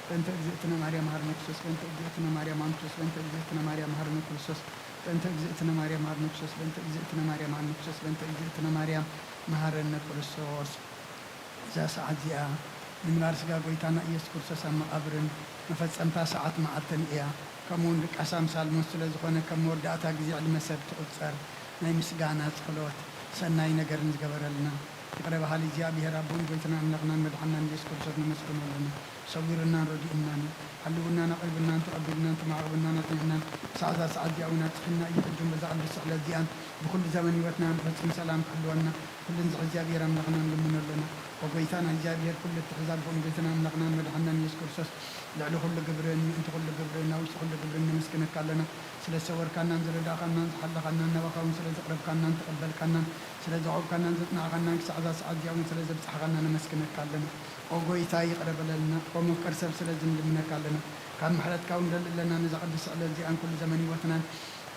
በእንተ እግዝእትነ ማርያም መሐረነ ክርስቶስ በእንተ እግዝእትነ ማርያም መሐረነ ክርስቶስ በእንተ እግዝእትነ ማርያም መሐረነ ክርስቶስ በእንተ እግዝእትነ ማርያም መሐረነ ክርስቶስ በእንተ እግዝእትነ ማርያም መሐረነ ክርስቶስ በእንተ እግዝእትነ ማርያም መሐረነ ክርስቶስ እዛ ሰዓት እዚኣ ንምንባር ስጋ ጎይታና ኢየሱስ ክርስቶስ ኣብ መቃብርን መፈፀምታ ሰዓት መዓልትን እያ ከምኡውን ልቃሳ ምሳል ስለ ዝኾነ ከም መወዳእታ ግዜ ዕድመ ሰብ ትቁፀር ናይ ምስጋና ጸሎት ሰናይ ነገርን ዝገበረልና ይቅረ በሃሊ እግዚኣብሔር ኣቦን ጎይታና ኣምላኽናን መድሓናን ኢየሱስ ክርስቶስ ነመስግኖ ኣለና ሰዊርናን ረዲኡናን ሓልውናን ኣቕሪብናን ተቐቢልናን ተማዕቕብናን ኣፅኒዕናን ሰዓዛ ሰዓት እዚኣ እውን ኣፅሒና እይቅዱም በዛ ቅዱስ ስቕለት እዚኣን ብኩሉ ዘመን ሂወትና ንፈፅም ሰላም ክህልወና ኩልን ዝሕ እግዚኣብሔር ኣምላኽና ንልምኖ ኣለና ወጎይታና እግዚኣብሔር ኩሉ እትሕዛብ ቦን ጎይታና ኣምላኽናን መድሓናን ኢየሱስ ክርስቶስ ልዕሊ ኩሉ ግብርን ምእንቲ ኩሉ ግብርን ኣብ ውሽጢ ኩሉ ግብርን ነመስግነካ ኣለና ስለ ሰወርካናን ዝረዳእካናን ዝሓለኻናን ናባኻውን ስለ ዘቕረብካናን ተቐበልካናን ስለ ዘቆብካናን ዘፅናዕኻናን ክሳዕዛ ሰዓት እዚኣ እውን ስለ ዘብፅሓኻና ነመስግነካ ኣለና ወጎይታ ይቅረ በለልና ወመፍቀር ሰብ ስለ ዝንልምነካ ኣለና ካብ ምሕረትካ እውን ደሊ ኣለና ነዛ ቅዱስ ስቕለት እዚኣን ኩሉ ዘመን ሂወትናን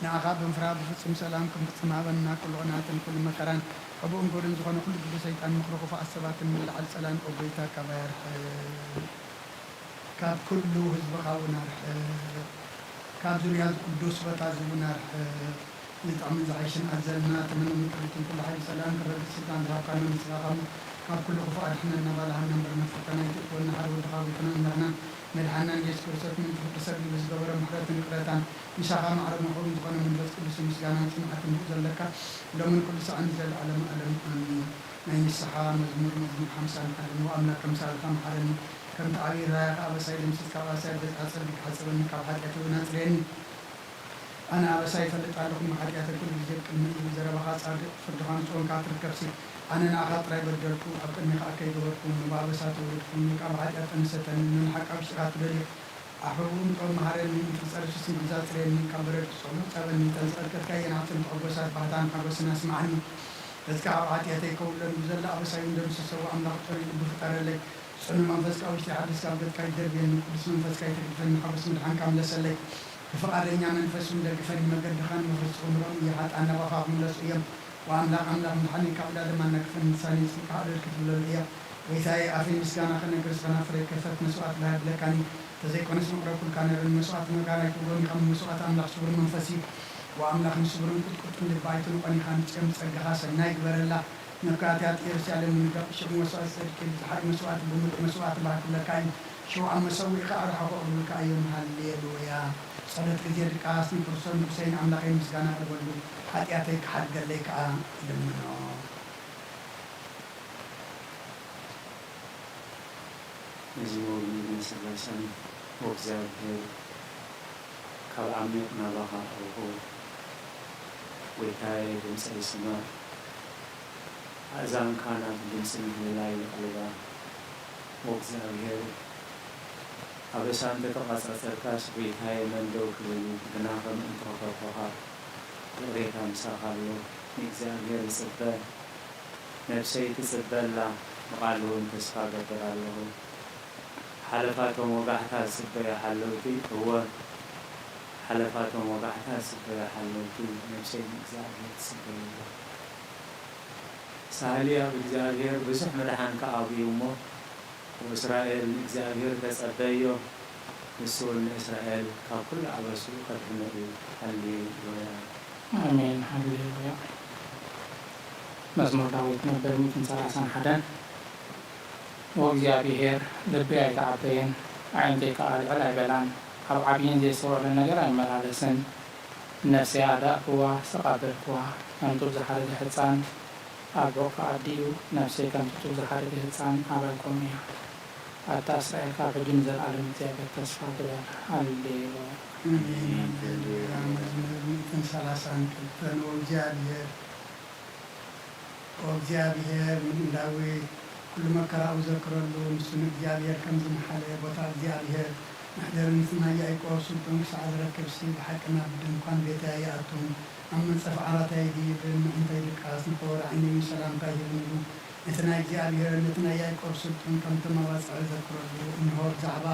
ንኣኻ ብምፍራ ብፍፁም ሰላም ክንፍፅም ሃበና ኩሉ ቕንዓትን ኩሉ መከራን ኣብኡን ጎድን ዝኾነ ኩሉ ግዜ ሰይጣን ምክሪ ክፉኣት ሰባትን ምልዓል ፀላን ወጎይታ ካባ የርሕቕ ካብ ኩሉ ህዝብኻ እውን ኣርሕቕ ካብ ዙርያ ቅዱስ ቦታ እውን ኣርሕቕ ንጥዕሚ ዝሓይሽን ኣዘልና ተመነ ምቅሪትን ኩሉ ሓይሊ ሰላም ክረድ ስልጣን ዝሃብካና ምስኻኻ ካብ ኩሉ ክፉእ ኣድሕነና ባልሃና ምርመት ፈተና ይጥፍወና ሓደ ወድኻ ጎይታና ኣምላኽና መድሓናን ኢየሱስ ክርስቶስ ምንቲ ፍቅሪ ሰብ ዝገበረ ምሕረትን ይቕረታን ንሳኻ ማዕረ ንኸውን ዝኾነ መንፈስ ቅዱስ ምስጋናን ፅንዓትን ዘለካ ሎምን ኩሉ ሰዓን ዘለዓለም ዓለም ኣሚን ናይ ንስሓ መዝሙር 50 ወኣምላክ ከምሳልካ መሓረኒ ከምቲ ዓብዪ ራያኻ ኣበሳይ ድምስስ ካብ ኣሳይ በፃፀር ክሓፅበኒ ካብ ሓጢአት እውን ኣፅርየኒ ኣነ ኣበሳይ ይፈልጥ ኣለኹም ሓጢአተ ኩሉ ግዜ ቅድሚ እዩ ዘረባኻ ፃድቅ ፍርድኻ ንፅኦንካ ትርከብሲ ኣነ ንኣኻ ጥራይ በደልኩ ኣብ ቅድሚኻ ከይገበርኩ ንባበሳ ተወለድኩ ካብ ሓጢአት ጠንሰተኒ ንሓቃ ውሽጢኻ ትደልዩ ኣሕቡን ጦም መሃረኒ እንትፀርሱ ስም ግዛፅርየኒ ካብ በረድ ክፅዕሉ ፀበኒ ተንፀልቀትካ የናትን ተዕጎሳት ባህታን ሓጎስና ስማዕኒ በዝካ ኣብ ሓጢአተይ ከውለሉ ዘላ ኣበሳይ እንደምስሰው ኣምላኽ ጥሪ ልቢ ፍጠረለይ ጽኑ መንፈስካ ውሽጢ ሓድስካ ኣብገጥካ ይደርብየኒ ቅዱስ መንፈስካ ይትግፈኒ ሓጎስ ምድሓንካ ምለሰለይ ብፍቓደኛ መንፈስ እንደግፈኒ መገድኻን መፍፅምሮም እየሓጣን ናባኻ ክምለሱ እዮም وأملاك مدحني كعبد ما نكفن إنساني سكعد الكتب للإياه ويساي أفي مسكانا خلنا كرسنا فريق كفت مسوات لها بلكاني تزيك ونسمع ركول كان المسوات مكانا يقولون كم مسوات أملاك صبر منفسي وأملاك صبر كنت للبيت وأني خانت كم تسجها سنايك برلا نكاتات إرسال من شو مسوات سركل حق مسوات بملك مسوات لها بلكاني شو عم مسوي خارج حقوق بلكايم هالليلويا صلاة كثير كاسني فرصة مسين أملاك مسكانا أقول حياتك حق لك لمنو مزمور من سلسلة وكذا كلامي نباها أو ويتاي بمسألة السماء أزام كانت بمسألة الله على وكذا أبسان تكفى سركاس ويتاي من دوك بناهم انتخابها ريحان ساخالو إكزاغير سبب نفسي تسبب لا مقالون تسخاق برالله حلفات ومقاحتها سبب حلوتي هو حلفات ومقاحتها سبب حلوتي نفسي إكزاغير سبب سهليا إكزاغير بسح مدحان كأبي أمه وإسرائيل إكزاغير تسببيه نسول إسرائيل كل عبسو قد نبي حلي ويا آمين هللويا مزمور داوود نبر 131 وእግዚአብሔር ልቤ አይተዓበየን ዓይንተይ ከኣልዕል ኣይበላን ኣብ ዓብይን ዘይሰውዕሉ ነገር ኣይመላለስን ነፍሰይ ኣዳእክዋ ዝተቐበልክዋ ከም ጡብ ዝሓረገ ህፃን ኣብ ቡቕካ ኣዲኡ ነፍሰይ ከም ጡብ ዝሓረገ ህፃን ኣበልኩም እያ ኣታ እስራኤል ካብ ሕጂ ንዘለኣለም እግዚኣብሔር ተስፋ ትበል ሃሌሉያ وእግዚአብሔር ምንዳዊ ኩሉ መከራ ዘክረሉ ንሱን እግዚአብሔር ከም ዝመሓለ ቦታ እግዚአብሔር ማሕደር ንስናይ ያዕቆብ ስልጡን ክሳዕ ዝረክብ ብሓቅና ብድንኳን ቤተ ይኣቱን ኣብ መንፀፍ ዓራታ ይድይብን እንታይ ድቃስ ንክወር ዓይነዩ ሰላምታ ይህብንሉ እቲ ናይ እግዚአብሔር ነቲ ናይ ያዕቆብ ስልጡን ከምቲ መባፅዒ ዘክረሉ እንሆ ብዛዕባ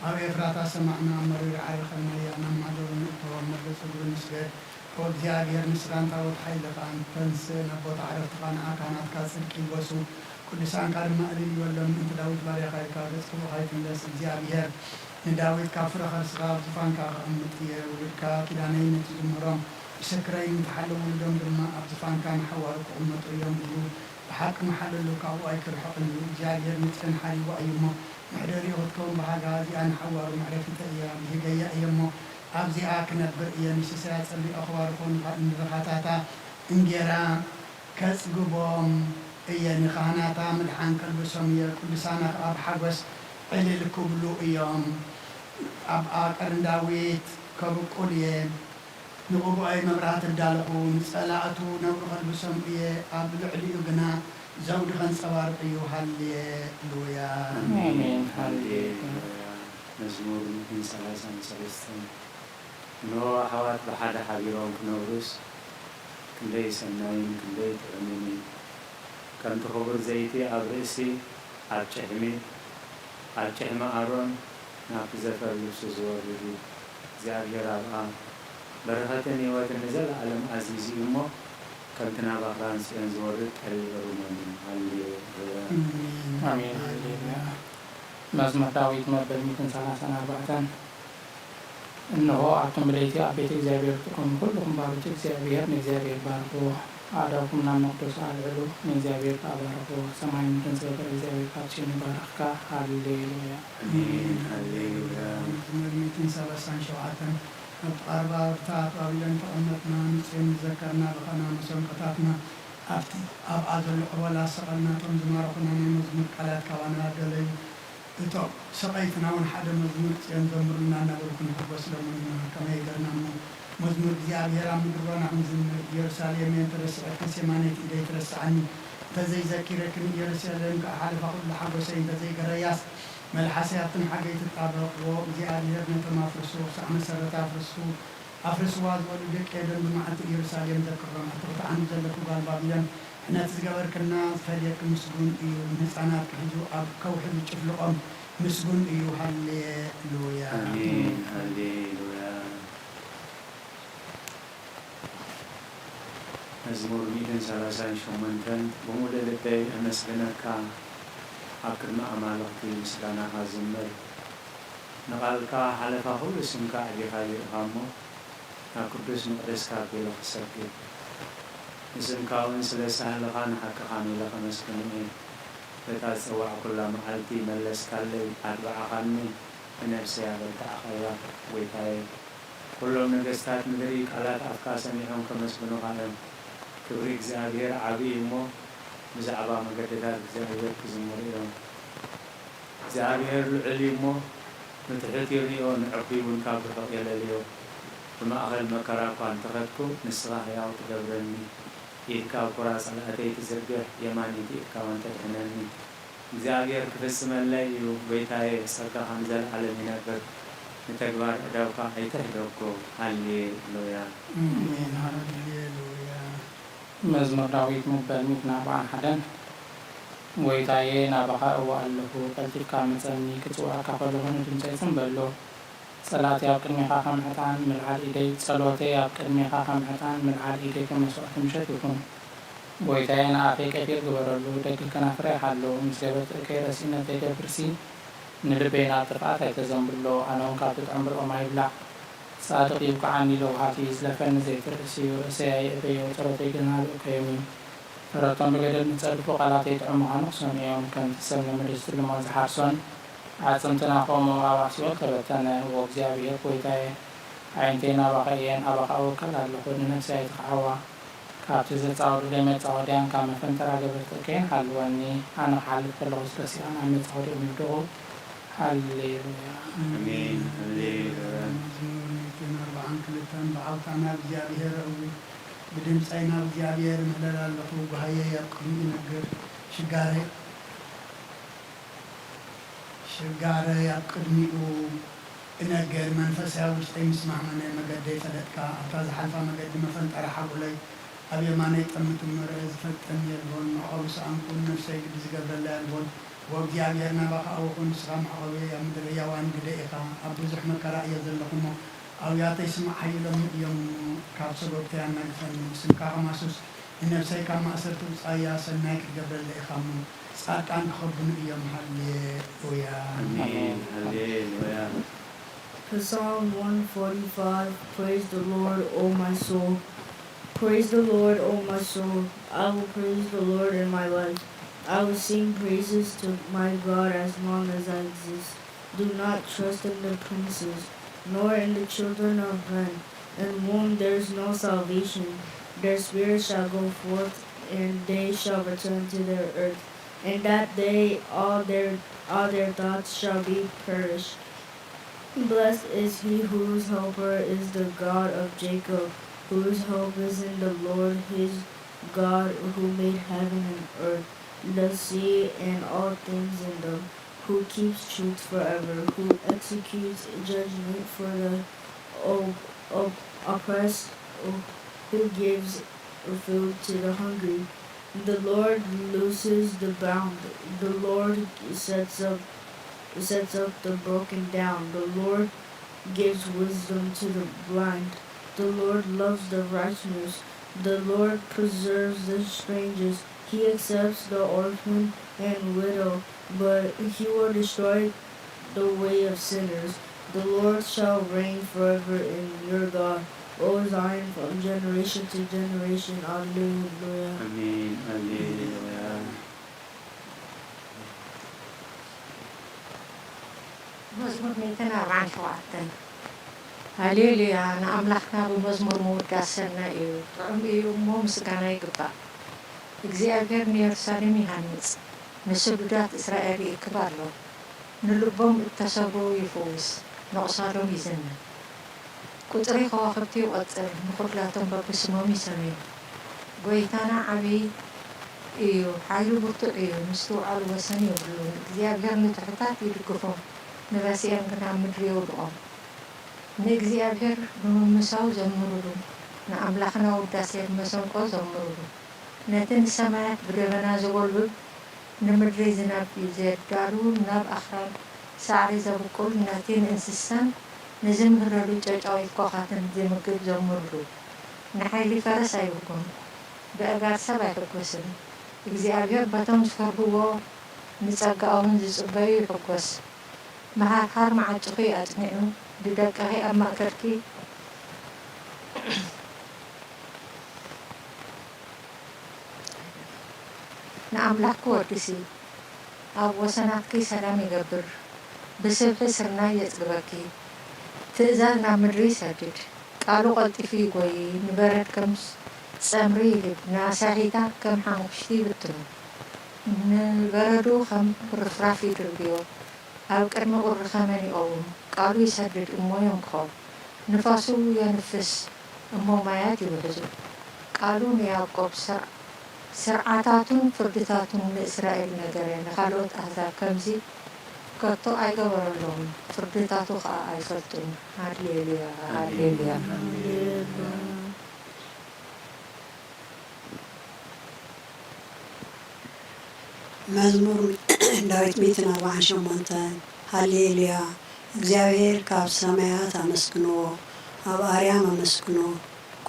ኣብ ኤፍራታ ሰማዕና መሪር ዓሪኸና እያ ናብ ማዕደሩ ንእተዎ መርገ ፀጉሪ ንስገድ ወእግዚአብሔር ምስጋን ታቦት ሓይልኻ ንተንስ ናብ ቦታ ዓረፍትኻ ንኣካናትካ ፅድቂ ይጎሱ كل سان كان ما أدري ولا من داود باري خير كارس هو خير تندس زيابير داود كافر خرس غاب زفان كأمتي وكا كدانين تزمرهم سكرين تحلوا ولدهم لما أبزفان كان حوارك أمته يوم يقول بحق محل اللوكا وأيكر حق زيابير متكن حالي وأيمه محدري وتكون بهاجازي أنا حوار معرفة أيام هي أيامه أبزي أكنبر يعني سيسات اللي أخباركم عن رخاتاتا إنجرا كسبهم يعني خاناتا ملحان كلبسهم كل سنة أب حجس علي الكبلو أيام أب أكرنداويت كبقوليه نقول أي مبرات الدالقون سلعتو نور كلبسهم أب لعلي أجنا زود خن سوار أيها هاللويا آمين هاللويا مزمور من سلسلة نو حوات بحد حبيرهم كنورس كلي سناين كلي تأميني كان تخبر زيتي أبرسي أرجعمي أرجعم أرون نافذ فرلوس زور لي زيادة رابعة برهتني وتنزل علم عزيزي أمه كنت نابا فرانسيان زورت الروماني هاللويا آمين هاللويا مزمور داوود مبل 234 إنه أعطم بليتي أبيت إكزابير تكون كلكم بارك إكزابير نكزابير باركو أعداكم نام نقدس على العلو نكزابير كاباركو سماين تنزل إكزابير كاتشين باركا هاللويا آمين هاللويا مزمور 237 شوعة أربعة ارتاط أبيان تأمتنا نسين ذكرنا بخنا نسون قطاتنا أبعاد الأول سقلنا تنزمار قنا مزمور كالات كوانا دلي إتو سقيتنا ونحد مزمور ينزمرنا نبركن حبس لمن كما يقرنا مزمور زيابير مدرنا مزمور يرساليم ينترس كسيمانيت إلي ترسعني تزي ذكرك يرساليم كحالف أقول حبسين تزي قرياس ملحسيات حاجة تتطابق وزيابير نتما فرسو سعنا سرطة أفرسو واز ولدك أيضا بمعنى يرساليم ذكرنا أترطع عن جلة بابيان احنا تزقبر كنا فريق مسجون إيو نسعنات كحجو أب كوحد يشفلقهم مسجون إيو هاللويا آمين هاللويا مزمور 238 بمولى لبي أمسلنك أكرم أمالك مسلنا هازمر نقالك حلفا هو اسمك علي خير هامو نقدس مقدس كابيل خسرك اسم كاون سلسة لغان حق خاني لغا مسكني لتاسوا كل معلتي ملس كالي 4 خاني نفسي على تأخيرا ويتاي كلهم نجستات مدري كالات أفكاسا نحن كمسكنو خانم كبريك زابير عبي مو مزعبا مقددات زابير كزموريهم زابير العلي مو متحتي ريون عقبي ونكابر إلى اليوم وما أخذ مكراك وان تغدكو نسغاه ياو تقبرني إيكاو كراس على أتيت زرقه يماني إيكاو أنت تحناني زاغير كفسم الله يو بيتاي سرقا حمزل على منابر نتقبار أدوكا هيتهدوكو هاللويا آمين هاللويا مزمور داوود مبل 241 ويتاي نابقا أوالله قلتك مثلني كتوها كفلهن تنسي سنبلو صلاتي أبقرمي خاخم حتان من العالي صلواتي أبقرمي خاخم حتان من العالي كما سوء مشتكم ويتاين آفي كثير قبرلو دك كنا فريح اللو مسيبت كيرسينة تكبرسي نلبين أطرقات يتزنبلو أنهم كابت عمر وما يبلع صادق يبقى عني لو حافيز لفن زي فرسي ورسي أبي وطرطي قنالو كيمين فرطان بقدر نتسألفو قلاتي تعمها نقصن يوم كان تسلم مجلس الموز حارسون عاصمتنا قوم وعواسي وكبتنا وغزيابي قويتاي عينتنا بقيين أبقى وكلا لقود نفسي يتقعوا كابتزة تعود لما تعودين كما فانترا قبلتكين حلواني أنا حالف كالغز بسي أنا عمي تعود أمدو هالليلويا آمين هالليلويا مزمور 240 كلتان بعوتنا بزيابير بدمسينا بزيابير مهلال اللقو بهاي يقوم نقر شجارة يقدميو إنجر منفسها وشتي مسمع من المجد فلتك أتاز حلفا مجد مفنت أرحب لي أبي ما نيتمت مرز فتن يلبون أوس أنكون نفسي قد زقبل الله يلبون وبزيابيرنا بقى أو كن سلام حقوي يمدر يوان قدئك أبو زحمة كرأي يزلكم أو ياتي سمع حي لهم يوم كابسلو تيان نقفن سمكا خماسوس إن نفسي كما أسرتو سايا سناك قبل الإخام ጻድቃን ክኸብኑ እዮም ሃሌሉያ አሜን ሃሌሉያ Psalm 145. Praise the Lord, O my soul. Praise the Lord, O my soul. I will praise the Lord in my life. I will sing praises to my God as long as I exist. Do not trust in the princes, nor in the children of men, in whom there is no salvation. Their spirit shall go forth, and they shall return to their earth. And that day all their thoughts shall be perished. Blessed is he whose helper is the God of Jacob, whose hope is in the Lord his God, who made heaven and earth, the sea and all things in them, who keeps truth forever, who executes judgment for the oppressed, who gives food to the hungry. The Lord looses the bound. The Lord sets up the broken down. The Lord gives wisdom to the blind. The Lord loves the righteous. The Lord preserves the strangers. He accepts the orphan and widow, but he will destroy the way of sinners. The Lord shall reign forever in your God, O Zion, from generation to generation. Alleluia. አሜን ሃሌሉያ መዝሙር 147 ሃሌሉያ ንኣምላኽና ብመዝሙር ምውዳሰና እዩ ጥዑም እዩ እሞ ምስጋና ይግባእ እግዚኣብሔር ንኢየሩሳሌም ይሃንጽ ንስሉዳት እስራኤል ይክብ ኣሎ ንልቦም እተሰብሩ ይፈውስ ንቑሳሎም ይዝንን ቁጥሪ ከዋኽብቲ ይቖጽር ንኹላቶም በብስሞም ይሰመዩ ጐይታና ዓብዪ እዩ ሓይሉ ብርቱዕ እዩ ምስትውዓሉ ወሰን የብሉን እግዚኣብሔር ንትሑታት ይድግፎም ንበሲኦም ግን ኣብ ምድሪ የውድቖም ንእግዚኣብሔር ብምምሳው ዘምሩሉ ንኣምላኽና ውዳሴ ብመሰንቆ ዘምሩሉ ነቲ ንሰማያት ብደበና ዘጐልብብ ንምድሪ ዝናብ ዘዳሉ ናብ ኣኽራን ሳዕሪ ዘብቁል ነቲ ንእንስሳን ንዝምህረሉ ጨጫዊት ኮኻትን ዝምግብ ዘምሩሉ ንሓይሊ ፈረስ ኣይብኩን ብእጋር ሰብ ኣይሕጐስን እግዚኣብሔር በቶም ዝፈርህዎ ንጸጋኦም ዝጽበዩ ይሕጐስ መሃርሃር መዓጭኺ ኣጽኒዑ ብደቀኺ ኣብ ማእከልኪ ንኣምላኽኪ ወድሲ ኣብ ወሰናትኪ ሰላም ይገብር ብስብሒ ስርናይ የጽግበኪ ትእዛዝ ናብ ምድሪ ይሰድድ ቃሉ ቐልጢፉ ይጐይ ንበረድ ከም ጸምሪ ይልብ ንኣሳሒታት ከም ሓሙኽሽቲ ይብትኑ ንበረዱ ከም ርፍራፍ ይድርብዮ ኣብ ቅድሚ ቁሪ ኸመን ይቐውም ቃሉ ይሰድድ እሞ የንክሖም ንፋሱ የንፍስ እሞ ማያት ይውሕዙ ቃሉ ንያዕቆብ ስርዓታቱን ፍርድታቱን ንእስራኤል ነገረ ንኻልኦት ኣሕዛብ ከምዚ ከቶ ኣይገበረሎም ፍርድታቱ ከዓ ኣይፈልጡን ሃሌሉያ ሃሌሉያ መዝሙር ዳዊት 148 ሃሌሉያ እግዚአብሔር ካብ ሰማያት አመስግንዎ ኣብ ኣርያም አመስግንዎ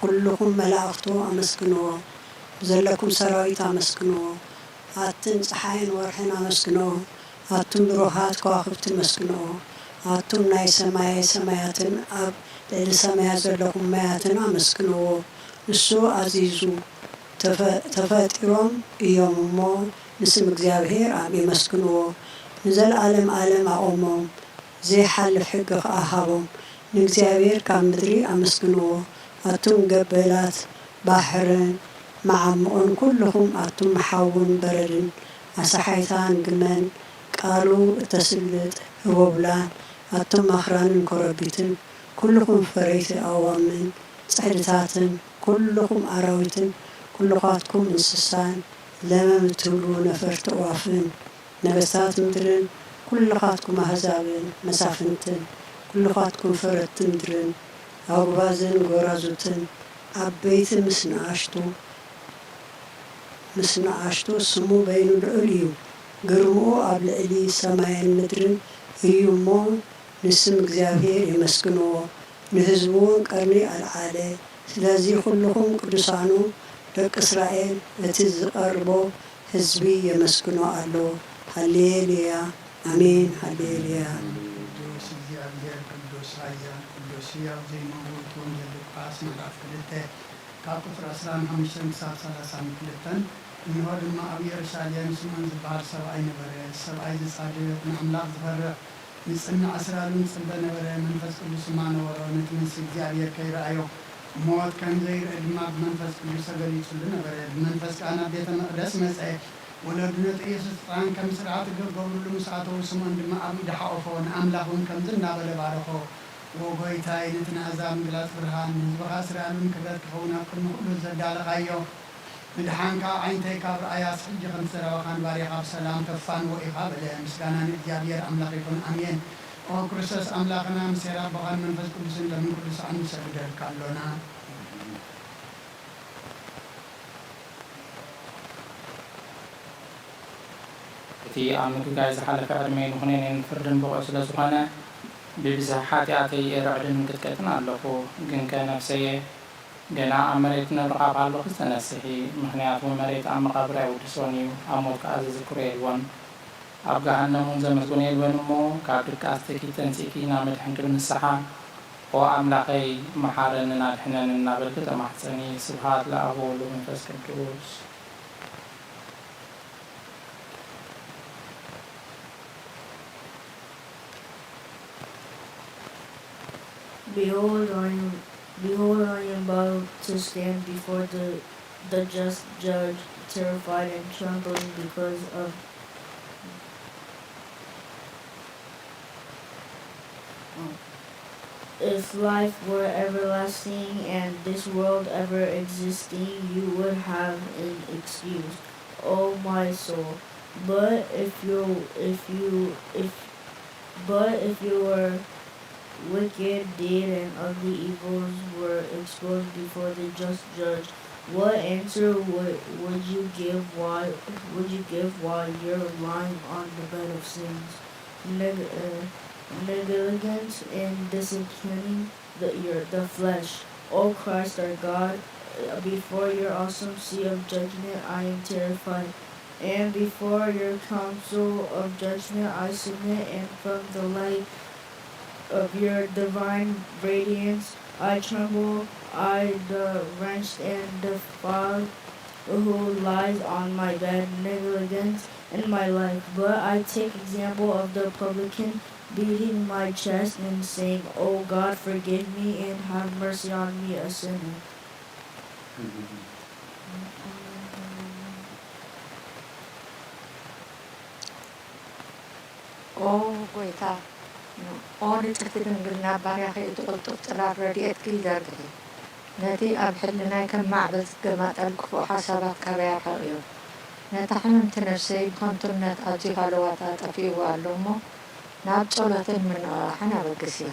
ኩልኩም መላእክቱ አመስግንዎ ዘለኩም ሰራዊት አመስግንዎ ኣትን ፀሓይን ወርሕን አመስግንዎ ኣቱም ብሩሃት ከዋክብትን አመስግንዎ ኣቱም ናይ ሰማያትን ኣብ ልዕሊ ሰማያት ዘለኩም ማያትን አመስግንዎ ንሱ አዚዙ ተፈጢሮም እዮም እሞ ንስም እግዚአብሔር ኣብ ይመስግንዎ ንዘለዓለም ዓለም ኣቆሞም ዘይሓልፍ ሕጊ ከኣሃቦም ንእግዚአብሔር ካብ ምድሪ አመስግንዎ ኣቱም ገበላት ባሕርን መዓምቆን ኩልኩም ኣቱም መሓውን በረድን ኣሳሓይታን ግመን ቃሉ እተስልጥ ህቦብላን ኣቱም ኣኽራንን ኮረቢትን ኩልኩም ፈረይቲ ኣዋምን ጽሕድታትን ኩልኩም ኣራዊትን ኩልኻትኩም እንስሳን ለመም ትብሉ ነፈርቲ ኣዕዋፍን ነገስታት ምድርን ኩልኻትኩም ኣሕዛብን መሳፍንትን ኩልኻትኩም ፈረቲ ምድርን ኣጉባዝን ጎራዙትን ዓበይቲ ምስ ንኣሽቱ ስሙ በይኑ ልዑል እዩ ግርምኡ ኣብ ልዕሊ ሰማይን ምድርን እዩ እሞ ንስም እግዚአብሔር ይመስግንዎ ንህዝቡን ቀርኒ ኣልዓለ ስለዚ ኩልኩም ቅዱሳኑ ደቂ እስራኤል እቲ ዝቐርቦ ህዝቢ የመስግኖ አሎ። ሃሌሉያ አሜን ሃሌሉያ። ቅዱስ እግዚአብሔር ቅዱስ ኃያል ቅዱስ ሕያው ዘይመውት ወንጌል ሉቃስ ምዕራፍ 2 ካብ ቁጥሪ 15 ክሳብ 32 እነሆ ድማ ኣብ ኢየሩሳሌም ስምዖን ዝበሃል ሰብኣይ ነበረ። ሰብኣይ ዝጻድቕ ንኣምላኽ ዝፈርሕ ንጽንዕ እስራኤልን ጽልበ ነበረ። መንፈስ ቅዱስ ድማ ነበሮ። ነቲ ምስ እግዚአብሔር ከይረአዮ ሞት ከም ዘይርአ ድማ ብመንፈስ ቅዱስ ተገሊጹሉ ነበረ። ብመንፈስ ቃል ናብ ቤተ መቅደስ መጽአ። ወለዱ ነቲ ኢየሱስ ጥራን ከም ስርዓት ገብሩሉ ምስ ኣተዉ ስምዖን ድማ ኣብ ኢዱ ሓቆፎ ንኣምላኽ እውን ከምዚ እናበለ ባረኾ። ወጎይታይ ነቲ ንኣሕዛብ ምግላጽ ብርሃን ንህዝብኻ እስራኤልን ክብረት ክኸውን ኣብ ቅድሚ ኩሉ ዘዳለኻዮ ምድሓንካ ዓይንተይ ካብ ረኣያስ ሕጂ ከም ዝረኸብካን ባሪኻ ብሰላም ከፋንዎ ኢኻ በለ። ምስጋና ንእግዚአብሔር ኣምላኽ ይኹን ኣሜን። ኦ ክርስቶስ ኣምላኽና ምስራ ኣቦኻን መንፈስ ቅዱስን ለምን ቅዱሳን ንሰግደልካ ኣሎና። እቲ ኣብ ምግጋይ ዝሓለፈ ዕድመ ንኹነኔን ፍርድን ብቑዕ ስለ ዝኾነ ብብዝሒ ሓጢኣተይ የርዕድን ምንቅጥቀጥን ኣለኹ። ግን ከነፍሰየ ገና ኣብ መሬት ነብርቓ ኣለኹ ዝተነስሒ። ምክንያቱ መሬት ኣብ መቓብር ኣይውድሶን እዩ፣ ኣብ ሞት ከዓ ዘዝክሮ የልዎን። ኣብ ገሃነም እውን ዘመስግኖ የልዎን እሞ ካብ ድቃስ ተኪ ተንሲእኪ ናብ መድሕን ቅድሚ ንስሓ ኦ ኣምላኸይ መሓረንን ኣድሕነንን እናበልክ ተማሕፀኒ። ስብሃት ለኣብ ወወልድ ወመንፈስ ቅዱስ። Behold, I am about to stand before the just judge, terrified and trembling because of if life were everlasting and this world ever existing, you would have an excuse, oh my soul. But if your wicked deed and ugly evils were exposed before the just judge, what answer would you give while you're lying on the bed of sins, negligence and disciplining the flesh? O Christ our God, before your awesome seat of judgment I am terrified, and before your council of judgment I submit, and from the light of your divine radiance I tremble. I the wretched and defiled who lies on my bed, negligence in my life. But I take example of the publican, beating my chest and saying, O God, forgive me and have mercy on me, a sinner. ኦ ጎይታ ኦ ንጽሕቲ ድንግልና ባርያኸ እትቕልጡፍ ጽላል ረድኤትኪ ዘርግሒ ነቲ ኣብ ሕልናይ ከም ማዕበል ዝገማጠል ክፉእ ሓሳባት ካበይ ኣርሕቕ እዩ። ነታ ሕምምቲ ነፍሰይ ብከንቱነት ኣዝዩ ሃለዋታ ጠፊእዎ ኣሎ እሞ ናብ ጸሎትን ምንቕቓሕን ኣበግስ እየ።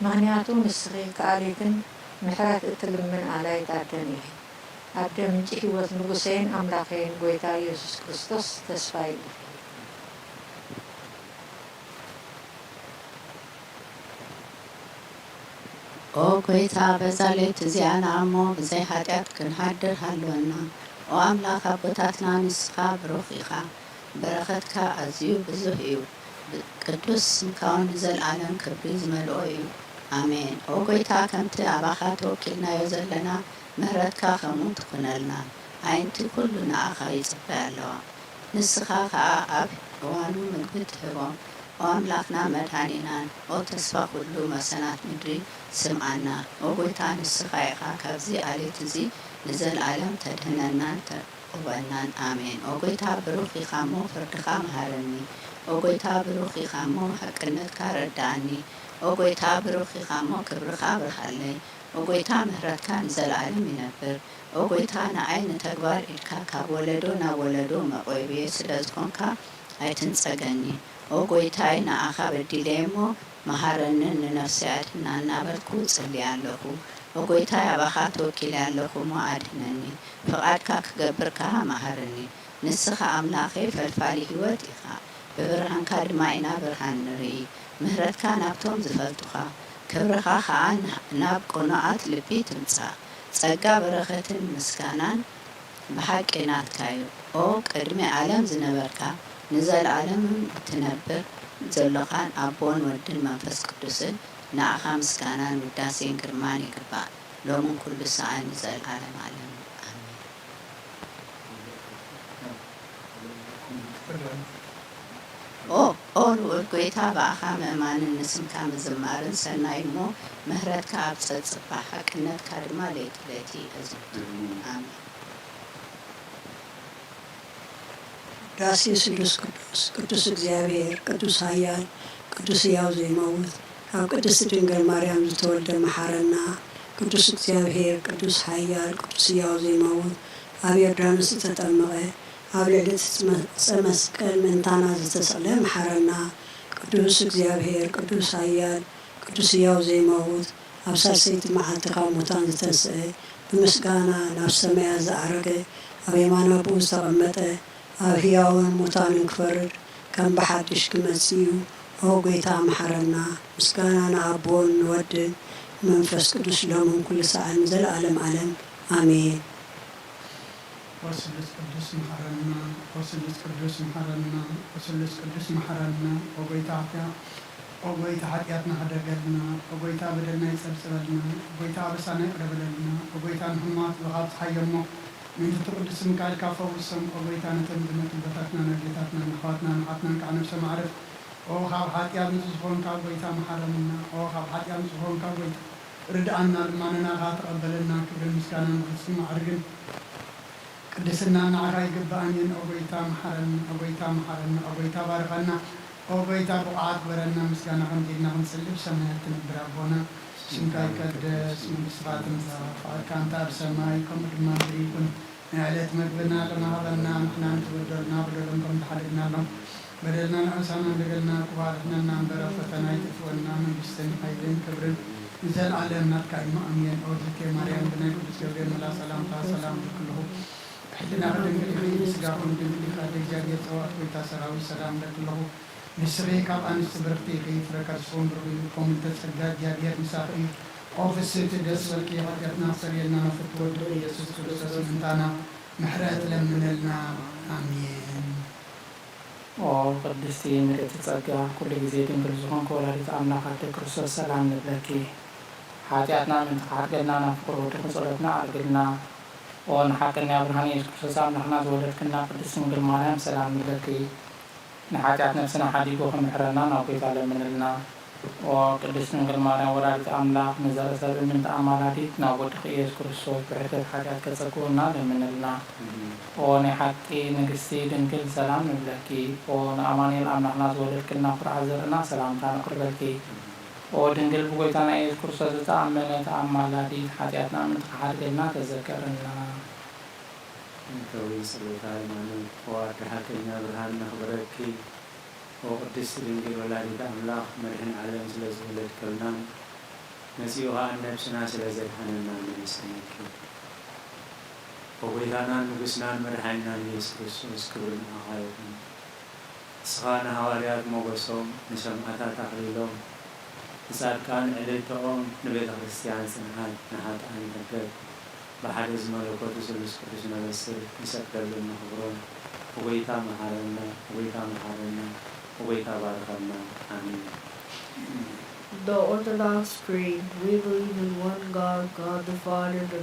ምክንያቱ ንስኺ ከኣሊትን ምሕረት እትልምን ኣላይት ኣደን እየ። ኣብ ደም ምንጪ ህይወት ንጉሰይን ኣምላኸይን ጎይታ ኢየሱስ ክርስቶስ ተስፋ እዩ። ኦ ጎይታ በዛ ሌት እዚኣና እሞ ብዘይ ሓጢኣት ክንሓድር ሃለወና። ኦ ኣምላኽ ኣቦታትና ንስኻ ብሩኽ ኢኻ፣ በረኸትካ ኣዝዩ ብዙሕ እዩ። ቅዱስ ስምካ እውን ንዘለኣለም ክብሪ ዝመልኦ እዩ። ኣሜን። ኦ ጎይታ ከምቲ ኣባኻ ተወኪልናዮ ዘለና ምህረትካ ከምኡ ትኩነልና። ዓይንቲ ኩሉ ንኣኻ ይጽበያ ኣለዋ። ንስኻ ከዓ ኣብ እዋኑ ምግቢ ትህቦም። ኦ ኣምላኽና መድሃኒናን ኦ ተስፋ ኩሉ መሰናት ምድሪ ስምዓና። ኦ ጎይታ ንስኻ ኢኻ ካብዚ ኣሌት እዚ ንዘለኣለም ተድህነናን ተቕበልናን። ኣሜን። ኦ ጎይታ ብሩኽ ኢኻ እሞ ፍርድኻ መሃረኒ። ኦ ጎይታ ብሩኽ ኢኻ እሞ ሓቅነትካ ረዳእኒ። ኦ ጎይታ ብሩኽ ኢኻ እሞ ክብርኻ ብርሃለይ። ኦ ጎይታ ምህረትካ ንዘለኣለም ይነብር። ኦ ጎይታ ንዓይ ንተግባር ኢድካ ካብ ወለዶ ናብ ወለዶ መቆይብየ ስለ ዝኾንካ ኣይትንጸገኒ። ኦ ጎይታይ ንኣኻ በዲለየ እሞ መሃረንን ንነፍሰይ ኣድህና እናበልኩ ጽልየ ኣለኹ። ኦ ጎይታይ ኣባኻ ተወኪለ ኣለኹ እሞ ኣድህነኒ። ፍቓድካ ክገብር ከዓ መሃረኒ። ንስኻ ኣምላኸይ ፈልፋሊ ህይወት ኢኻ፣ ብብርሃንካ ድማ ኢና ብርሃን ንርኢ። ምህረትካ ናብቶም ዝፈልጡኻ፣ ክብርኻ ከዓ ናብ ቆኖኣት ልቢ ትምጻእ። ጸጋ በረኸትን ምስጋናን ብሓቂ ናትካ እዩ ኦ ቅድሚ ዓለም ዝነበርካ ንዘለዓለምን እትነብር ዘለኻን ኣቦን ወድን መንፈስ ቅዱስን ንዓኻ ምስጋናን ውዳሴን ግርማን ይግባእ ሎምን ኩሉ ሰዓን ንዘለዓለም ዓለም ኣሜን። ኦ ልዑል ጎይታ በኣኻ ምእማንን ንስምካ ምዝማርን ሰናይ እሞ ምህረትካ ኣብ ፀፅባ ሓቅነትካ ድማ ለይቲ ለይቲ ኣዝቱ ኣሜን። ዳሴ ስሉስ ቅዱስ ቅዱስ እግዚአብሔር ቅዱስ ኃያል ቅዱስ ሕያው ዘይመውት ካብ ቅድስት ድንግል ማርያም ዝተወልደ መሓረና ቅዱስ እግዚአብሔር ቅዱስ ኃያል ቅዱስ ሕያው ዘይመውት ኣብ ዮርዳኖስ ዝተጠመቐ ኣብ ልዕሊ ዕፀ መስቀል ምእንታና ዝተሰቕለ መሓረና ቅዱስ እግዚአብሔር ቅዱስ ኃያል ቅዱስ ሕያው ዘይመውት ኣብ ሳልሰይቲ መዓልቲ ካብ ሙታን ዝተንስአ ብምስጋና ናብ ሰማያ ዝዓረገ ኣብ የማነ ኣቦ ዝተቐመጠ ኣብ ሕያውን ሙታንን ክፈርድ ከም ብሓድሽ ክመጽእ እዩ። ኦ ጎይታ መሓረና ምስጋና ንኣቦን ንወድን መንፈስ ቅዱስ ሎምን ኩሉ ሰዓን ዘለዓለም ዓለም ኣሜን። ወስሉስ ቅዱስ መሐረና ወስሉስ ቅዱስ መሐረና ወስሉስ ቅዱስ መሐረና ወጎይታ ኃጢአትና ኸደገልና ወጎይታ በደልና ይጸብጽበልና ወጎይታ በሳና ይቅረበለልና ወጎይታ ንሕማት ብኻብ ፀሓየሞ ምንት ቅዱስ ምካኤል ካብ ፈውሶም ወጎይታ ነተን ዝመጡበታትና ነጌታትና ንኣሕዋትና ንዓትና ከዓ ነብሰ ማዕረፍ ካብ ኃጢአት ንሱ ዝኾንካ ጎይታ መሐረና ካብ ኃጢአት ንሱ ዝኾንካ ጎይታ ርድኣና ልማንና ኻ ተቐበለና ክብርን ምስጋና ንቅድስን ማዕርግን ቅድስና ንዓኻ ይግባእንን ወጎይታ መሐረና ወጎይታ መሐረና ወጎይታ ባርኸና ወጎይታ ብቕዓት በረና ምስጋና ከምዜድና ክንጽልብ ሰማያት ትነብር ኣቦና ስምካ ይቀደስ መንግሥትካ ትምጻእ ፈቃድካ እንተ ኣብ ሰማይ ከምኡ ድማ ምድሪ ይኩን ናይ ዕለት መግብና ለናሃበና ንሕና ንትበደልና በደሎም ከም ተሓደግናሎም በደልና ንዕሳና እንደገልና ክባርሕናና እምበረ ፈተና ይጥፍወና መንግስትን ኃይልን ክብርን ዘለዓለም ናትካ እዩ ኣሜን። ኦዝቴ ማርያም ብናይ ቅዱስ ገብርኤል መላ ሰላምታ ሰላም ልክልኹ ሕልና ከድንግል ይኽእል ስጋኹም ድንግል ይኽእል እግዚአብሔር ፀዋት ጎይታ ሰራዊት ሰላም ለክልኹ ንስሬ ካብ ኣንስቲ ብርክቲ ከይትረከስፎም ብርዩ ከምኡ ተጸጋ እግዚአብሔር ምሳኽ እዩ ኦ ፍስሕቲ ደስ በልኪ ኃጢአትና ክሰርየልና ንፍትወዱ ኢየሱስ ክርስቶስ ምንታና ምሕረት ለምነልና ኣሜን። ኦ ቅድስቲ ምልእቲ ጸጋ ኩሉ ግዜ ድንግል ዝኾንክ ወላዲት ኣምላኽ ኣደ ክርስቶስ ሰላም ንብለኪ ኃጢአትና ምንትሓርገልና ናብ ፍቅሪ ወድኹ ጸሎትና ኣርግልና ኦ ንሓቅና ብርሃን ኢየሱስ ክርስቶስ ኣምላኽና ዝወለድክና ቅድስት ድንግል ማርያም ሰላም ንብለኪ ንኃጢአት ነፍስና ሓዲጉ ከምሕረና ናብ ጎይታ ለምንልና ኦ ቅድስት ድንግል ማርያም ወላዲት ኣምላኽ ንዘርኢ ሰብእምን ተኣማላዲት ናብ ወድኺ ኢየሱስ ክርስቶስ ብሕተት ኃጢአት ከጸግቡና ለምንልና ኦ ናይ ሓቂ ንግስቲ ድንግል ሰላም ንብለኪ ኦ ንኣማኑኤል ኣምላኽና ዝወለድክልና ኩርዓ ዘርእና ሰላምታ ንቕርበልኪ ኦ ድንግል ብጎይታና ኢየሱስ ክርስቶስ ዝተኣመነ ተኣማላዲት ኃጢአትና ምንትሓድገልና ተዘከርና እንተዊ ጸሎታ ሃይማኖት ወአዲ ሐቀኛ ብርሃን ነኽብረኪ ወቅድስት ድንግል ወላዲተ አምላክ መድህን ዓለም ስለዝወለድከልና ነፂኡኻ ነብስና ስለዘድሓነና ንመስለኪ ወጎይታናን ንጉስናን መድሓኒናን ኢየሱስ ክርስቶስ ክብሪ ንዓኻ ይኹን። ንስኻ ንሃዋርያት ሞገሶም ንሰማዕታት ኣኽሊሎም ንጻድቃን ዕልልቶኦም ንቤተ ክርስቲያን ጽንዓት ንኃጥኣን ደገፍ በሓደ ዝመለኮቱ ስሉስ ቅዱስ ነበስር ንሰቀሉ ንኽብሮም ወጎይታ መሐረና ወጎይታ መሐረና ወጎይታ ባርከና አሜን። The Orthodox Creed. We believe in one God, God the Father, the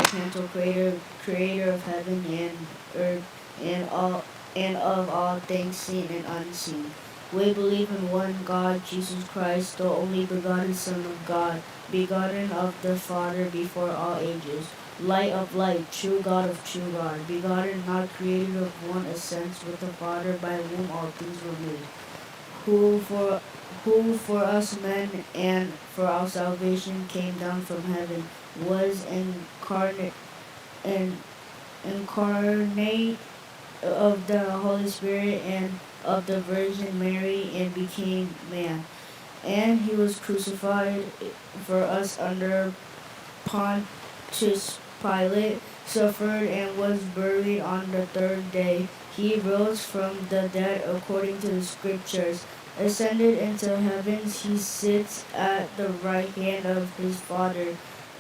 Pantocrator, creator of heaven and earth, and of all things seen and unseen. We believe in one God, Jesus Christ, the only begotten Son of God, begotten of the Father before all ages, light of light, true God of true God, begotten, not created, of one essence with the Father, by whom all things were made, who for us men and for our salvation came down from heaven, was incarnate of the Holy Spirit and of the Virgin Mary, and became man. And he was crucified for us under Pontius Pilate, suffered and was buried on the third day. He rose from the dead according to the scriptures, ascended into heavens. He sits at the right hand of his Father,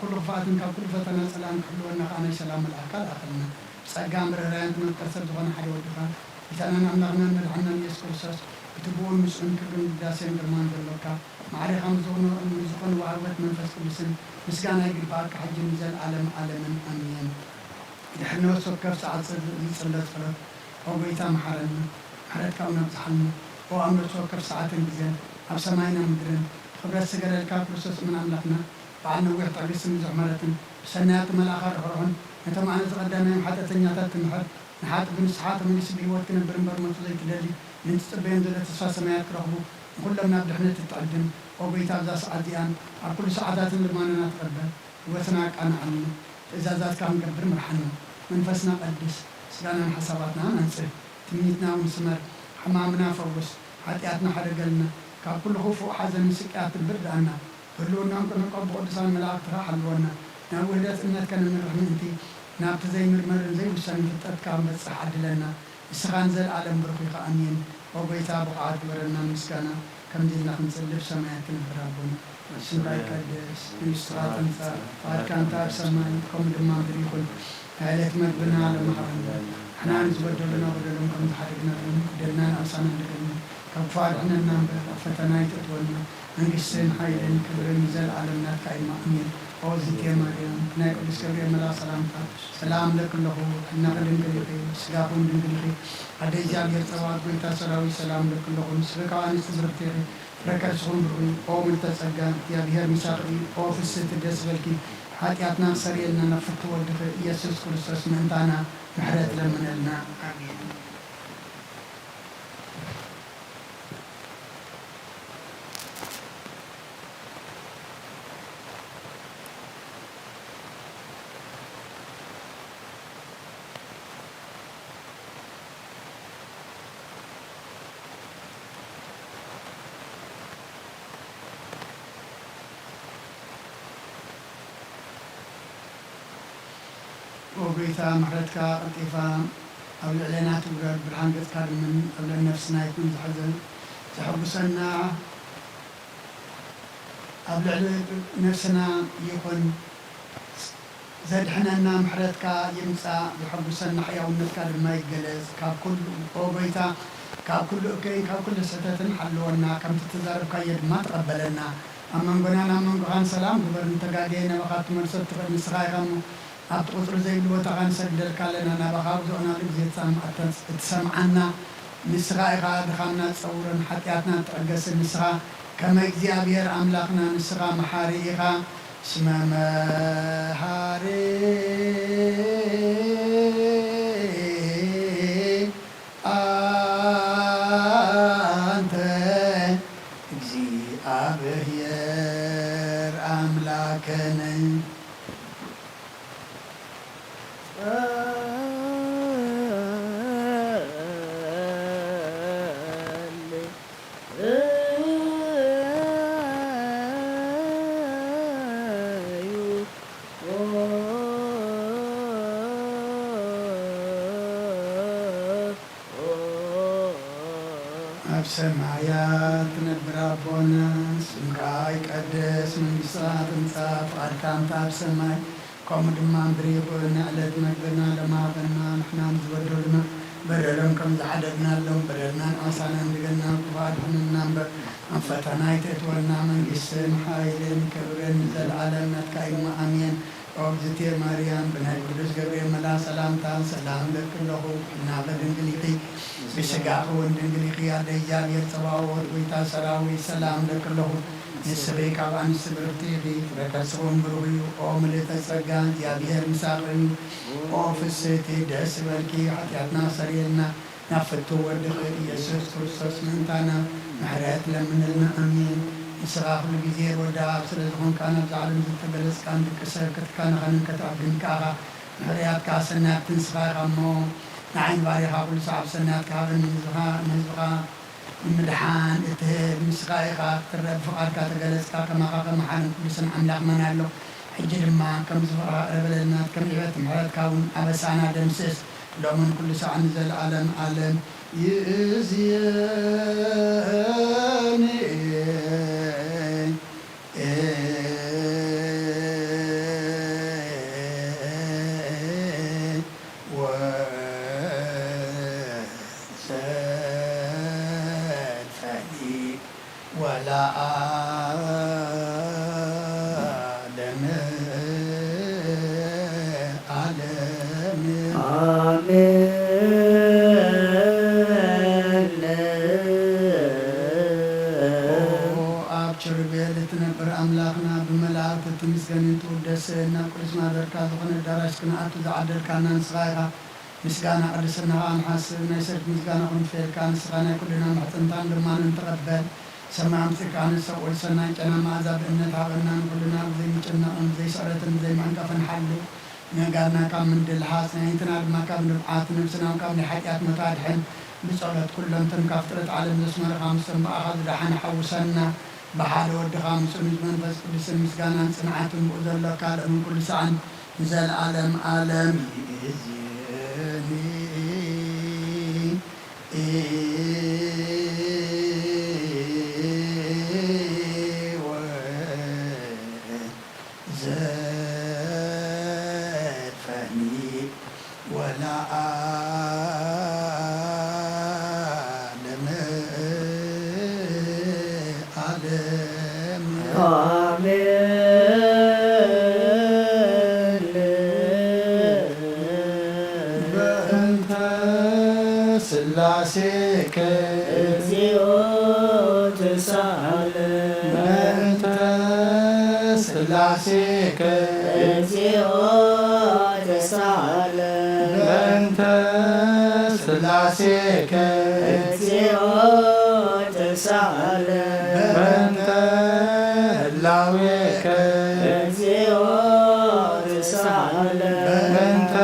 كل رفعت كل فتنة سلام كلنا أنا سلام الأكل أخلنا سأجام رأينا من كسر زمان حي ودفع إذا أنا نغنى نلعنا يسكرسس كتبون مسلم كلهم داسين درمان دلوكا معري خمزون مزقن وعوت من فسق بسن مسكانا يقرب على حج نزل عالم أمين نحن وسكر ساعة صلاة صلاة أو بيتا محرنا محرت كونا بزحلنا أو أمر سكر ساعة نزل أو سماينا مدرن خبر السجل الكابروسس من أملاكنا بعدنا وقت على اسم زعمرة سنوات ملاخر هرون أنت معنا تقدمنا حتى تنياتات النهار نحات بنسحات من يسبي وقتنا برمبر متزيد دلي نستبين دولة تصفى سمايات رغبو كلنا بدحنا تتقدم أو بيتا بزا ساعتيان على كل ساعات اللي ما نتقدم وثناك أنا عنه إذا ذات كان قبر مرحنا منفسنا قدس سلانا حساباتنا ننسى تميتنا ونسمر حمامنا فوس حتياتنا حرقلنا كل خوف وحزن سكات البرد عنا كلنا نكون قلب قدسان ملاك راح الونا ناولت إنك كان من رحمتي نابت زي مرمر زي وسان فتت كام بس حد لنا السخان زي العالم برقيق أمين وبيتا بقعات ورنا مسكنا كم دينا نسلف سماعات البرابون سمعك الدس مسترات انسا فاركان تاب سماعي كم دمان بريقل هالك مقبنا على محرم احنا نزبط لنا ودلهم كم تحرقنا دلنا أمسانا لكنا كم فارحنا النامبر فتنايت أتولنا نقسم حيلين كبرين زل عالمنا كايما أمين أوزيك يا مريم نايك بسكبير ملا سلامتا سلام لك له نقل انقلقي سقاقون انقلقي عدي جابير سواد بيتا سراوي سلام لك له سبقاني سزرتيري ركسهم بروي أو ملتسقان يا بيها مساقي أو في الست الدسبلكي حاتياتنا سريلنا نفت ودك يسوس كريستوس منتانا محرات لمنلنا آمين وبيتا محرتك قطيفة أو الإعلانات وقال برهان قد كان من قبل نفسنا يكون زحزن تحب سنة قبل نفسنا يكون زاد حنا محرتك يمسى يحب سنة حياة ونذكر ما يجلس كل وبيتا كل أوكي كل ستة حلونا كم تتزارب كيد ما تقبلنا أما نقولنا سلام قبل نتقاعدين وقت مرسل نسخاي غمو أبطل زي اللي وتعان سجل كلنا أنا بخابز وأنا لقيت تسمعنا نسخة غاد خلنا تصورا حتياتنا ترقص النسخة كما እግዚአብሔር أملاكنا نسخة محاريها اسم محاري أنت እግዚአብሔር أملاكنا ሰማያት ነብራ ቦነስ እንካይ ቀደስ መንግሥታት እንጻፍ አድካምታ ሰማይ ከምኡ ድማ ምድሪ ንዕለት መግብና ለማበና ንሕና ዝበደሉና በደሎም ከም ዝሓደግናሎም በደልና ንዓሳና እንድገና ክባድሕንና እምበር ኣብ ፈተና ይተእትወና መንግስትን ሓይልን ክብርን ዘለዓለም ናትካ እዩ ኣሜን ኦግዝእቴ ማርያም ብናይ ቅዱስ ገብርኤል መላ ሰላምታ ሰላም ለክ ኣለኹ እናበ ድንግል ኢኺ ብስጋኺ እውን ድንግል ኢኺ ኣደ እግዚኣብሔር ፀባኦት ጎይታ ሰራዊት ሰላም ለክ ኣለኹ ንስበይ ካብ ኣንስቲ ብርክቲ ኢኺ ፍረ ከርስኹም ብሩኽ እዩ ኦ ምልእተ ጸጋ እግዚኣብሔር ምሳኺ እዩ ኦ ፍስሕቲ ደስ በልኪ ሓጢኣትና ሰሪየልና ናብ ፍቱ ወድኺ ኢየሱስ ክርስቶስ ምእንታና ምሕረት ለምንልና ኣሜን ንስኻ ኩሉ ግዜ ወዳብ ስለ ዝኾንካ ናብዚ ዓለም ዝተገለጽካ ንደቂ ሰብ ክትካነኸንን ከተዕግንካኻ ምሕርያትካ ሰናያትን ንስኻ ኢኻ እሞ ንዓይን ባሪኻ ኩሉ ሰዓብ ሰናያትካ ንህዝብኻ ንምድሓን እትህብ ንስኻ ኢኻ ክትረአ ብፍቓድካ ተገለጽካ ከማኻ ከመሓርን ኩሉ ስም ኣምላኽ መና ኣሎ ሕጂ ድማ ከም ዝበለና ከም ዕበት ምሕረትካ እውን ኣበሳና ደምስስ ሎምን ኩሉ ሰዓት ንዘለዓለም ዓለም ይእዝየኒ ቅደስና ቅዱስ ማደርካ ዝኾነ ዳራሽ ክንኣቱ ዝዓደልካና ንስኻ ኢኻ ምስጋና ቅድስና ንሓስብ ናይ ሰልፊ ምስጋና ክንፈልካ ንስኻ ናይ ኩልና ምሕፅንታን ግርማንን ተቐበል ሰማይ ኣምፂእካ ንሰብኡል ሰናይ ጨና መኣዛ ብእምነት ሃበና ንኩልና ብዘይምጭነቕን ብዘይስዕረትን ብዘይማንቀፍን ሓሉ ነጋድና ካብ ምንድልሓስ ናይንትና ድማ ካብ ንብዓት ነብስና ካብ ናይ ሓጢኣት መታድሕን ብጸሎት ኩሎምትን ካብ ፍጥረት ዓለም ዘስመረኻ ምስ እምበኣኻ ዝደሓን ሓውሰና ብሓደ ወድኻ ምስኡ መንፈስ ቅዱስን ምስጋናን ጽንዓትን ብኡ ዘሎ ካልእን ኩሉ ሰዓን ዘለዓለም ዓለም ስላሴከ እግዚኦ ተሳለ በእንተ ስላሴከ እግዚኦ ተሳለ በእንተ ስላሴከ እግዚኦ ተሳለ በእንተ ህላዌከ እግዚኦ ተሳለ በእንተ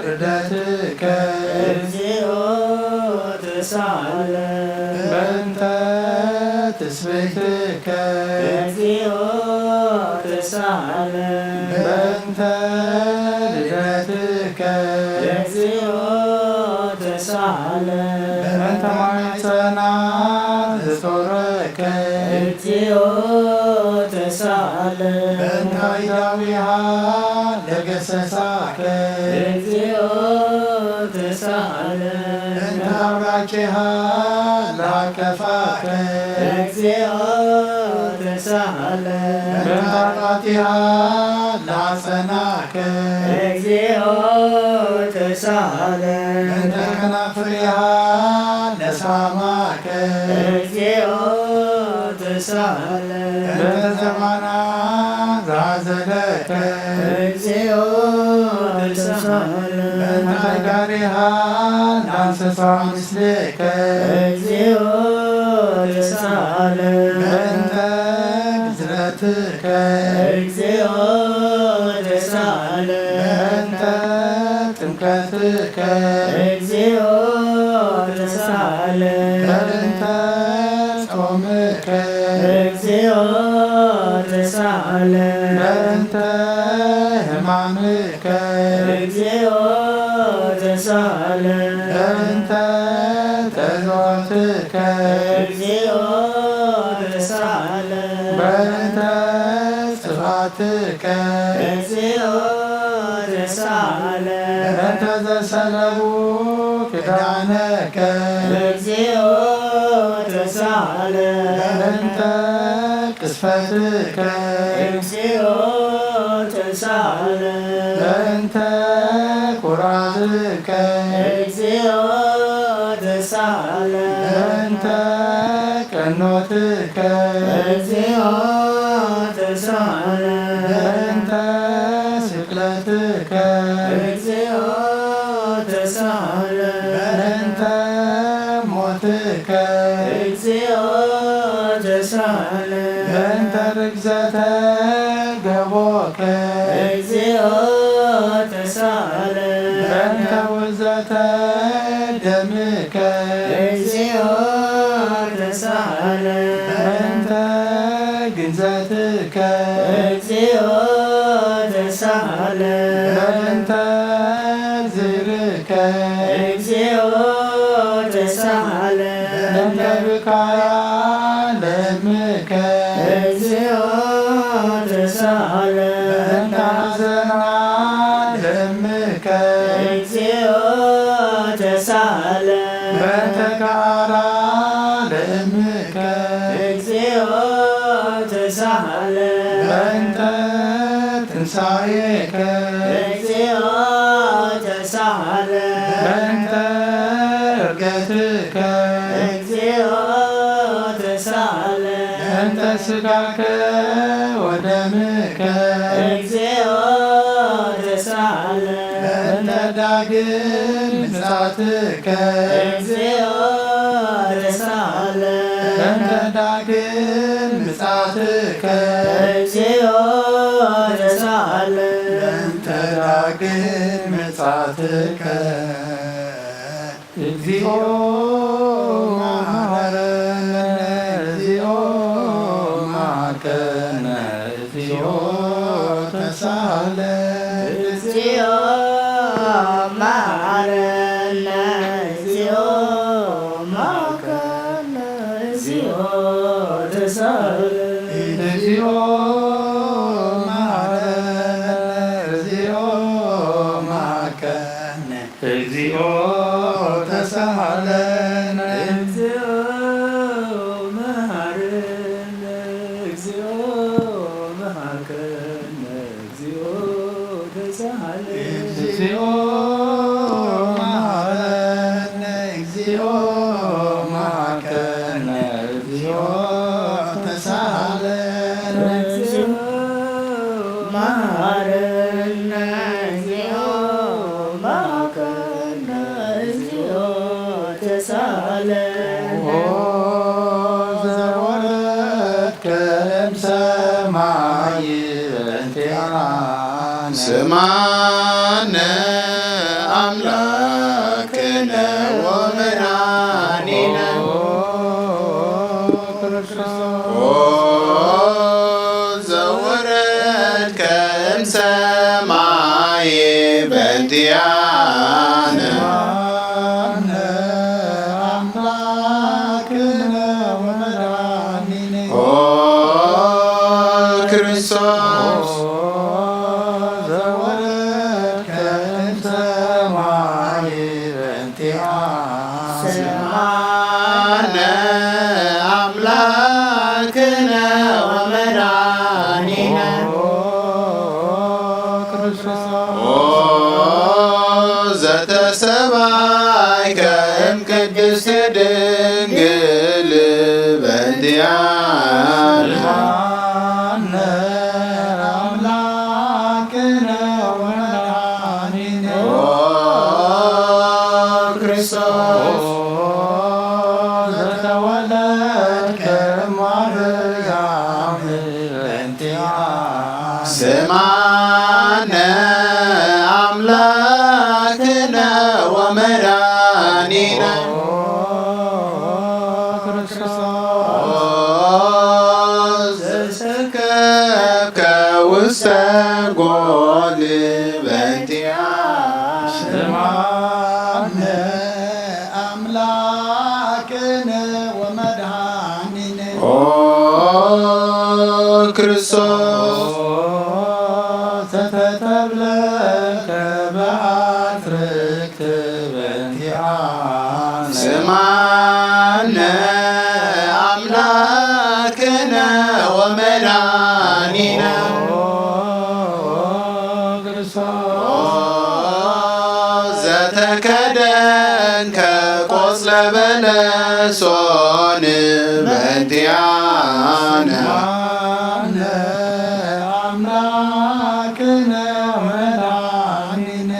ርደትከ ተሳለ በእንተ ትስብእትከ እግዚኦ ተሳለ በእንተ ልደትከ እግዚኦ ተሳለ በእንተ ማኅፀናት ዘጾረከ እግዚኦ ተሳለ በእንተ አይዳዊሃ ለገሰሳከ እግዚኦ ተሳለ አብራኬሃ ላቀፋከ እግዚኦ ተሳለ በታቃቲሃ ላጸናከ እግዚኦ ተሳለ በተከናፍሪሃ ለሳማከ እግዚኦ ተሳለ በተዘማና ዛዘለከ እግዚኦ ተሳለ በተጋሪሃ ላንሰሳ ምስሌከ እግዚኦ ተሳለ በእንተ ግዝረትከ እግዚኦ ተሳለ በእንተ ጥምቀትከ እግዚኦ ተሳለ በእንተ ጾምከ እግዚኦ ተሳለ በእንተ ሕማምከ እግዚኦ ተሳለ በእንተ ተዞትከ እግዚኦ ተሳለ በእንተ ጽፋትከ እግዚኦ ተሳለ በእንተ ዘሰለቡ ክዳነከ እግዚኦ ተሳለ በእንተ ቅስፈትከ እግዚኦ ተሳለ በእንተ ኩራትከ እግዚኦ ተሳለ በእንተ ቀኖትከ እግዚኦ ተሳለ በእንተ ስቅለትከ እግዚኦ ተሳለ በእንተ ሞትከ እግዚኦ ተሳለ በእንተ ርግዘተ ገቦከ እግዚኦ ተሳለ በእንተ ውዘተ ደምከ እግዚኦ ተሳለ በእንተ ግንዘትከ እግዚኦ ተሳለ በእንተ ዝርከ እግዚኦ ተሳለ በእንተ ብካያ ለምከ እግዚኦ ተሳለ በእንተ ሐዘና ለምከ እግዚኦ ተሳለ በእንተ ከዓራ ለምከ እግዚኦ ተሳለ በእንተ ትንሣኤከ እግዚኦ ተሳለ በእንተ ዕርገትከ እግዚኦ ተሳለ በእንተ ሥጋከ ወደምከ እግዚኦ ተሳለን በእንተ ዳግም ምጽአትከ እግዚኦ ተሳለን በእንተ ዳግም ምጽአትከ እግዚኦ ተሳለን በእንተ ዳግም ምጽአትከ እግዚኦ መሐረነ እግዚኦ መሐረነ እግዚኦ ተሳለን እግዚኦ መሐረነ እግዚኦ መሐረነ እግዚኦ ተሳለን እግዚኦ መሐረነ እግዚኦ መሐረነ እግዚኦ ተሳለን እግዚኦ መሐረነ እግዚኦ መሐረነ እግዚኦ ተሳለን እግዚኦ መሐረነ እግዚኦ መሐረነ እግዚኦ ተሳለን እግዚኦ መሐረነ እግዚኦ መሐረነ እግዚኦ ተሳለን ዘወረድከ እምሰማይ በእንቲአነ ስማነ አምላክነ ወመድኃኒነ ኦ ዘወረድከ እምሰማይ በእንቲአነ አምላክነ ወመድኃኒነ ኦ ክርስቶስ ዘወረድከ እምሰማይ በእንቲአነ ስማነ አምላክነ ወመድኃኒነ ኦ ዘተሰባይከ እምቅድስት ድንግል በእንቲአነ አምላክነ ወመድኃኒነ ኦ ክርስቶስ ዘተወለድከ እማርያም በእንቲአነ ስማነ አምላክነ ወመድኃኒነ ዘሰከብከ ውስተ ጎል በእንቲአነ ስማነ አምላክነ ወመድኃኒነ ኦ ክርስቶስ ዘተተብለከ በአትርክት በእንቲአነ ስማነ አምላክነ ወመድኃኒነ ዘተከደንከ ቆጽለ በለሶን በእንቲአነ አምላክነ ወመድኃኒነ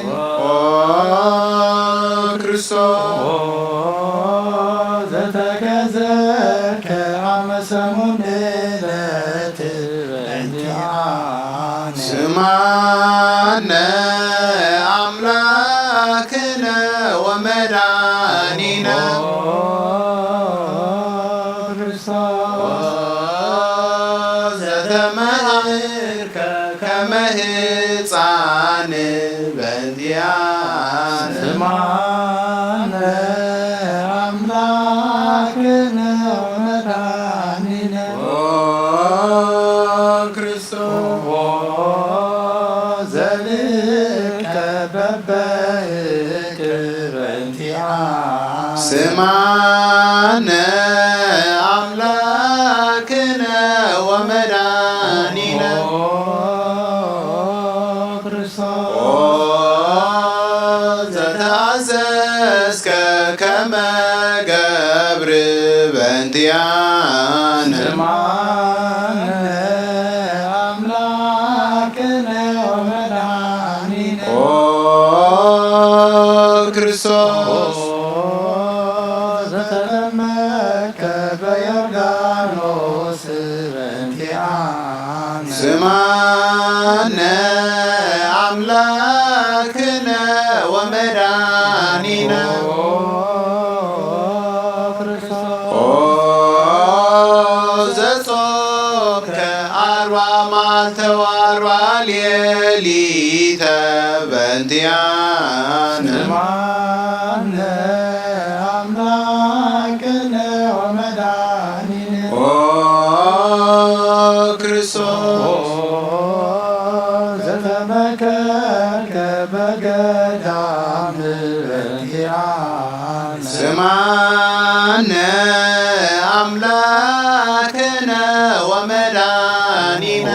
ኦ ክርስቶስ ዘተገዘርከ አመ ሰሙን ዕለት በእንቲአነ ስማነ አምላክነ ወመድኃኒነ ዘተመሃርከ ከመ ሕፃን በእንቲአነ ስማነ አምላክነ ወመድኃኒነ ኦ ክርስቶስ ዘልከ በበይቅር በእንቲአነ ስማነ አምላክነ ወመድኃኒነ ኦ ዘተአዘዝከ ከመ ገብር በእንቲአነ ስማነ አምላክነ أملاكنا ومدانينا زصوك أروى مالت وأروى ليليت بنتيان أملاكنا ومدانينا ክርስቶስ ዘተመከርከ በገዳም በንቲአነ ስማነ አምላክነ ወመድኃኒነ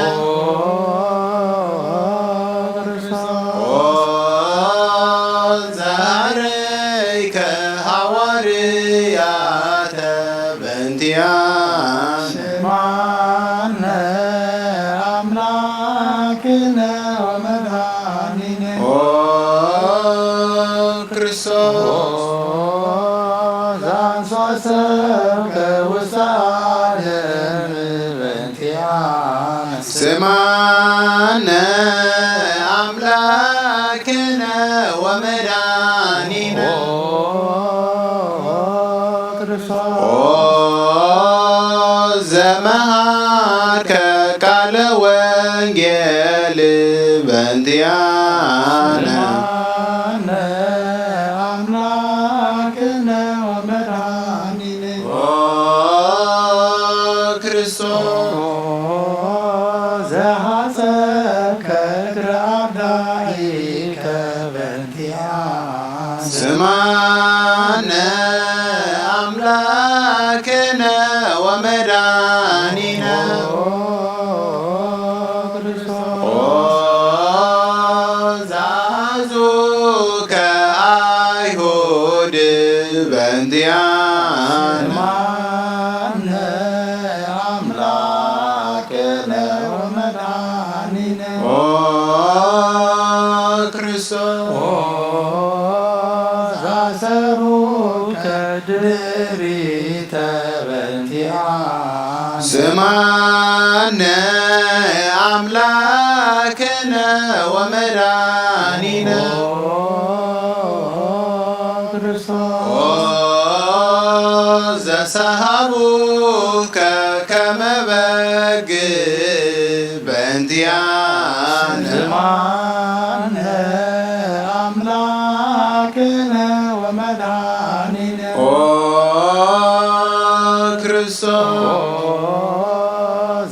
ዛረይከ ሐዋርያተ በንቲአነ ስማነ አምላክነ ወመድኃኒነ ክርስቶስ ዛንሶሰብከ ውስተ ዓለም በንቲአነ ስማነ አምላክነ ወመድኃኒነ ዘመሃርከ ቃለ ወንጌል በንቲአነ አምላክነ ወመድኃኒነ ክርስቶስ ዘሐሰብከ እግረ አርዳኢከ በንቲአነ ስማነ አምላክነ ወመድኃኒነ ዛዙከ አይሁድ በንቲአነ ስማነ አምላክነ ወመድኃኒነ ክርስቶስ ዛሰሩከ ድሪተ በንቲአነ ስማነ አምላክነ ወመድኃኒነ ዘሰሃቡከ ከመ በግ በንቲአነ ስማነ አምላክነ ወመድኃኒነ ክርስቶስ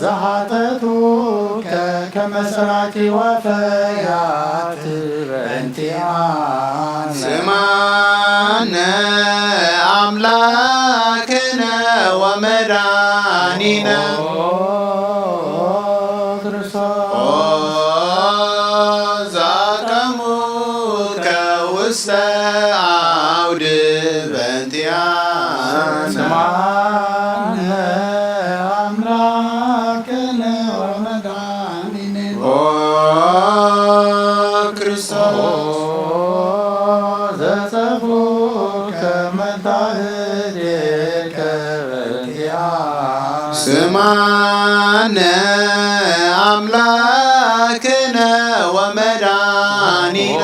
ዘሐተቱከ ከመስራቲ ወፈያት በንቲአነ ስማነ አምላክነ ወመድኃኒነ ዛቀሙከ ውስተ አውድ በንቲአነ ስማነ አምላክነ ወመድኃኒነ ክርስቶስ ዘጸፉከ መታህዴከ በንቲአነ ስማነ አምላክነ ወመድኃኒነ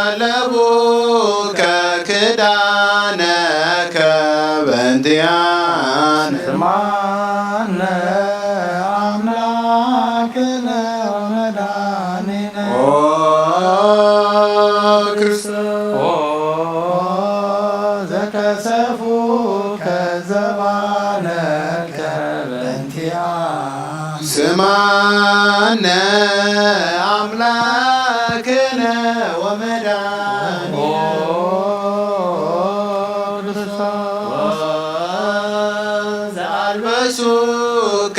ዘሰለቡከ ክዳነከ በንቲአነ ስማነ አምላክነ ወመድኃኒነ ክርስቶስ ዘከሰፉከ ዘባነከ በንቲአነ ስማነ አምላክነ ወመድኃኒነ ዘአልበሱከ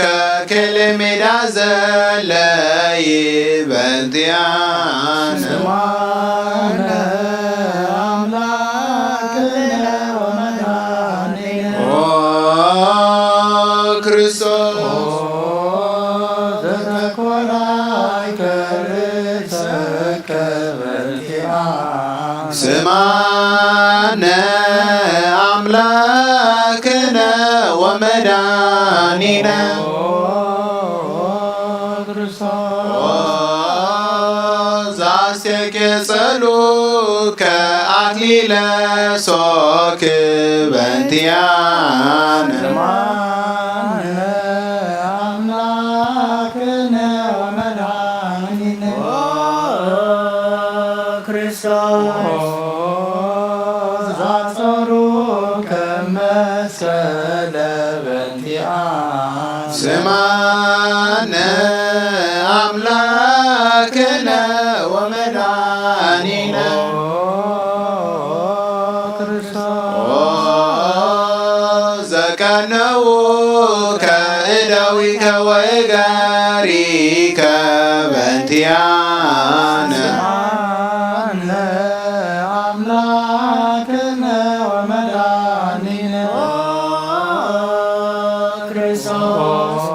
ከለሜዳ ዘለይ በንቲአነ ስማነ አምላክነ ወመድኃኒነ ክርስቶስ ዘተኰላይከ ርእሰከ በንቲአነ ስማነ አምላክነ ወመድኃኒነ አክሊለ ሶክ በእንቲአነ አምላክነ ወመድኃኒነ ክርስቶስ ዛጸሩ ከመስቀለ በእንቲአነ ስማነ አምላክነ ወመድኃኒነ ዘቀነው ከእደዊከ ወእገሪከ በእንቲአነ አምላክነ ወመድኃኒነ ክርስቶስ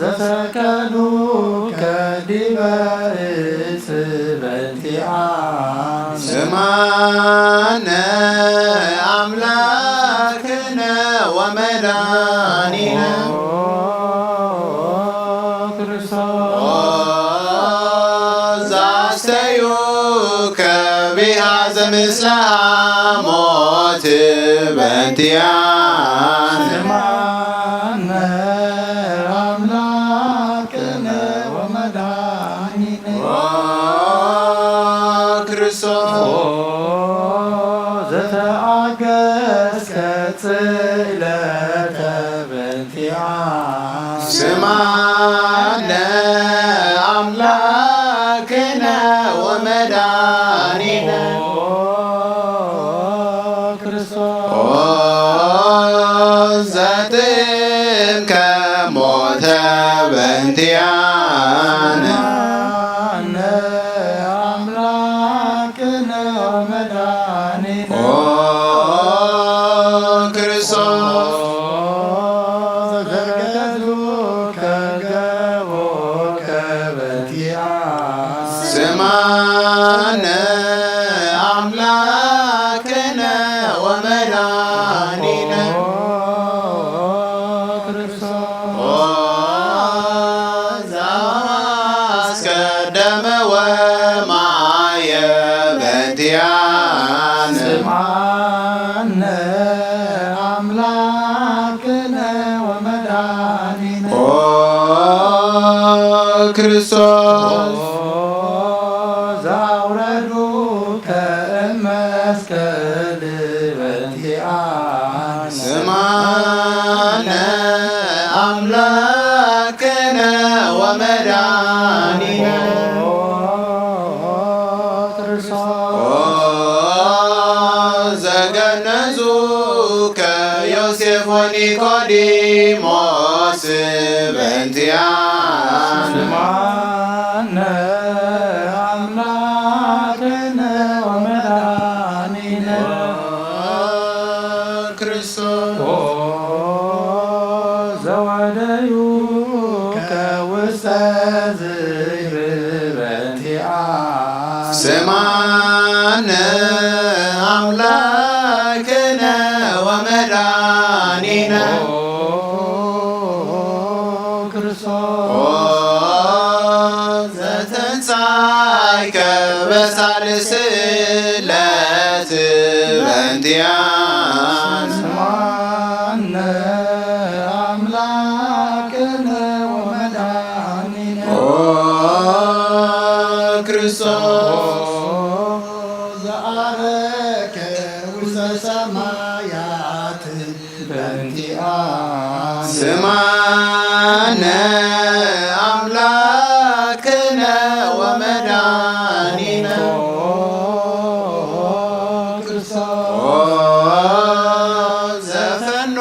ዘሰቀሉ ከዲበ ዕፅ በእንቲአነ ስማነ አምላክነ ወመድኃኒነ ዛስተዩ ከቢሃ ዘምስለ ሞት በእንቲአነ አምላክነ ወመድኃኒነ ክርስቶስ ዘተአገሥከ ጽዕለተ በእንቲአነ ስማነ አምላክነ ወመድኃኒነ ዘጥምከ ሞተ በእንቲአነ አምላክነ ወመድኃኒነ ክርስቶስ ዘገዙ ከገቦከ በእንቲአነ ስማነ አምላክነ ወመድኃኒነ ዘአስቀደመ ወማየ በእንቲአነ ስማነ አምላክነ ወመድኃኒነ ክርስቶስ ዛውረዱ ከመስቀል በእንቲአነ ስማነ አምላክነ ወመድኃኒነ ዘገነዙ ከዮሴፍ ወኒቆዲሞስ በእንቲአነ ስማነ አምላክነ ወመድኃኒነ ክርስቶስ ዘወደዩ ከውስተ ዝክር በእንቲአነ ስማነ አምላክነ ወመድኃኒነ ዘተንሣእከ በሳልስ ዕለት በእንቲአነ ስማነ አምላክነ ወመድኃኒነ ክርስቶስ ዘአረከ ውስተ ሰማያት በእንቲአነ ስማነ አምላክነ ወመድኃኒነ ዘፈኖ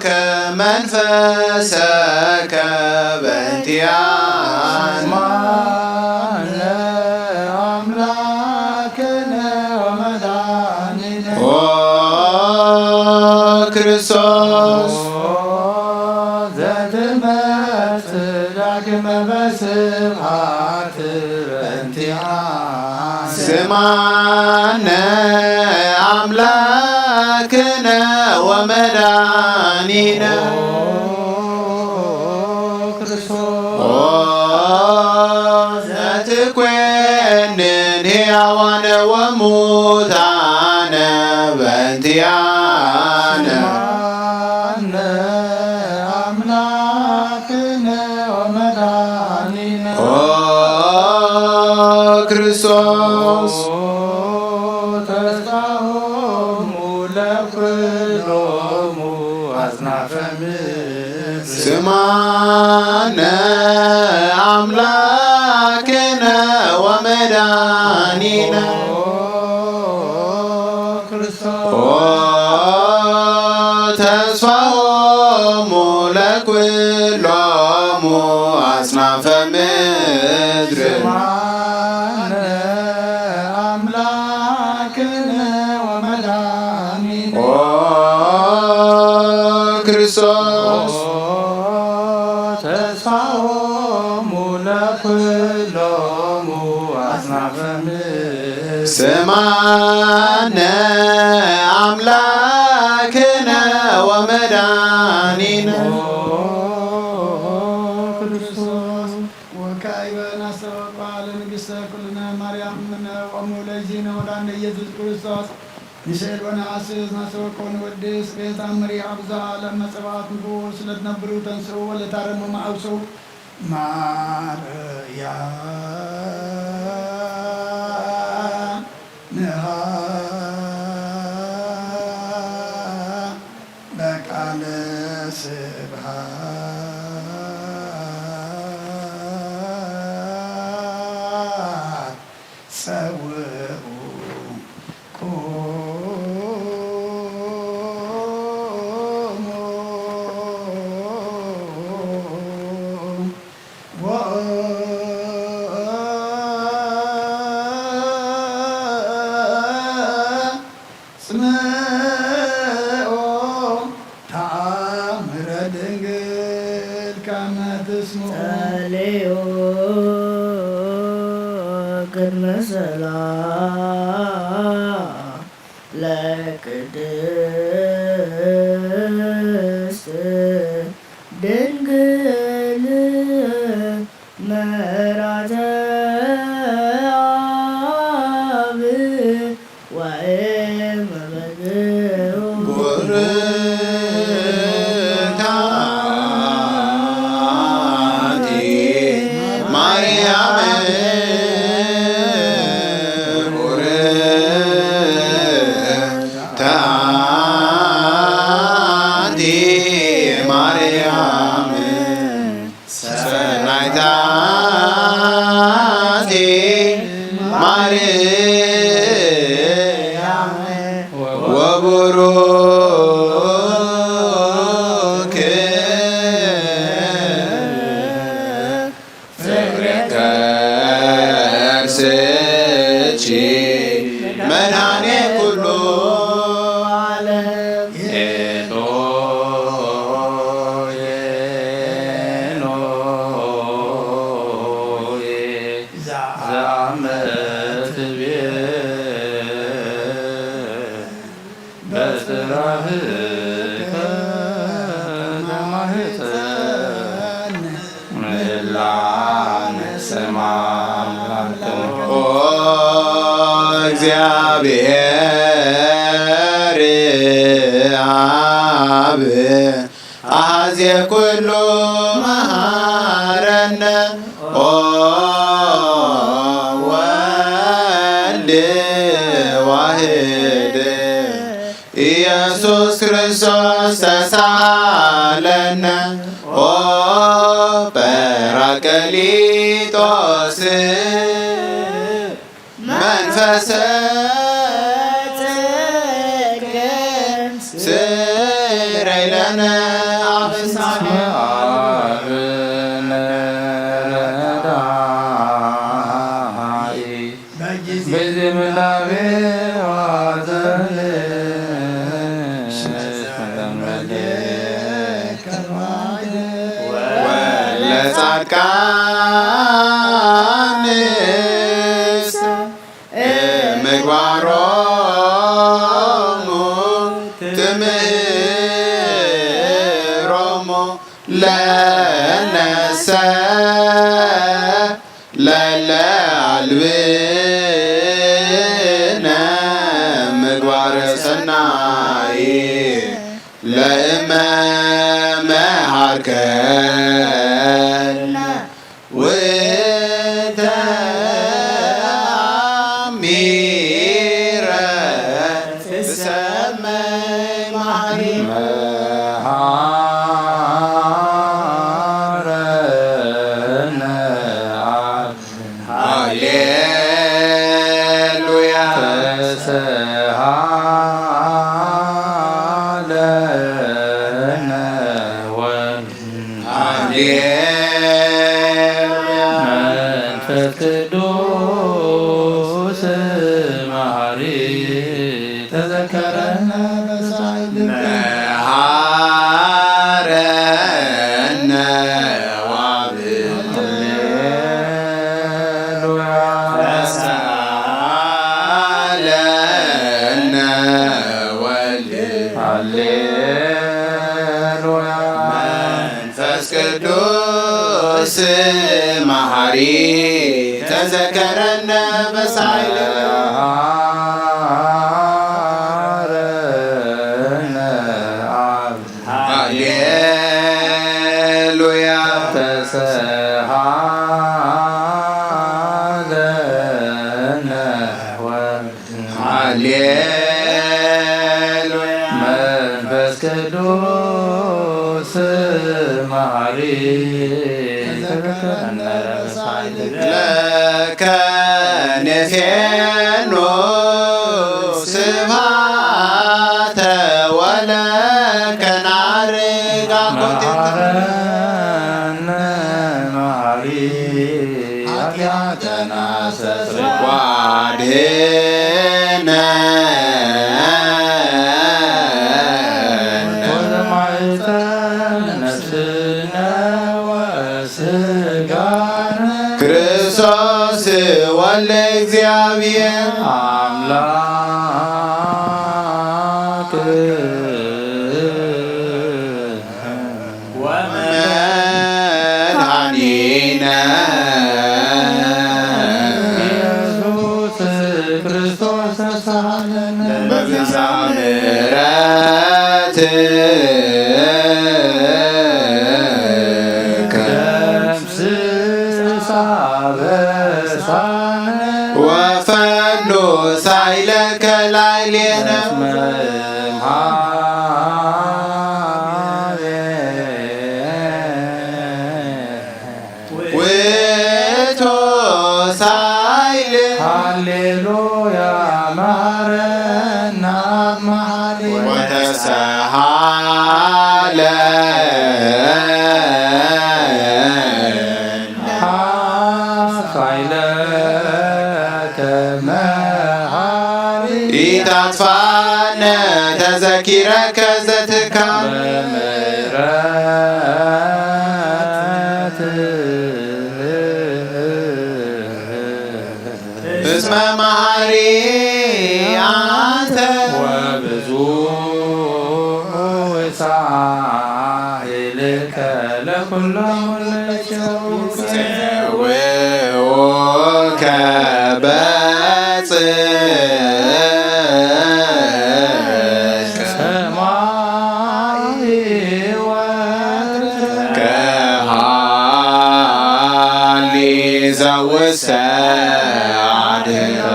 ከመንፈሰከ በእንቲአነ ስማነ አምላክነ ወመድኃኒነ ክርስቶስ ዘትመጽእ ዳግመ በስብሐት በእንቲአነ ስማነ አምላክነ ወመድኃኒነ ዘትኮንን ሕያዋነ ወሙታነ አምላክነ ወመድኃኒነ ኦ ክርስቶስ ተስፋሆሙ ለኩሎሙ አጽናፈ ምድር ስማነ አምላክነ ወመድኃኒነ ክርስቶስ ኦ ተስፋሆሙ ለኩሎሙ አጽናፈ ምድር ስማነ አምላክነ ወመድኃኒነ ኦ ክርስቶስ ተስፋሆሙ ለኩሎሙ አጽናፈ ምድር ስማነ አምላክነ ወመድኃኒነ ክርስቶስ ወካዕበ ናስተበቅዓ ለንግሥተ ኩልነ ማርያም እምነ ወእሙ ለእግዚእነ ወለአንደ ኢየሱስ ክርስቶስ ንስዕል ወነአስስ ናስተበቅዓ ወንወድስ በተአምሪ አብዛ ለመጸባዖት ንጉሥ ለትነብሩ ተንሥኡ ወለታረሙ ማዕውሶ ማርያም ንሃ በቃለ ስብሐት ጸውዑ ጽምኦ ተአምረ ድንግል ከመ ትስምዑ ጸልዩ ቅድመ ሰላም ለቅድስት ድንግል መራተ አብ ወእም በግዑ ቡርክት አንቲ ማርያም ቡርክት አንቲ ማርያም ሰናይት አንቲ ማርያም ወቡሩክ ከርስኪ መድኃኔ ኩሉ ዓለም ኦ እግዚአብሔር አብ አሐዜ ኩሉ መሐረነ ኦ ወልድ ዋሕድ ኢየሱስ ክርስቶስ ተሳሃለነ ኦ ጰራቅሊጦስ መንፈሰ ስረይ ለነ አብሳነ ወለጻድቃን ምግባሮሙ ትምህሮሙ ለነሰ ለለ አልብነ ምግባረ ሰናይ ለእመ መሃር ተከነ ወተአሚረ ትሰመይ መሐሪ መሐረነ ሃሌሉያ ተሰሃለነ ሃሌሉያ መንፈስ ቅዱስ መሐሪ ተዘከረነ በሳይልከ መሐረነ ተሳለነ ወልድ ሃሌሉያ መንፈስ ቅዱስ መሐሪ ተዘከረነ በሳይልከ መሐረነ ሃሌሉያ ተሰሃለነ ሃሌሉያ መንፈስ ቅዱስ መሐሪ ተዘከረነ በሳይልከ ለከ ንፌኖ ስብሐተ ወለከ ናርግ መሐረነ መሐሪ ኃጢአተነ አስተስርይ ወዘማይተ ነፍስነ ወሥጋነ ክርስቶስ ወልደ እግዚአብሔር አምላክ ወመድኃኒነ ኢየሱስ ክርስቶስ ተሳሃለነ በብዛ ምሕረትከ ደምስሳ በሳነ ወፈኖ ሳይለከ ላዕሌነ ውእቱ ሳይል ሃሌሉያ መሐረነ መሐሪ ወተሳሃለነ ኃይለከ መሐሪ ኢታጥፋነ ተዘኪረከ ዘትካል እስመ መሐሪ አንተ ወብዙ ሳይልከ ለኩሎሙ ለቸውከ ውኦከ በጽድቅ ሰማይ ወርድ ከሃሊ ዘውሰ አድኅረ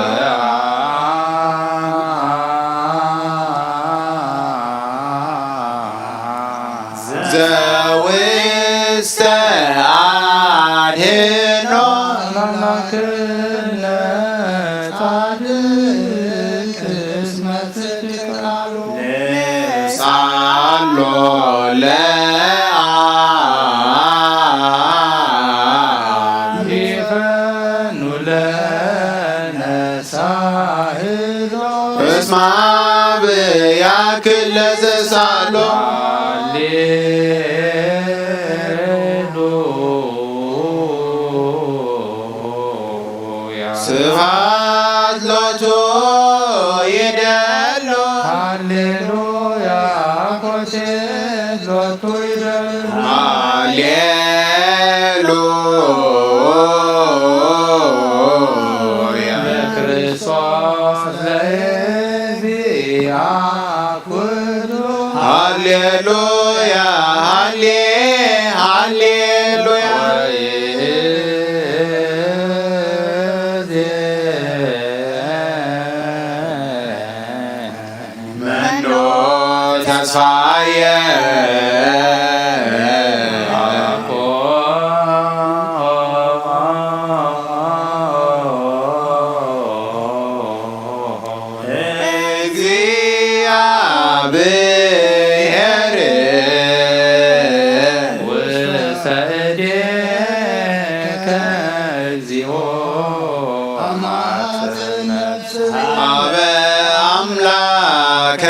ዘውስተ አድኅኖ አምላክነ ጻድቅ እስመ ትትቃሉ ሳሎ ለአብ ይፈኑ ለነ ሳህሎ እስመ አብ ያክል ለዘሳሎ ሃሌሉያ ስብሐት ሎቱ ይደሎ ሃሌሉያ ኮቴት ሎቱ ይደሉ ሃሌሉያ ክርስቶስ ለእግዚአ ኩሉ ሃሌሉያ ሃሌሉያ እዴከ እግዚኦ ማፀነ ሀበ አምላከ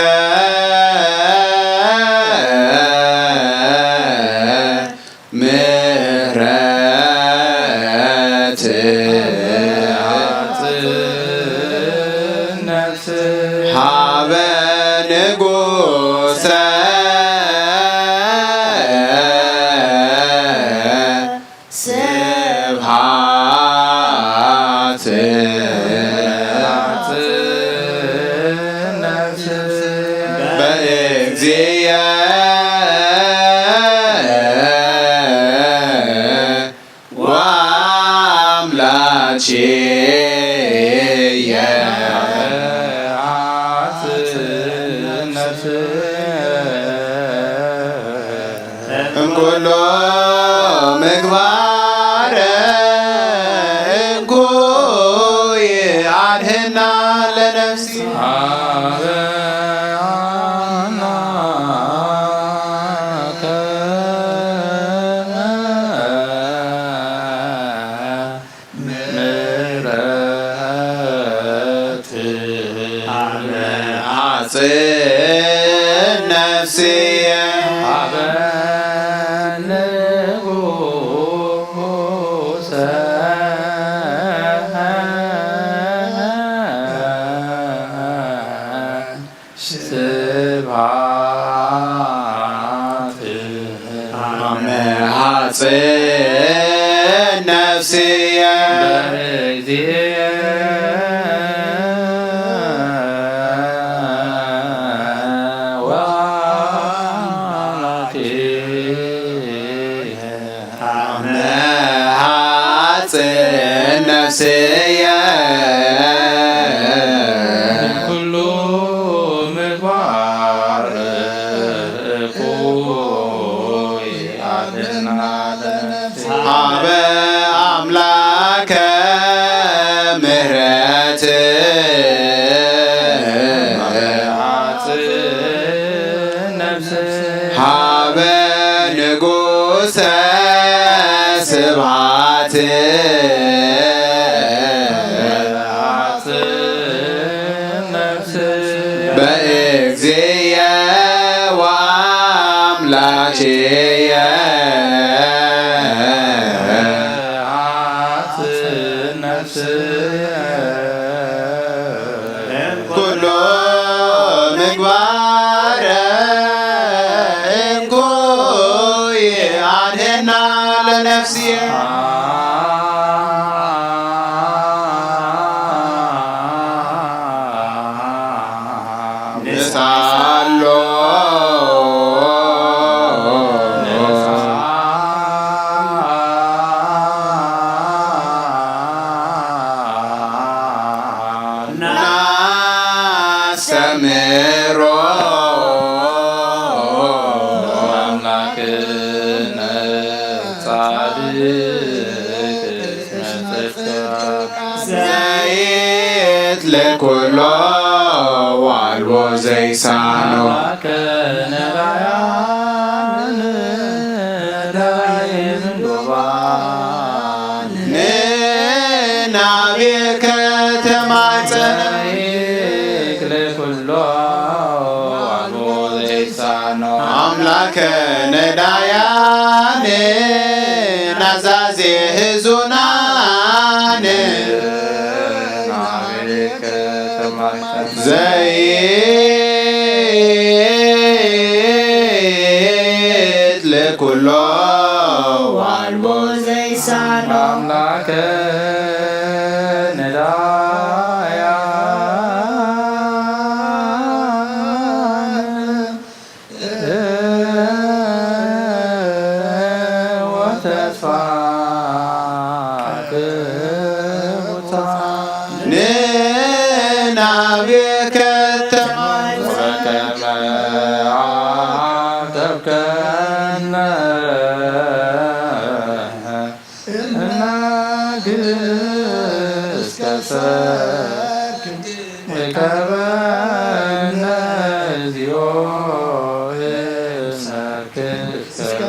ምህረት ሀበ ንጉሰ ስብሐት በእግዚእ ወአምላችየ እምኩሎ ምግባረ እንኩይ አድኅና ለነፍሲ አጽን ነፍስየ አጽን ነፍስየ አጽን ነፍስየ ኩሉ ምግባር እኩይ አድኅና ለነፍሲ ሀበ አምላከ ምህረት ሀበ ንጉሰ ስብሐት በእግዚእ ወአምላችየ ኩሎ ምግባረ እንኩይ አድኅና ለነፍስየ ንሳሎ ናስተምሮ አምላክነ ጻድቅ ዘይት ለኩሎ ዋልቦ ዘይሳኖ ከነባያን ዳይም ዶባን ንናቤከ ተማፀነ ለኩሎ ዋልቦ ዘይሳኖ አምላከ ነዳያን ናዛዜ ህዙናን ዘይት ለኩሎ ዋልቦ ዘይሳኖ አምላከ ነዳያን ወተስፋ ቅቡታን ንናቤከ ወከመ ዓተብከነ እናግሥከ ወከበነ እግዚኦ እምነክስከ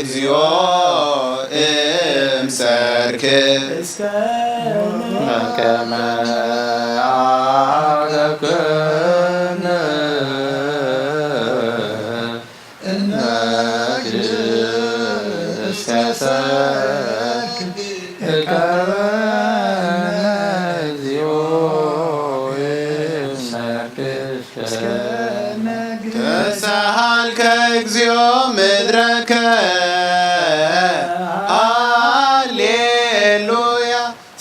እግዚኦ እምሰርክ በከመ አገግነ እነግሰሰርክ እቀበነ እግዚኦ እምሰርክከ ተሳሃልከ እግዚኦ ምድረከ ሃሌሉያ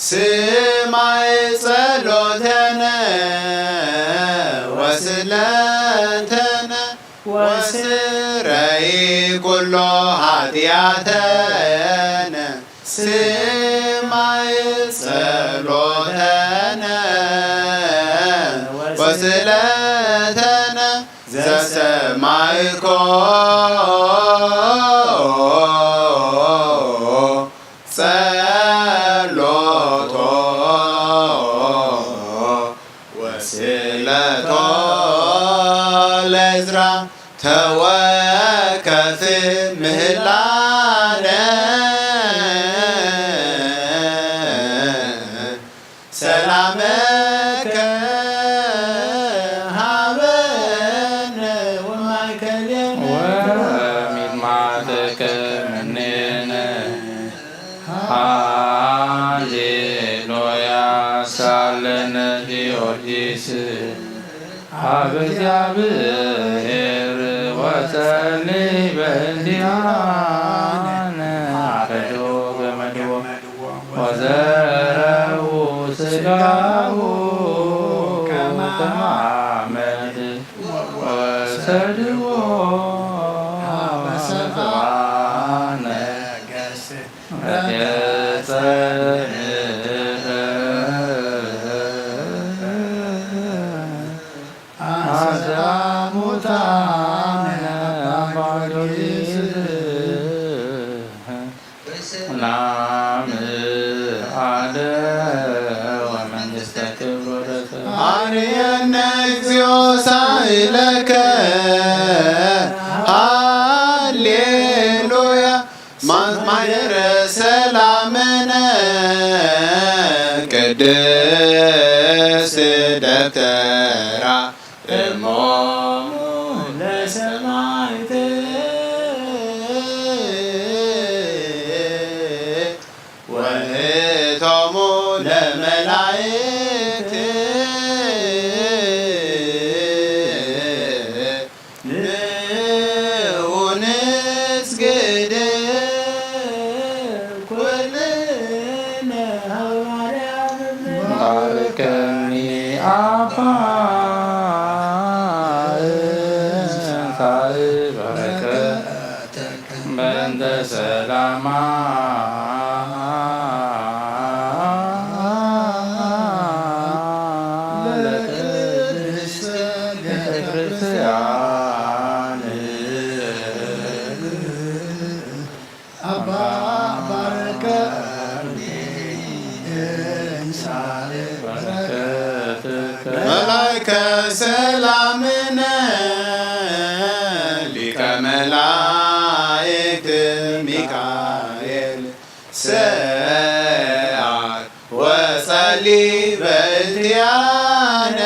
ስማይ ጸሎተነ ወስለተነ ወስረይ ኩሎ ኃጢአተነ ስማይ ጸሎተነ ወስለተነ ዘሰማይኮ ጸሎቶ ወስለቶ ለዕዝራ ተወከፍ ምህላነ ሰላመከ ሀበነ ወማእከሌነ ወሚድማተከ ምኔነ ሃሌሉያ ሳለነ ጊዮርጊስ ሀበ እግዚአብሔር ወጸልይ በእንዲአነ አረዶ ገመዶ ወዘረው ስጋሁ ከማመድ ወሰድዎ በሰባነ አዛሙታነ አባዶሪስ ናምአደ ወመንግሥተ ክብር ወረሰ አርየነ እግዚኦ ሳይለከ ሃሌሉያ ማዝማየረ ሰላምነ ቅድስት ደብተራ እሞሙ ለሰማዕት ወእቶሙ ለመላእክት ንዑንስግድ ኩልነ ሐዋርያነ ባርከኒ አባ ሳይባረከ በእንተ ሰላማ ለቅድስት ቤተ ክርስቲያን አባ ባረከኒ እንሳሌ በረከትከ መላእከ ሰላምነ ሊቀ መላእክት ሚካኤል ሰአል ወጸልይ በእንቲአነ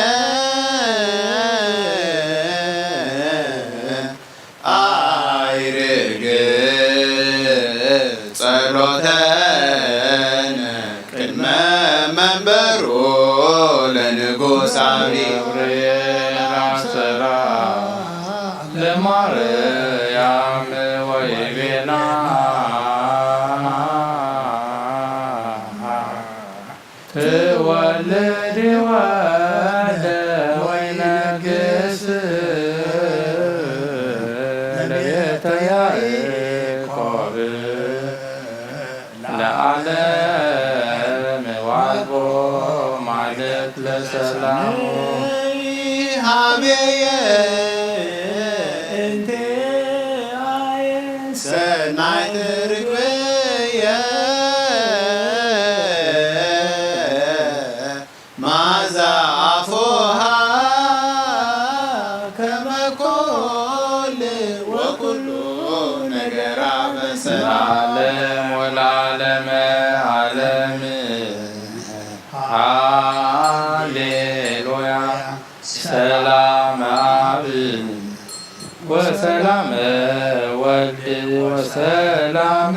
አይርግ ጸሎተነ ቅድመ መንበሩ ለንጉሳዊ ገብርኤል አሰራ ለማርያም ወይቤላ ትወልድ ወልደ ወይነግስ ለቤተ ያዕቆብ ለዓለም ዋልቦ ማለት ለሰላሙ ሀቤየ እንቴ አየ ሰናይት ርግብየ ማዛ አፎሃ ከመ ኮል ወኩሉ ነገራ በስ ለዓለም ወለዓለመ ዓለም ሃሌሉያ ሰላም አብ ወሰላም ወልድ ወሰላም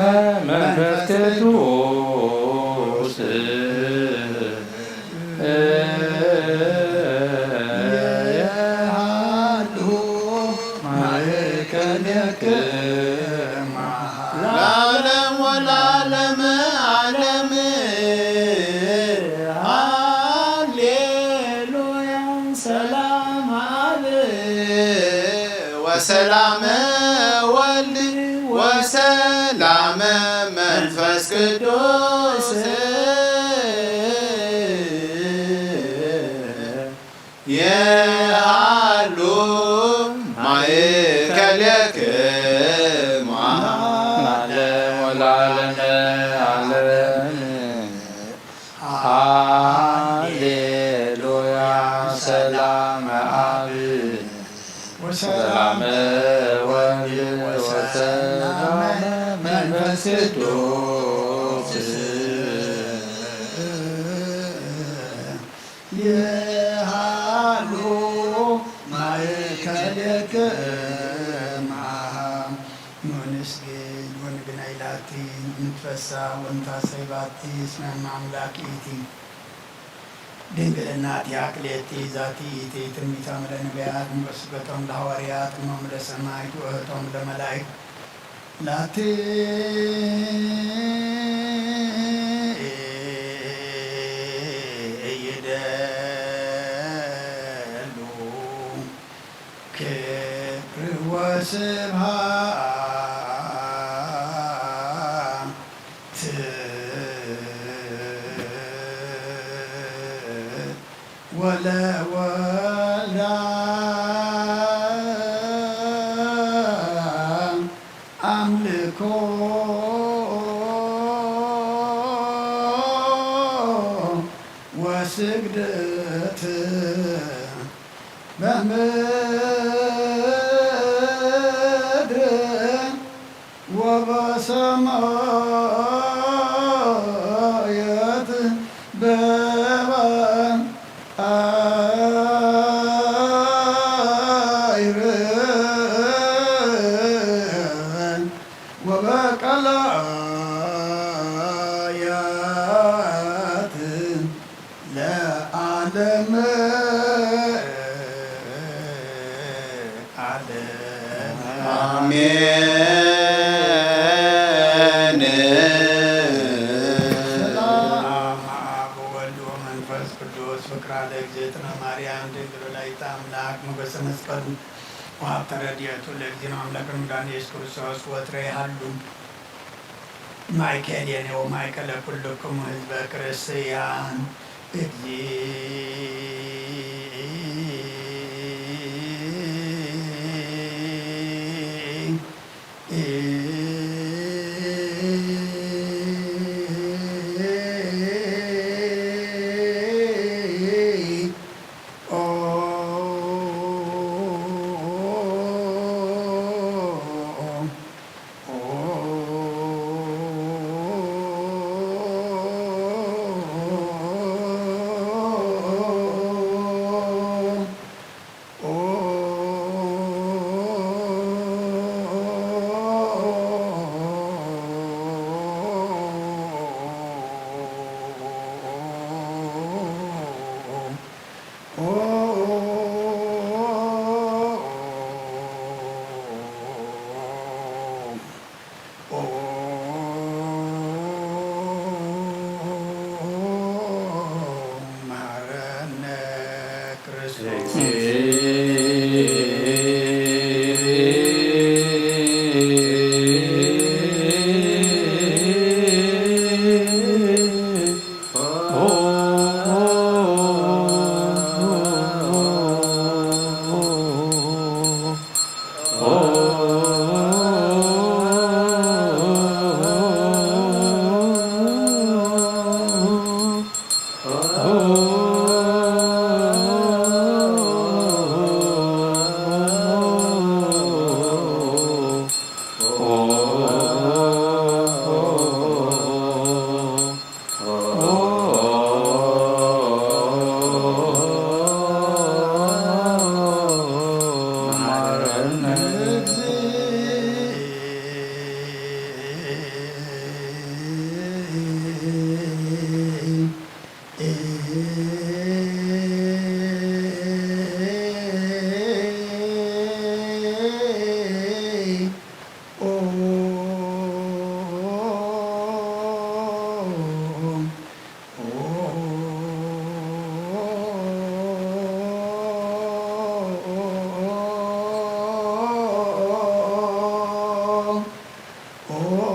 መንፈስ ቅዱስ ለዓለም ወለዓለመ ዓለም ሃሌሉያ ሰላም አብ ወሰላም ወልድ ወሰላም መንፈስ ቅዱስ የሃሉ ማእከልክሙ ለዓለም ወለዓለመ ዓለም ሃሌሉያ ሰላም አብ ወሰላም ወልድ ወሰላም መንፈስ ቅዱስ የሃሉ ማእከልክሙ ንስግድ ወንግናይ ላቲ ንትፈሳ ወንታሰይባቲ እስመ አምላኪቲ ድንግልናት ያክሌቲ ዛቲ ኢቲ ትንቢተ ለነቢያት ወስበቶም ለሐዋርያት እሞም ለሰማዕት ወእህቶም ለመላእክት ላቲ እይደሉ ክብር ወስብሐት ወለወልድ አምልኮ ወስግደት በምድር ወበሰማያት በባሕር ወበቀላያት ለዓለም ዓለም አሜን። ሰላም አብ ወወልድ ወመንፈስ ቅዱስ ፍቅራ ለእግዝእትነ ማርያም ድንግል ወላዲተ አምላክ ሞገሰ መስቀሉ ወሀብተ ረድኤቱ ለእግዚእነ አምላክነ መድኃኒነ ኢየሱስ ክርስቶስ ወትረ ይሃሉ ማእከሌነ ወማእከለ ኩልክሙ ሕዝበ ክርስቲያን Bente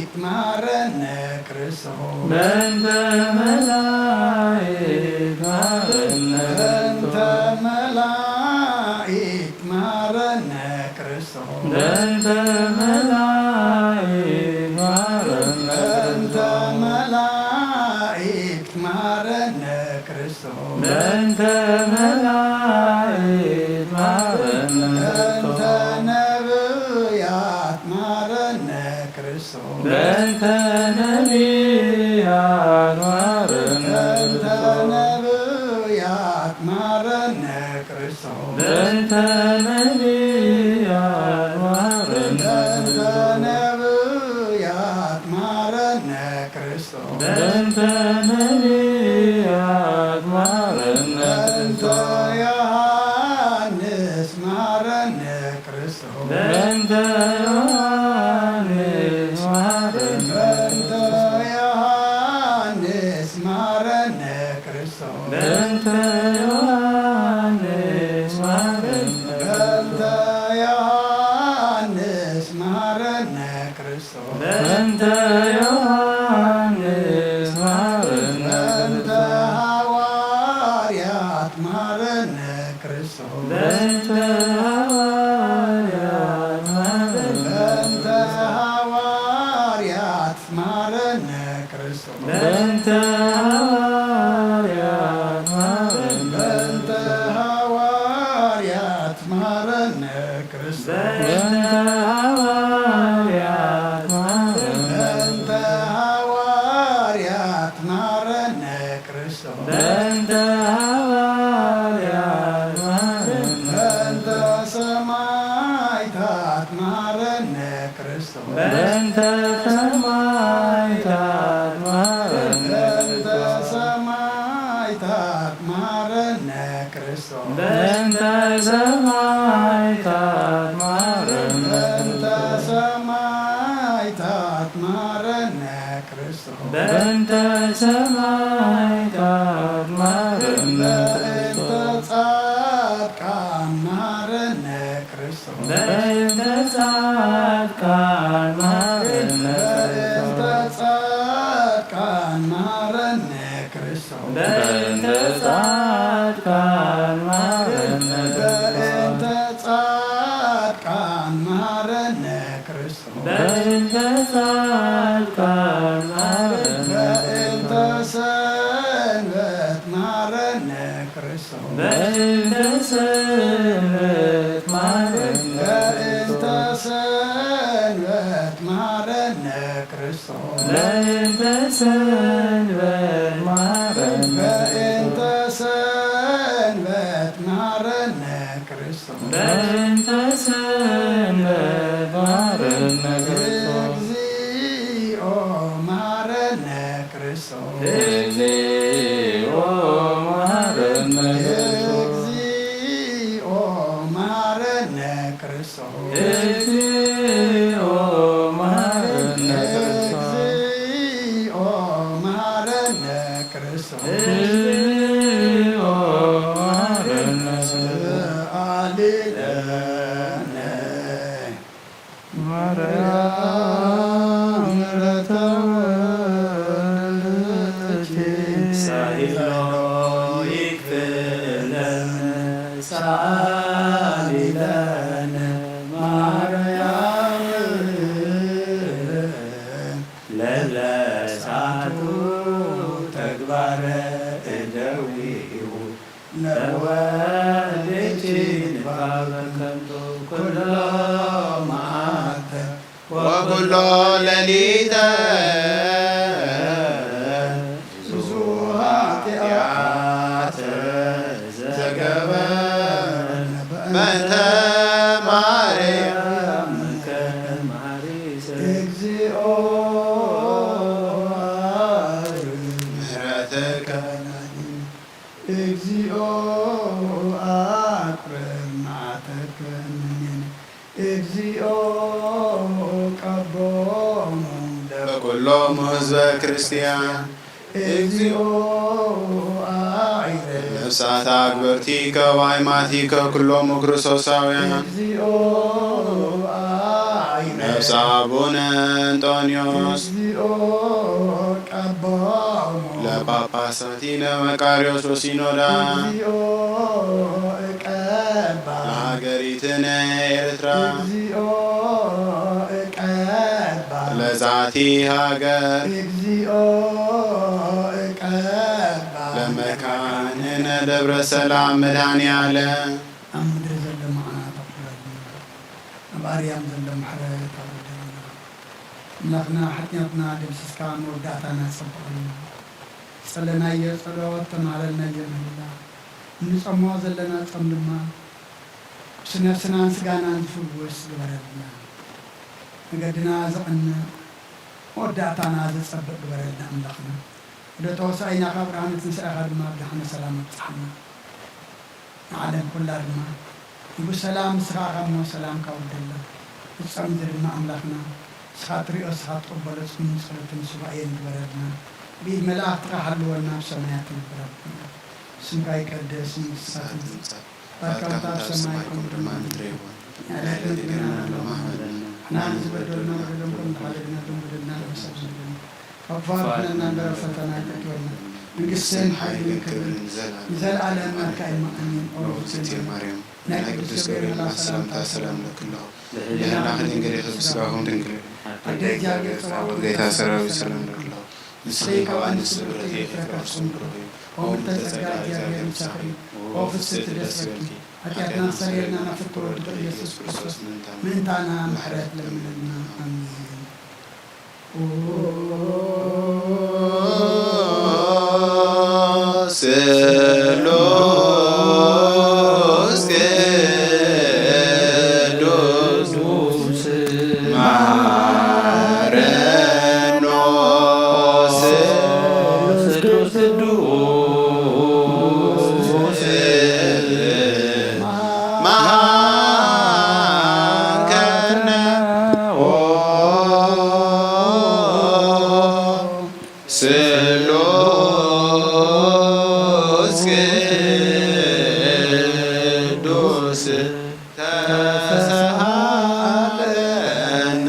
መላእክት ማረነ ክርስቶስ በእንተ መላእክት ማረነ በእንተ መላእክት ማረነ ክርስቶስ በእንተ መላእክት ማረነ በእንተ መላእክት ማረነ ክርስቶስ በእንተ መላእክት ማረነ በእንተ ነቢያት ማረነ ክርስቶስ በእንተ ነቢያት ማረነ በእንተ ነቢያት ማረነ ክርስቶስ በእንተ ነቢያት ማረነ በእንተ ነቢያት ማረነ ክርስቶስ በእንተ ነቢያት ማረነ በእንተ ዮሐንስ ማረነ ክርስቶስ በእንተ ዮሐንስ ማረነ በእንተ ዮሐንስ ማረነ ክርስቶስ በእንተ ዮሐንስ ማረነ በእንተ ዮሐንስ ማረነ ክርስቶስ በእንተ ዮሐንስ ማረነ በእንተ ሐዋርያት ማረነ ክርስቶስ በእንተ ሐዋርያት ማረነ በእንተ ሐዋርያት ማረነ ክርስቶስ በእንተ ሐዋርያት ማረነ በእንተ ሐዋርያት ማረነ ክርስቶስ በእንተ ሐዋርያት ማረነ በእንተ ሐዋርያት ማረነ ክርስቶስ በእንተ ሐዋርያት ማረነ በእንተ ሰማዕታት ማረነ ክርስቶስ በእንተ ሰማዕታት ማረነ በእንተ ሰማዕታት ማረነ ክርስቶስ በእንተ ሰማዕታት ማረነ በእንተ ሰማዕታት ማረነ ክርስቶስ በእንተ ሰማዕታት ማረነ በእንተ ጻድቃን ማረነ ክርስቶስ በእንተ ጻድቃን ማረነ በእንተ ጻድቃን ማረነ ክርስቶስ በእንተ ጻድቃን ማረነ በእንተ ጻድቃን ማረነ ክርስቶስ በእንተ ጻድቃን ማረነ በእንተ ሰንበት ማረነ ክርስቶስ በእንተ ሰንበት ማረነ በእንተ ሰንበት ማረነ ክርስቶስ በእንተ ሰንበት ማረነ በእንተ ሰንበት ማረነ ክርስቶስ በእንተ ሰንበት ማረነ እግዚኦ ማረነ ክርስቶስ እግዚኦ ማረነ እግዚኦ ማረነ ክርስቶስ እግዚኦ ማረነ እግዚኦ ማረነ ክርስቶስ እግዚኦ ማረነ አልለነ ማርያም ምሕረተ ወልድኪ ሳይሎ ይክፍለን ሳሊለነ ማርያም ለለሳቱ ተግባረ እደዊሁ ለወልድኪ ንባበ ከንቱ ኩሎ መዓልተ ወኩሎ ሌሊተ ብዙ ኃጢአት ዘገበነ በእንተ ማርያም እግዚኦ ምሕረትከ እግዚኦ አቅርብ መዓተከ እምኔነ እግዚኦ ቀቦሙ ለኩሎሙ ሕዝበ ክርስቲያን እግዚኦ አዕረፍ ነፍሳት አግብርቲከ ወአእማቲከ ኩሎሙ ክርስቶሳውያን እግዚኦ አዕረፍ ነፍስ አቡነ እንጦንዮስ እግዚኦ ቀባሞ ለጳጳሳቲነ መቃርዮስ ወሲኖዳ እግዚኦ እቀባ ለሀገሪትነ ኤርትራ እግዚኦ እቀባ ለዛቲ ሀገር እግዚኦ እቀባ ለመካንነ ደብረ ሰላም መድኃኔዓለም ኣብ ምድሪ ዘሎ መዓናት ኣቁላልና ኣብ ኣርያም ዘሎ ማሕረት ኣወደልና ኣምላኽና ሓጢኣትና ደምሲስካ መወዳእታና ፀብቐልና ፀለናዮ ፀሎት ተማሃለልናዮ ምህላ እንፀሞ ዘለና ፆም ድማ ስነፍስናን ስጋናን ዝፍውስ ግበረልና መገድና ዝቕንዕ መወዳእታና ዘፀብቕ ግበረልና ኣምላኽና ወደ ተወሳኢና ካብ ብርሃነ ትንስኣኻ ድማ ብድሓነ ሰላም ኣብፅሓና ንዓለም ኩላ ድማ ንጉስ ሰላም ንስኻ ኸሞ ሰላም ካውደላ ፍፀም ድማ ኣምላኽና ንስኻ ትሪኦ ንስኻ ትቕበሎ ፅሙን ፀሎትን ሱባኤን ግበረልና ብኢድ መላእኽትካ ሃልወና ብሰማያት ንብረልና ስምካ ይቀደስ ንስኻ ትምፃእ ባርካታ ብሰማይ ከምኡ ድማ ምድሪ ይኹን ያዕለት ምግብና ሎማህበለና ሕናን ዝበደሉና በደሎም ከም ዝሓለግና ሎም በደልና ለመሰብ ዝብለና ካብ ፋርሕነና ንበረ ፈተና ይጠቅበልና መንግስትን ሓይልን ክብርን ዘለዓለም ናትካ ይማእንን ኦሮስቴ ማርያም ናይ ቅዱስ ገብርኤል ሰላምታ ሰላም ለክለሁ ለህና ክንግሪ ክስጋሁም ድንግል ኣደ እግዚአብሔር ፀባዖት ጌታ ሰራዊት ሰላም ለክለሁ ንስኺ ካብ ኣንስቲ ብርኺ ፍቅራፍኩም ብሩኽ እዩ ኦም ተጸጋ እግዚአብሔር ምሳኺ ኦ ፍስሕቲ ደስ በልኪ ኃጢአትና ሰሪርና ናፍቶ ወድቀ ኢየሱስ ክርስቶስ ምንታና ምሕረት ለምንልና አሜን ስሉስ ቅዱስ ማረኖ ስሉስ ቅዱስ ማንከነ ስሉስ ቅዱስ ተሳሃለነ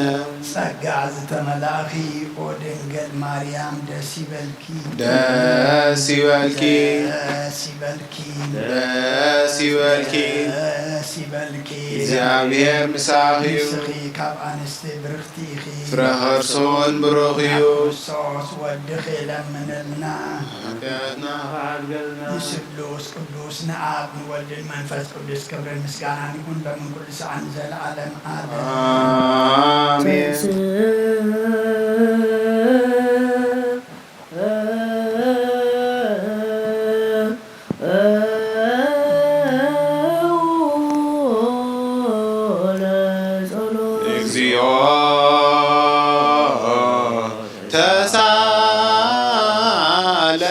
ጸጋ ዝተመላእኺ ኦ ድንግል ማርያም ደስ ይበልኪ ደስ ይበልኪ ደስ ይበልኪ ደስ ይበልኪ ደስ ይበልኪ እግዚአብሔር ምሳኺ እዩ ንስኺ ካብ ኣንስቲ ብርክቲ ኢኺ ፍረ ከርሶን ብሩኽ እዩ ክርስቶስ ወድኺ ለምንልና ኃጢአትና ንስሉስ ቅዱስ ንኣብ ንወልድን መንፈስ ቅዱስ ክብርን ምስጋናን ይኹን ሎምን ኩሉ ሰዓን ዘለዓለም ኣሜን አሜን እግዚኦ ተሳለ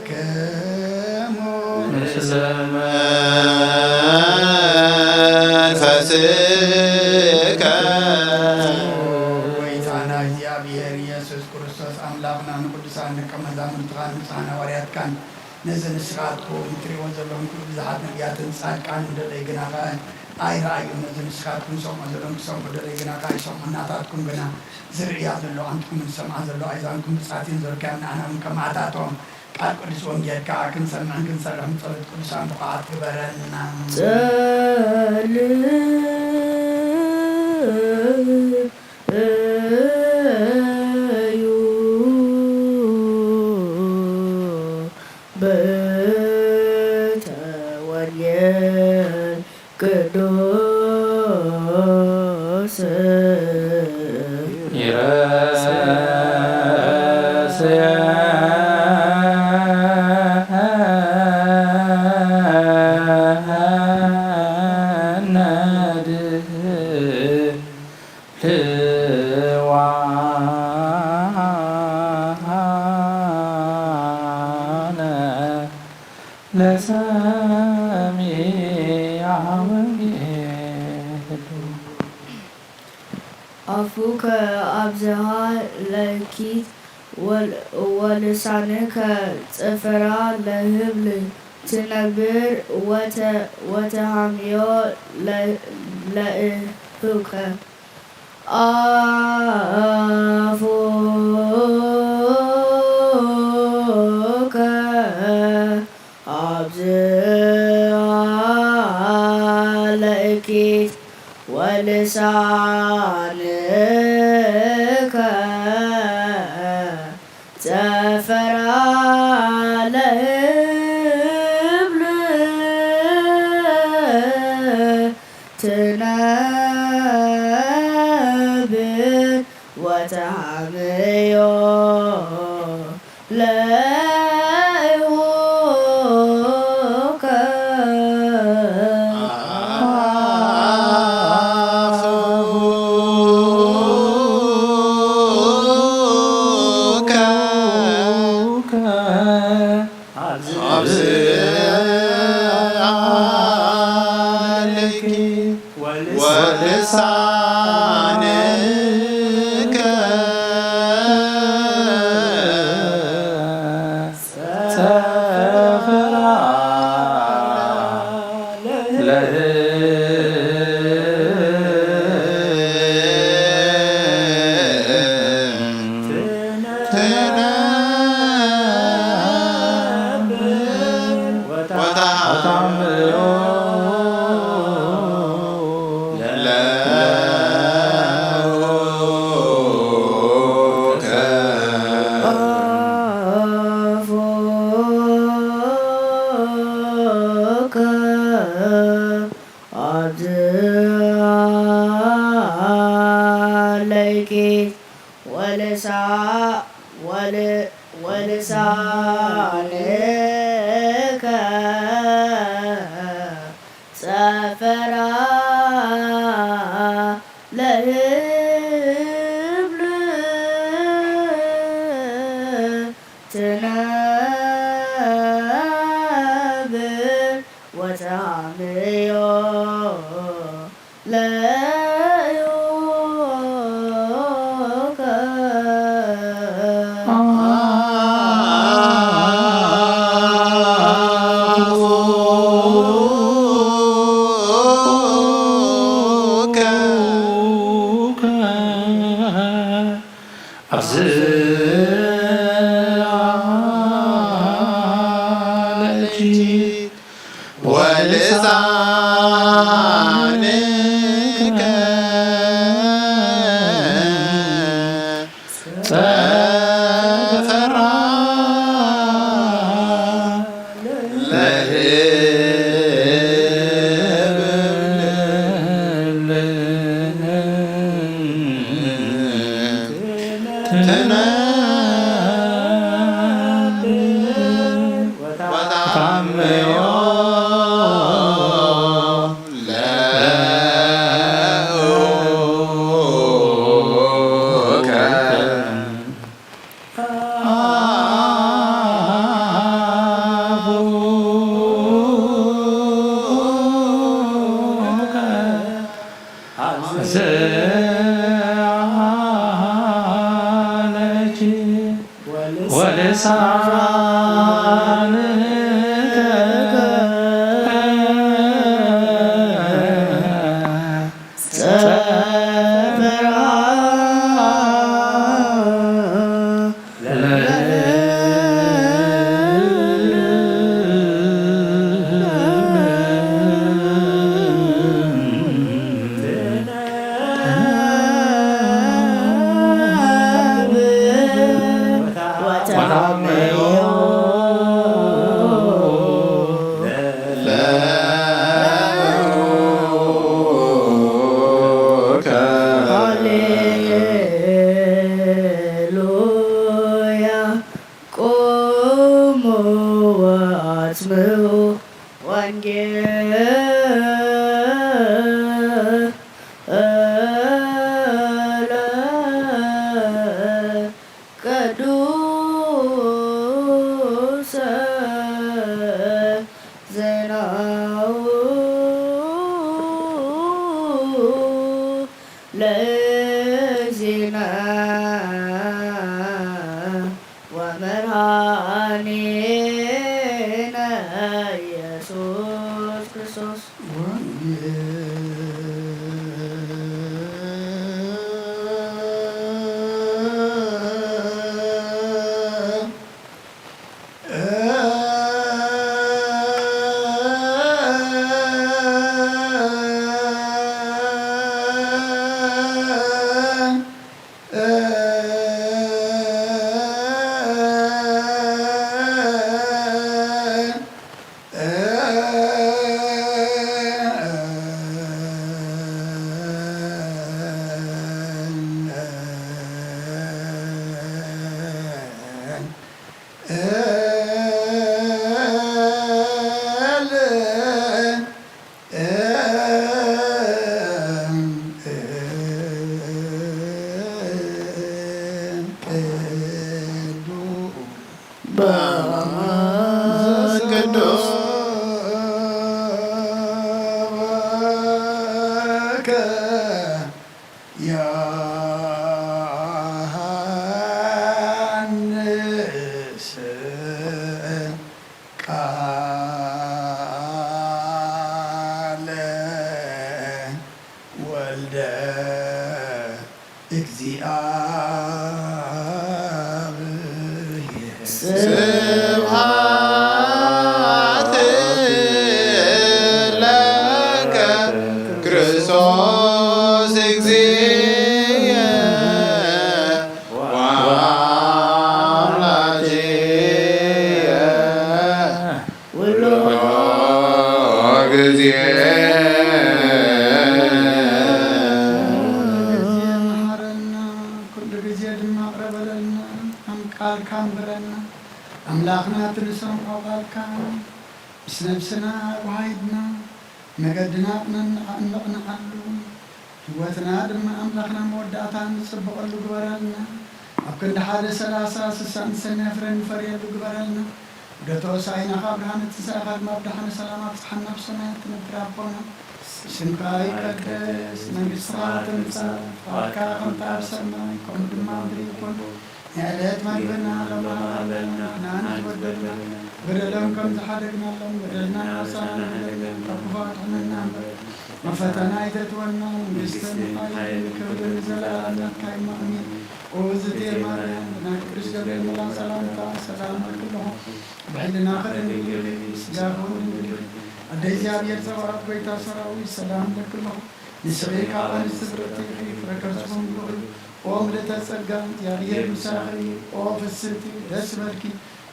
ለኩልክሙ መንፈስከ ወይታና እግዚአብሔር ኢየሱስ ክርስቶስ አምላክና ንቅዱሳን ደቀ መዛሙርትካ ንጹሓን ሐዋርያትካን ነዚ ንስኻትኩም ትሪእዎ ዘለኹም ኩሉ ብዙሓት ነቢያትን ጻድቃን እንደለይ ግና ኸ ኣይረኣዩ ነዚ ንስኻትኩም ሰምዖ ዘለኹም ክሰምዑ ደለይ ግና ኸ ኣይሰምዑ እናታትኩም ግና ዝርእያ ዘሎ ኣንትኩም ዝሰምዓ ዘሎ ኣይዛንኩም ብፃትን ዘርካዮ ንኣና እውን ከማዕታቶም ቃል ቅዱስ ወንጌልካ ክንሰምዕን ክንሰርሕን ጸሎት ቅዱሳን ብቕዓት ግበረና ጸልዩ በተወልየ ቅዱስ ይረስየነ አፉከ አብዝሃ ለኪት ወልሳንከ ጽፍራ ለህብል ትነብር ወተሃምዮ ለእሁከ አፉከ አብዝሃ ለኪት ወልሳንከ ጽፍራ ለህብል ትነብር ወተሃምዮ ለእሁከ ወልሳንከ ጽፍራ አፉከ አብዝሃ ለኪት ወልሳንከ ጽፍራ ለህብል ትነብር ወተሃምዮ ለእሁከ ወልሳንከ ጽፍራ ለህብል ትነብር ወተሃምዮ ለእሁከ ለእሁከ እግዚእነ ወመድኃኒነ ኢየሱስ ክርስቶስ أملاخنا ترسم قوالك سنبسنا وعيدنا مقدنا نعلو هوتنا دم أملاخنا مودعتا نصبق اللو قبرالنا أبكن حادة سلاسة سسان سنة فرن فريد قبرالنا ودتو ساينا خابرهان تساخر مبدحنا سلامات صحنا بسنة نبرابونا سنقاي قدس نبسرات نبسا فاركا خمتاب سما يكون دماغري يكون يعلت ما قلنا لما قلنا نحن بدلنا بدلهم كم تحركنا لهم بدلنا وصلنا ركفات عنا وفتنا يتتونا ونستنى حي كبر زلالنا كايما أمين وزدي مريم ناكرس جبريل ملا سلامتا سلام كلهم بعدنا خير سجاهون أديزياب يرزوا بيتا سراوي سلام لكلهم نسبيك على نسبرتي فركرتهم بقول قوم لتسجل يا غير مساخي قوم السنتي دسبركي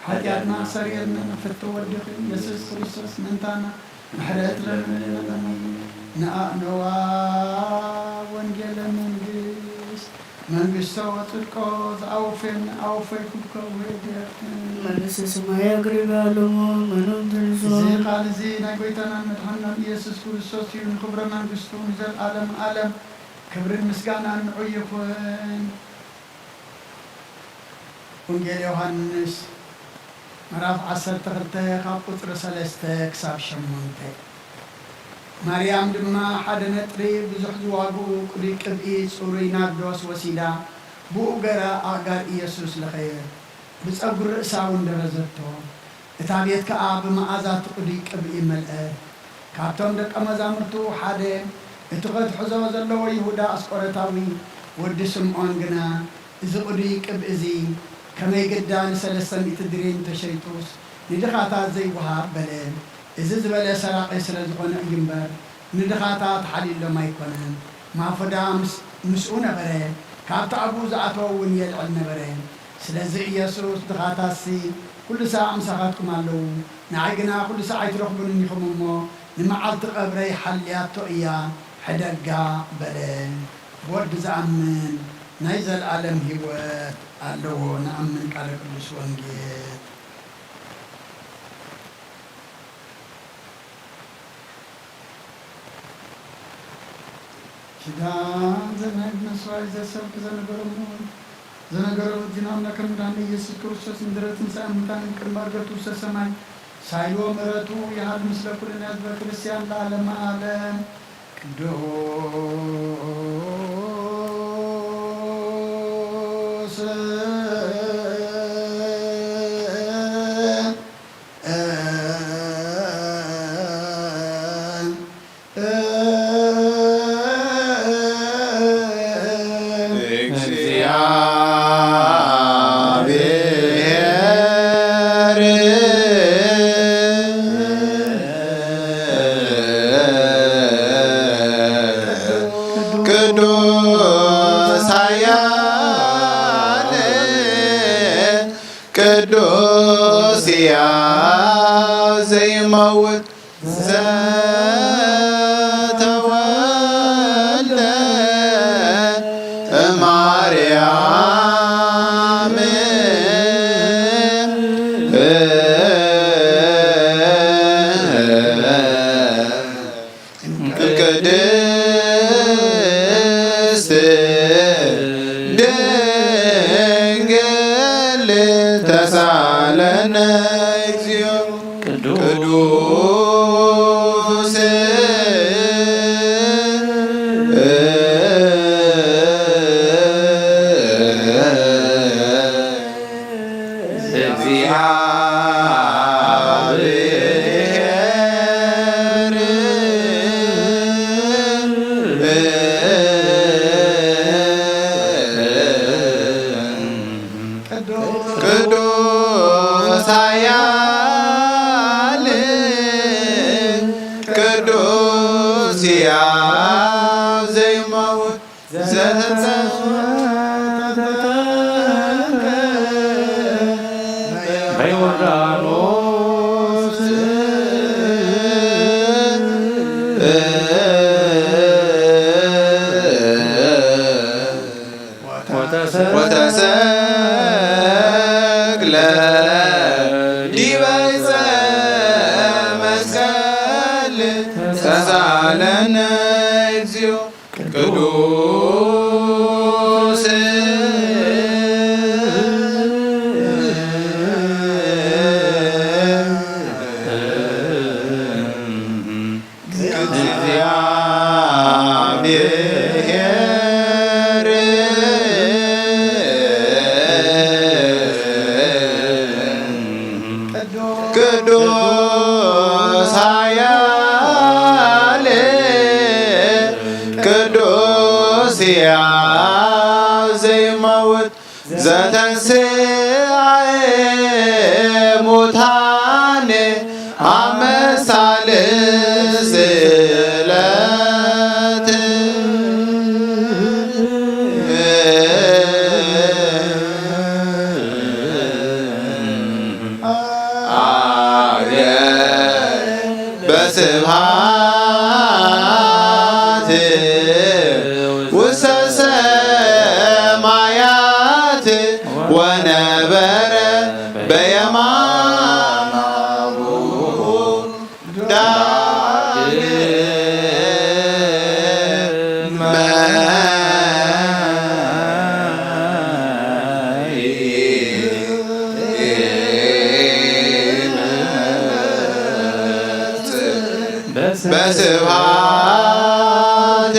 حياتنا سريرنا فتودخ يسوع كريستوس منتانا محرات لنا نوا ونجل من بيستوى الكوز أو فيكم كويد من سمايا قريبا لهم من أنترسون زي قال زي نقويتنا مدحنا يسوع كريستوس يون خبرنا بستون زل عالم كبر المسكان عن عيفون ونجيل يوحنس مراف 10 قاب قطر 3 كساب شمونته مريم دما حد نطري بزح زواغو قدي قبئي صوري ناردوس وسيدا بو غرا اغار يسوس لخير بصغر راساون درزتو اتابيت كاب معازات قدي قبئي ملئ كابتم دق مزامرتو حد اتقد حزو زلو يهودا اسقرتاوي ود سمعون غنا اذ قدي قبئزي كما يقدان سلسل يتدرين تشريطوس ندخاتا زي وهاب بلين إذا زبالة سراقي سلازقون أجنبار ندخاتات حليل لما يكونن ما فدا مسؤونة برين كابتا أبو زعطو ونيال علنا برين سلازق يسوس دخاتات سي كل ساعة مساقاتكم اللو نعيقنا كل ساعة يترخبون نخممو نمعال تقبري حلياتو إياه حدقا برين بود زعمن نايزل العالم هيوات اللو نأمن كالك السوانجيت كدان زناد نسواي زسب زنقرمون زنقرمون دينامنا كمدان يسوع كريستوس مدرت انسان متان كمارغتو سسماي سايلو مرتو يهاد مثل كل الناس بكريستيان العالم عالم قدوس ቅዱስ ኃያል ቅዱስ ሕያው ዘይመውት ዘተወልደ እማርያም ቅድስት ድንግል ተሳለነ እግዚኦ ቅዱስ ቅዱስ ኃያል ቅዱስ ሕያው ዘይመውት በዮርዳኖስ ወተሰቅለ ዲበ ዕፀ መስቀል ተሳለነ እግዚኦ ቅዱስ እግዚአብሔር ቅዱስ ኃያል ቅዱስ ሕያው ዘይመውት ዘተንሥአ እሙታን አመ ሣልስ ዕለት በስብሐት ውስተ ሰማያት ወነበረ በየማናሁ በስብሐት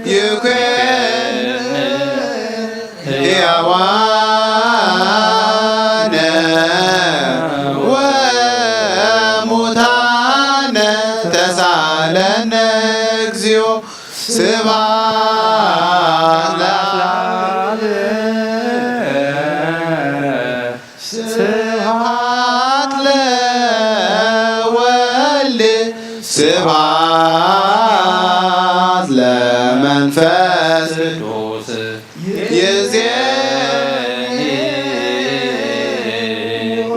ይኩን ሕያዋነ ወሙታነ ተሳለነ እግዚኦ ስብሐት ስብሐት ለወልድ ስብሐት ለመንፈስ ቅዱስ ይእዜኒ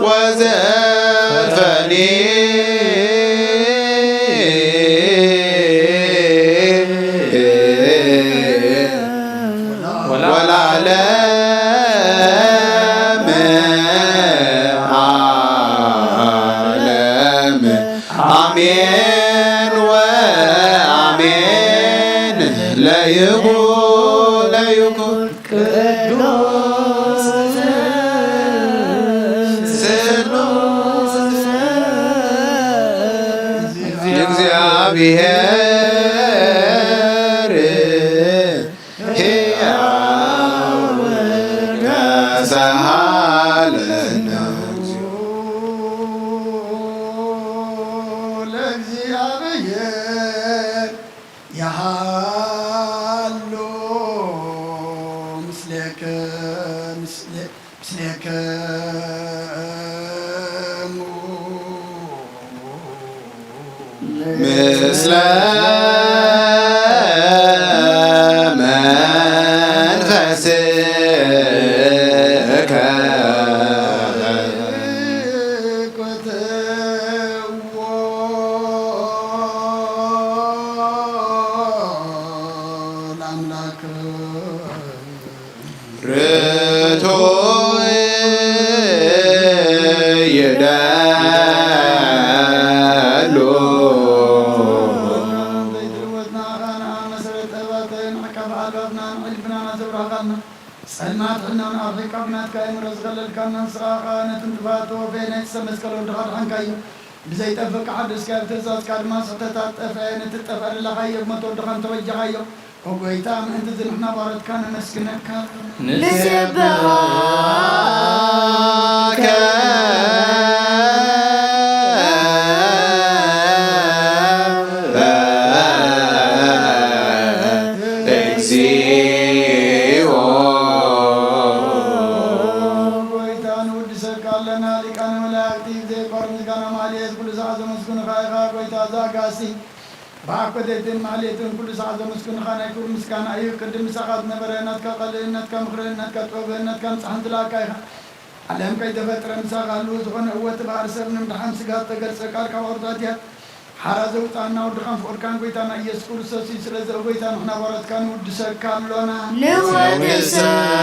ወዘልፈኒ ወለዓለመ ዓለም አሜን ወአሜን ለይኩን ቅዱስ ስሉስ እግዚአብሔር ሕያው ተሳሃለነ ለእግዚአብሔር ያሃሎ ምስሌከ ምስለ መንፈስከ سلمات عنا أرضك ابنات كاين رزق الكنا سراقا نتنفات وفينا يتسمس كلو دخل عن كايو بزي تفك عدس كايو تزاز كادما ستتات أفعين تتفعل لغايب ما تودخن توجه غايو وقويتام انت زي نحنا بارد كان مسكنك نسبحك باكودتين معليتين كل ساعة مسكون خانة كل مسكان أيو قدم ساعات نبرينات كقلينات كمخرينات كتوبينات كمسحنت لاكايها عليهم كي دفتر مساقا لوز غن قوة بارسب نمدحان سقاط تقل سقال كورداتيا حرازو تانا ودخان فوركان قويتانا يسكور سوسي سرزو قويتان احنا ورد كان ودسكان لونا نودسك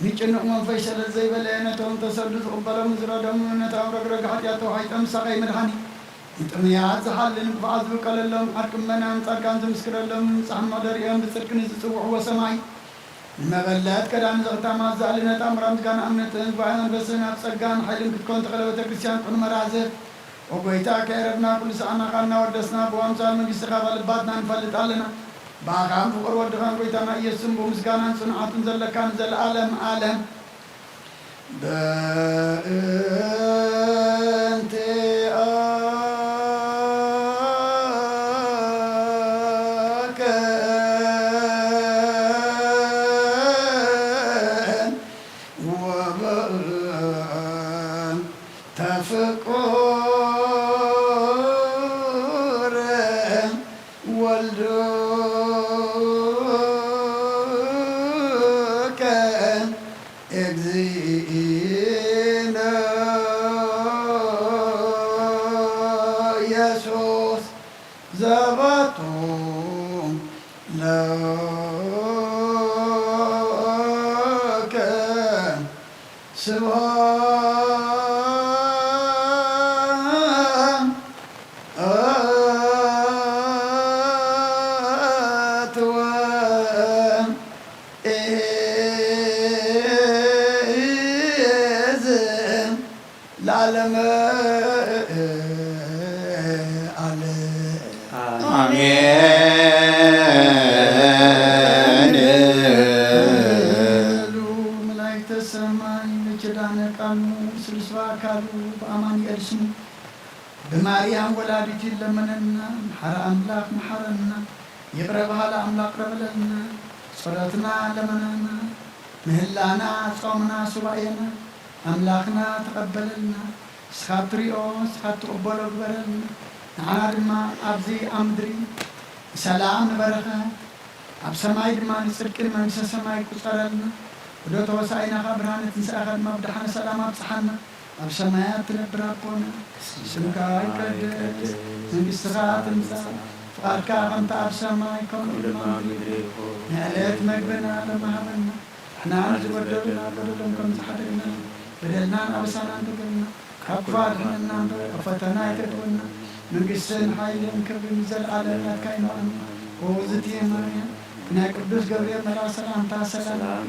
نيجنو من فيشل زي بلينا توم تسدد قبلا مزرا دم نتا رغرغ حياته حيتم سقي مدحني انتم يا زحل نبعض بقللهم حكم من انصار كان تمسكر لهم صح مدريان بصدق نصوع وسماي المبلات كدان زغتا ما زالنا تامرام كان امنت بعين بسنا صقان حيلم كنت قلبت كريستيان كن مرازه وقيتا كيربنا كل ساعه قالنا ودسنا بوامصال من استخاب الباتنا نفلطالنا باقام فقر ودخان قيتانا يسم بمسكانا صنعات زلكان زل عالم عالم بأنت أكن وبأن تفقر والدو بماريام ولادتي لمننا حرا أملاك محرنا يقربها لأملاك ربلنا صلاتنا لمننا مهلانا صومنا سبعينا أملاكنا تقبلنا سخاتريو سخاتقبلو قبرلنا نعارما أبزي أمدري سلام بركة أب سماي دما نسرك المنس سماي كسرلنا ودو توسعينا خبرنا تنسأخذ مبدحنا سلام أبصحنا أب سمايات نبراكونا سمكا يقدس من استغاث انسا فاركا غنت أب سماي كون نعليت مقبنا لما همنا احنا عرج ودلنا قدلن كون سحدنا بدلنا أبسانا تقلنا كفار حنا وفتنا يتدونا من قسن حيلين كربي مزل على كاينوان وزتي ماريا نا قدوس غبريل مرا سلام تا سلام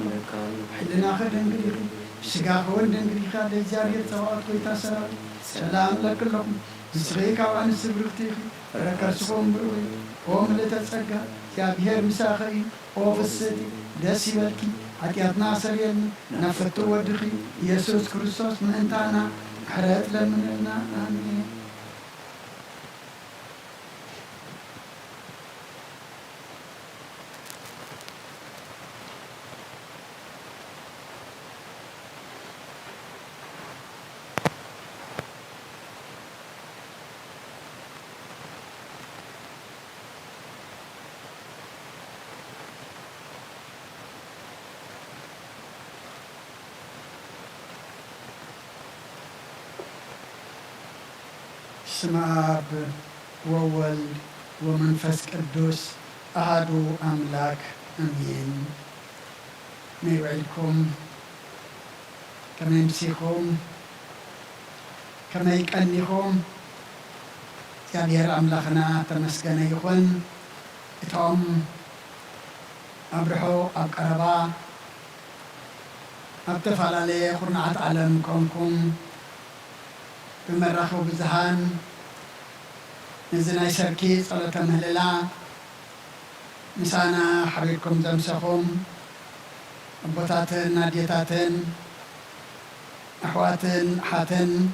حلنا خدن غير شقاق ودن غير خاد زياريت صوات كويتا سلام لكلكم زغيكا وان سبرتي ركرسكم بروي قوم لتسقى يا بير مساخي او فسدي دسي بالكي حكياتنا سريل نفت ودخي يسوع كريستوس من انتانا حرات لمننا آمين. اسم آب وولد ومنفس قدوس أحدو أملاك أمين. نيوعدكم كما يمسيكم كما يكأنيكم يا بير أملاكنا تمسكن يكون إتهم أبرحو أبقربا أبتفعل عليه قرنعة عالم كونكم بمرخو بزهان نزنا يسركي صلاة مهللا مسانا حبيبكم زمسخم أبوتاتن ناديتاتن أحواتن حاتن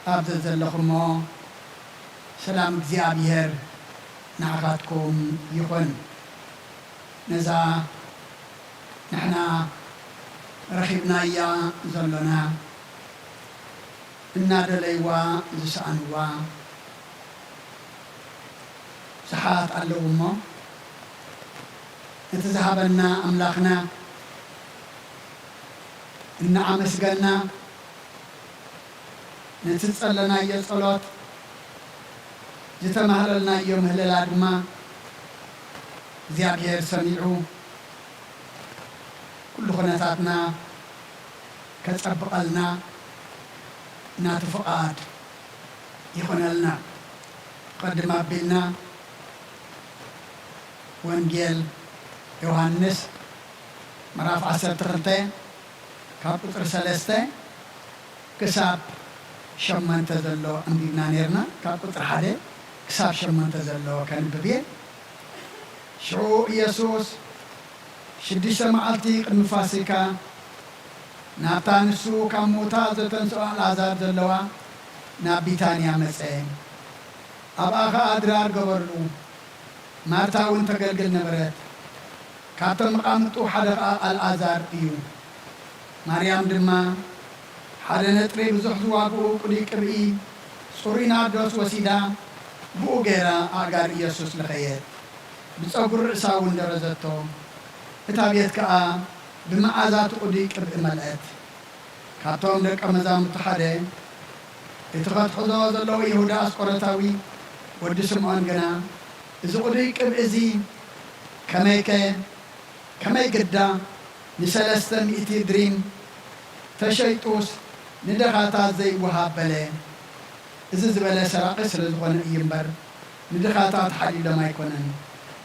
أبزل زلخمو سلام እግዚአብሔር نعقاتكم يكون نزا نحنا رخيبنا يا زلنا እናደለይዋ ዝሰኣንዋ ሰሓት ኣለዉ እሞ እቲ ዝሃበና ኣምላኽና እናኣመስገና ነቲ ዝጸለናዮ ጸሎት ዝተማህለልናዮ ምህለላ ድማ እግዚኣብሔር ሰሚዑ ኩሉ ኩነታትና ከጸብቐልና ناتو فقاد يكون لنا قدم بينا وانجيل يوحنس مراف 10 كابتر سلسته كساب شمان تزلو أمدينا نيرنا كابتر حادي كساب شمان تزلو كان ببيت شو يسوس شدي سمعتي المفاسكة ናብታንሱ ካብ ሞታ ዘተንሥኦ ኣልዓዛር ዘለዋ ናብ ቢታንያ መጽአ ኣብኣ ኸ ኣድራር ገበርሉ ማርታ እውን ተገልግል ነበረት ካብቶም መቃምጡ ሓደ ኸ ኣልዓዛር እዩ ማርያም ድማ ሓደ ነጥሪ ብዙሕ ዝዋግኡ ቁሉይ ቅብኢ ጽሩይ ናርዶስ ወሲዳ ብኡ ገይራ ኣጋር ኢየሱስ ለኸየት ብፀጉሪ ርእሳ እውን ደረዘቶ እታ ቤት ከኣ بمعازات قدي قبء ملأت كاتوم دق مزامرت ሓደ اتخذ حزو زلو يهودا اسقرتاوي ودي سمعون غنا እዚ قدي قبء زي كمي قدا نسلسته مئتي دريم تشيطوس ندخاتا زي وهاب بله እዚ ዝበለ ሰራቂ ስለ ዝኾነ ይምበር ንድኻታ ተሓሊሉ ለማ ይኮነን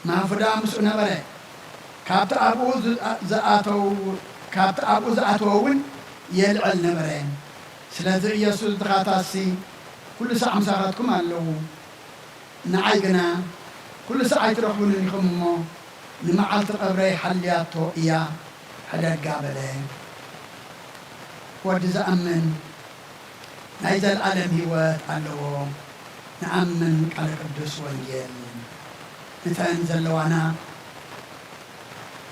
ማፍዳ ምስኡ ነበረ كابت أبو زعتوون يلعل نبرين سلازر يسوع دخاتاسي كل ساعة مساعدكم على نعيقنا كل ساعة تروحون لكم لمعالت القبري حلياتو إياه حدا القابلين ودي زأمن نايز العالم هوات علوه نأمن على قدس وانجيل نتنزل لوانا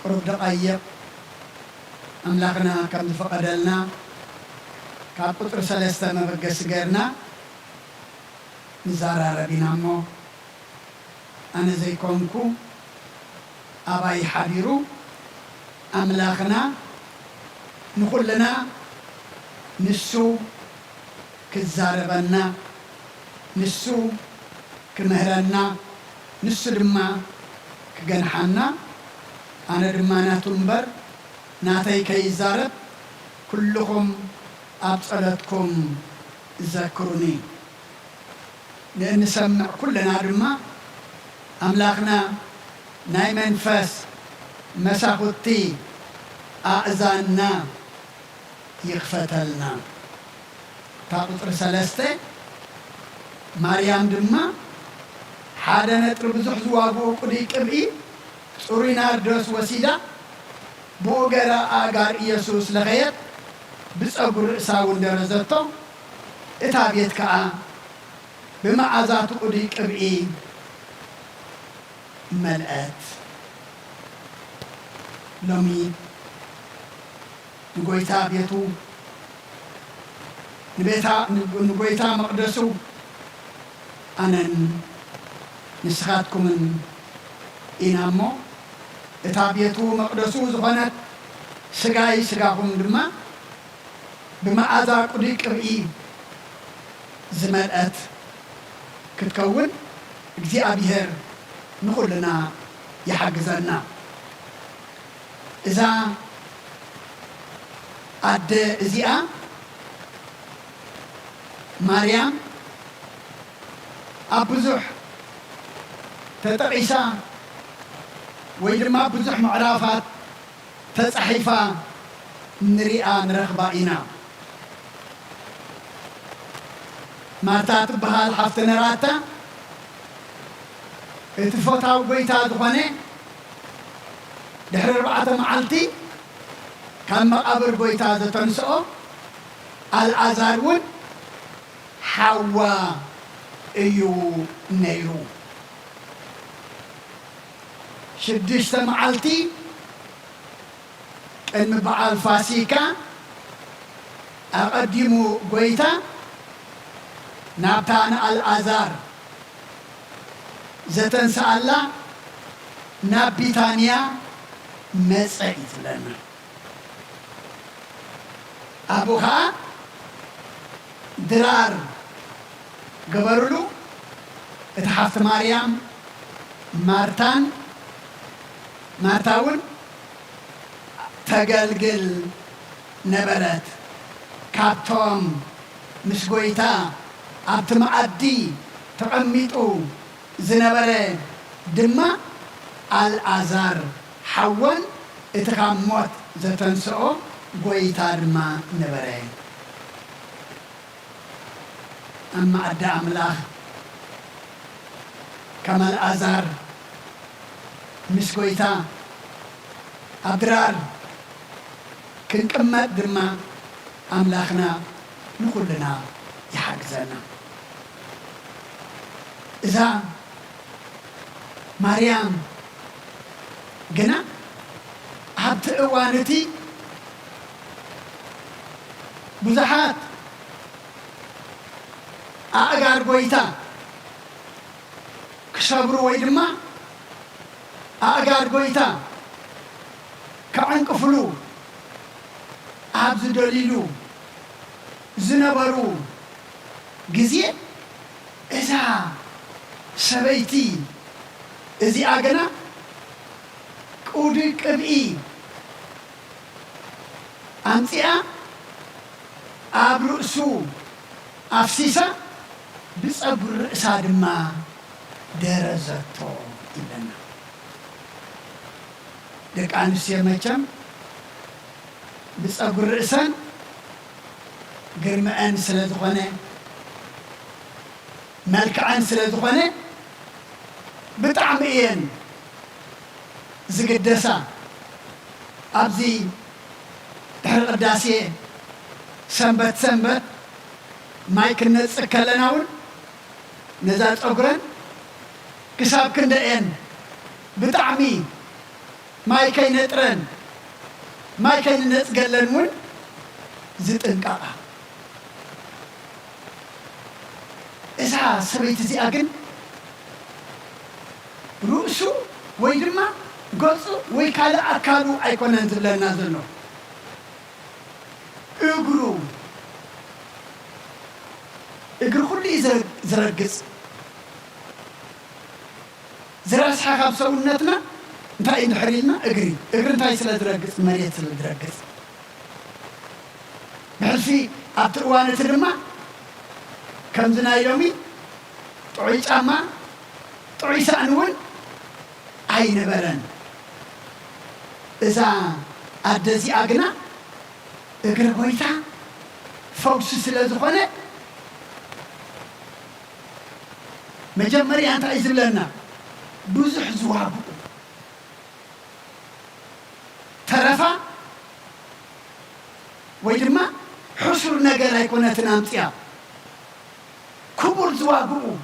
قرب دقائق أملاكنا كم فقدلنا كابتر سلسته مبقس غيرنا نزارة ربنا مو أنا زي كونكو أباي حبيرو أملاكنا نقول لنا نسو كزاربنا نسو كمهرنا نسو دما كجنحنا أنا دمانا تنبر ناتي كي زارب كلكم أبصلتكم ذكروني لأن نسمع كلنا دما أملاكنا ناي منفس مساقطي أعزاننا يغفتلنا تاقطر سلسته مريم دما حدا نتر بزح زواغو قدي قبئي صوري ناردوس وسيدا بوغرا آغار يسوس لغيت بصبر ساون درزتو اتابيت كا بمعازات قدي قبئي ملأت لومي نغويتا بيتو نغويتا مقدسو أنا نسخاتكم إنامو اتابيتو مقدسو زغنت سغاي سغاهم دما بمعازا قدي قبئي زملأت كتكون እግዚአብሔር ንኹልና يحجزنا إذا أد إزيا مريم أبزح تتعيسى ويدرما بزح معرفات تصحيفة نريئة نرخبائنا مارتات بهال حفتنراتا اتفوتاو بيتا دخاني دحر 4 معلتي كان مقابر بيتا زتنسو الأزارون حوا ايو نيرو 6 معلتي كان بعال فاسيكا أقدموا بيتا نابتان الأزار زتنسى الله نابتانيا مسعيد لنا أبوها درار قبرلو اتحفت مريم مارتاون تقلقل نبرت كابتوم مسقويتا أبت معدي تقميتو زنبرة دما الأزار حول اتقاموت زتنسو قويتا دما نبرة أما أدى أملاخ كما الأزار مسقويتا أبرار كنكمت دما أملاخنا نقولنا يحجزنا إذا مريم جنا هبت أوانتي بزحات أجار بويتا كشابرو ويدما أجار بويتا كعنك فلو أبز دليلو زنبرو جزية إذا سبيتي إذا أجنا كودك أبي أنتيا أبرسو أفسيسا بس أبر سادما درزتو إلنا دك أنسيا مچم بس أبر رأسان قرمان سلدخونه ملكعان سلدخونه بطعمين زقدسا أبزي تحر قداسي سنبت مايك نتسكالناون نزات أقرن كساب كندئين بطعمي مايكي نترن مايكي نتسكالنون زيت انقاقا إذا سبيت زي أجن رؤسو ويدما قصو ويكالا أكالو أيكون أنزل نازلنو إجرو كل زرقس زراس حاجة بسونتنا نتاي نحريلنا إجري نتاي سلا زرقس مريت سلا زرقس بحسي أبتروانة الرما كم زنا يومي تعيش أما تعيش أنون أين برن إذا أدزي أجنا إجر قويتا فوكس سلازخونة مجمري أنت عايز لنا بزح زوابو ተረፋ ويدما حصر نجار يكون تنامتيا كبر زواجو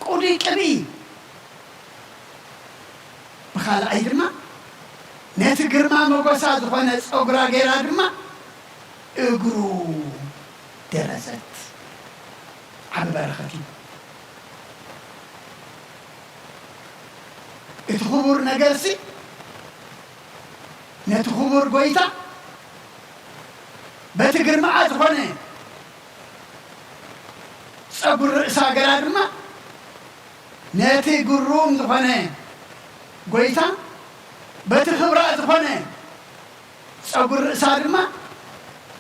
قولي كبي بخال أيدما نتقر ما مقصاد خانة أقرأ غير أدما أقرو درزت على برختي اتخبر نجارسي نتخبر قويتا بتقر معاد خانة صبر ساقر أدما نتقر روم خانة قويتا بتخبرات خانة صبر سادما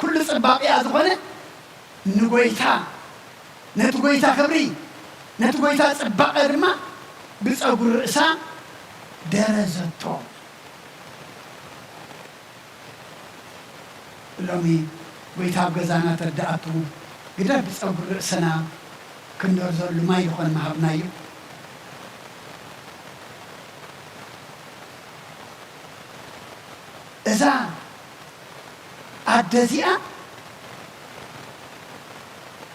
كل صباقي أذخانة نقويتا نتقويتا خبري نتقويتا صباق أدما بصبر سا درزتو لومي قويتا بغزانا تردأتو قدر بصبر سنا كندرزو لما يخون مهبنايو إذا عدزيا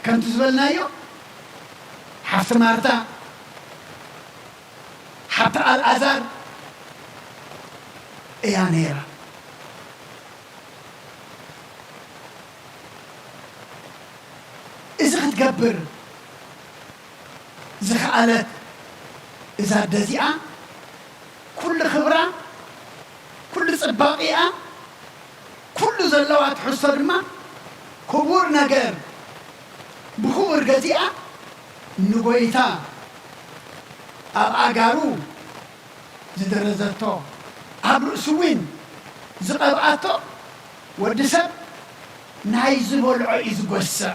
كنت زبلنا يو حفت مارتا حتى الأزار يا نيرا إذا تقبر زخالت إذا عدزيا كل خبرة كل صباقية كل زلوات حصر ما كبور نجار بخور جزيئة نقويتا أجارو زدرزتو عبر سوين زقبعتو ودسب نايزب والعيز قصة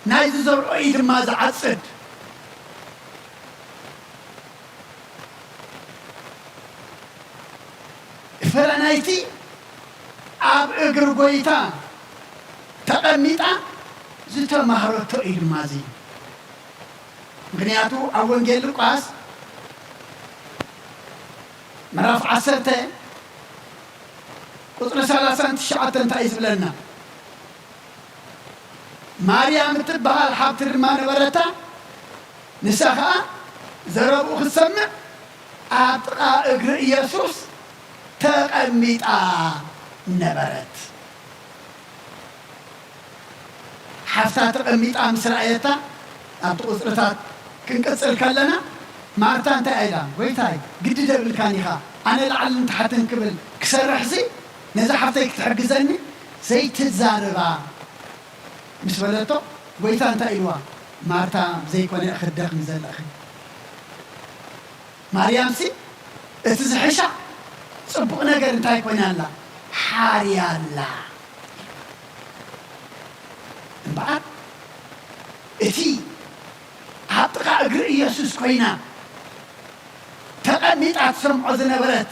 نايزب والعيد ماذا عصد فرنايتي أب إجر قويتا تقميتا زيتا مهرتو إلمازي مغنياتو أول جيل لقاس مراف عسرته قطر 30 شعة تايز بلنا ماريام تبها الحبت الرمان ورتا نساها زربو خسمع أطقى إجر يسوس تقميتا نبرت حفتا تقميتا مسرعيتا أبتو أسرتات كنكسر كلنا مارتان تايلا ويتاي قد دبل كانيها أنا لعلم تحتن قبل كسر حزي نزا حفتيك تحجزني زي تزاربا مش بلتو ويتان تايلوا مارتا زي كوني أخذ داخل نزل أخي مريم سي اتزحشا صبق نجر انتاي كوني الله حاري الله بعد اتي هاتقا اقر يسوس كوينا تقميت عتصرم عزنا برات